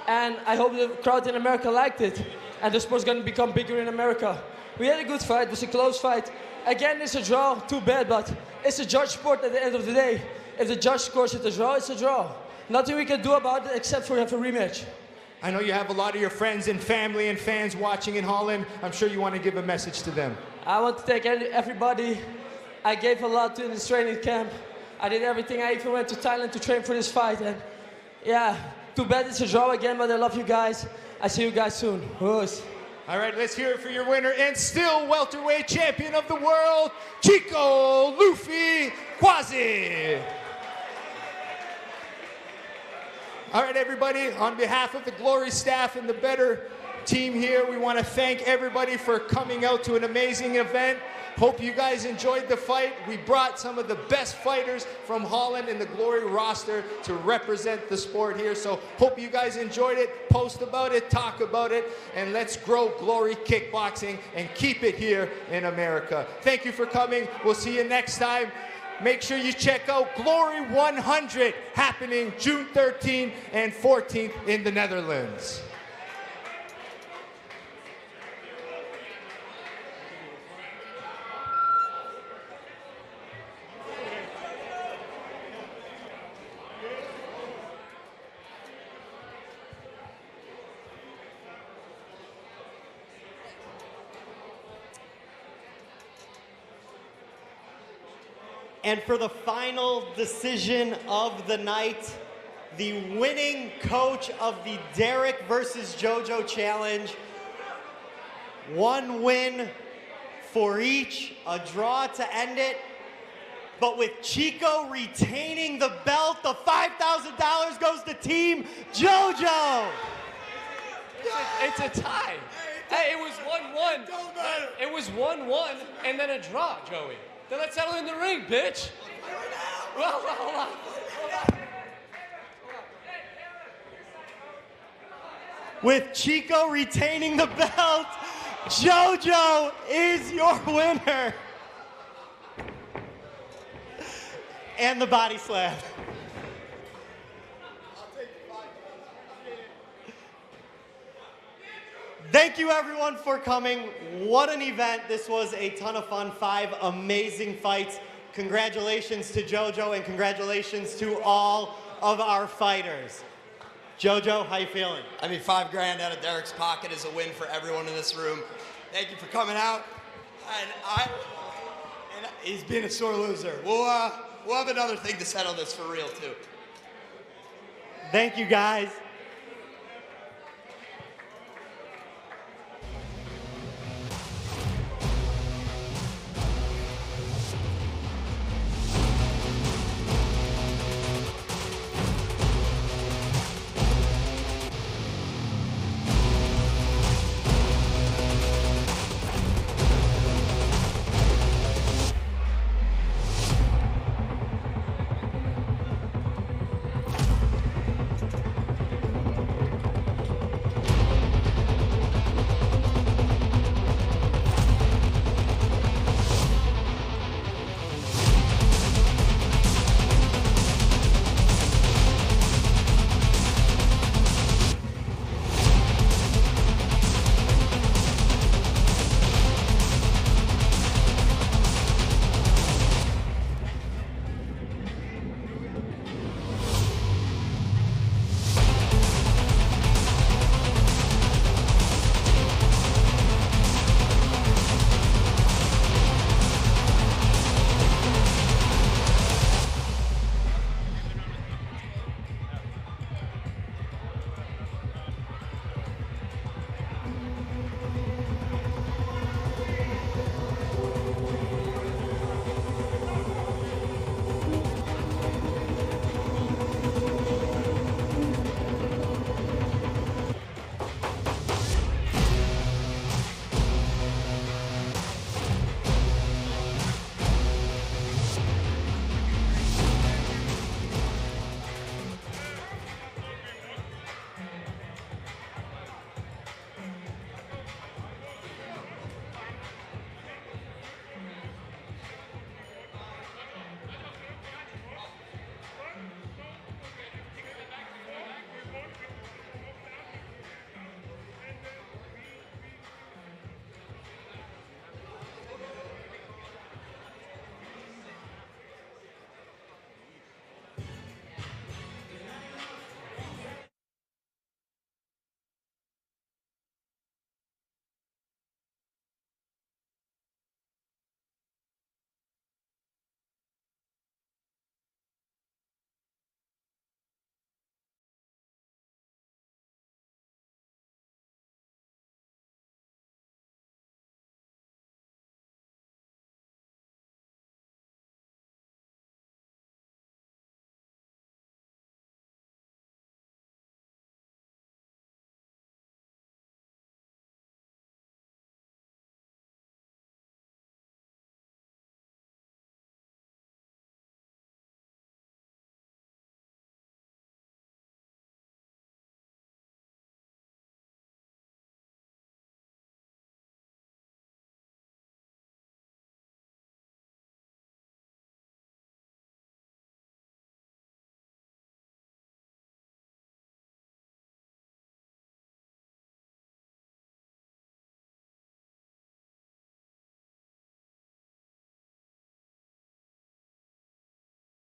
And I hope the crowd in America liked it. And the sport's going to become bigger in America. We had a good fight. It was a close fight. Again, it's a draw. Too bad, but it's a judge sport at the end of the day. If the judge scores it a draw, it's a draw. Nothing we can do about it except for have a rematch. I know you have a lot of your friends and family and fans watching in Holland. I'm sure you want to give a message to them. I want to thank everybody. I gave a lot to this training camp. I did everything. I even went to Thailand to train for this fight. And yeah, too bad it's a draw again, but I love you guys. I see you guys soon. Whoos. All right, let's hear it for your winner and still welterweight champion of the world, Chico Luffy Quasi. All right, everybody, on behalf of the Glory staff and the Better team here, we want to thank everybody for coming out to an amazing event. Hope you guys enjoyed the fight. We brought some of the best fighters from Holland in the Glory roster to represent the sport here. So hope you guys enjoyed it. Post about it, talk about it, and let's grow Glory kickboxing and keep it here in America. Thank you for coming. We'll see you next time. Make sure you check out Glory 100 happening June 13th and 14th in the Netherlands. And for the final decision of the night, the winning coach of the Derek versus JoJo Challenge. 1 win for each, a draw to end it. But with Chico retaining the belt, the $5,000 goes to Team JoJo. It's a tie. Hey, it was 1-1. It was 1-1 and then a draw, Joey. Then let's settle in the ring, bitch. Well, hold on. With Chico retaining the belt, JoJo is your winner. And the body slam. Thank you everyone for coming. What an event. This was a ton of fun. 5 amazing fights. Congratulations to JoJo and congratulations to all of our fighters. JoJo, how you feeling? I mean, $5 grand out of Derek's pocket is a win for everyone in this room. Thank you for coming out. And he's been a sore loser. We'll have another thing to settle this for real too. Thank you guys.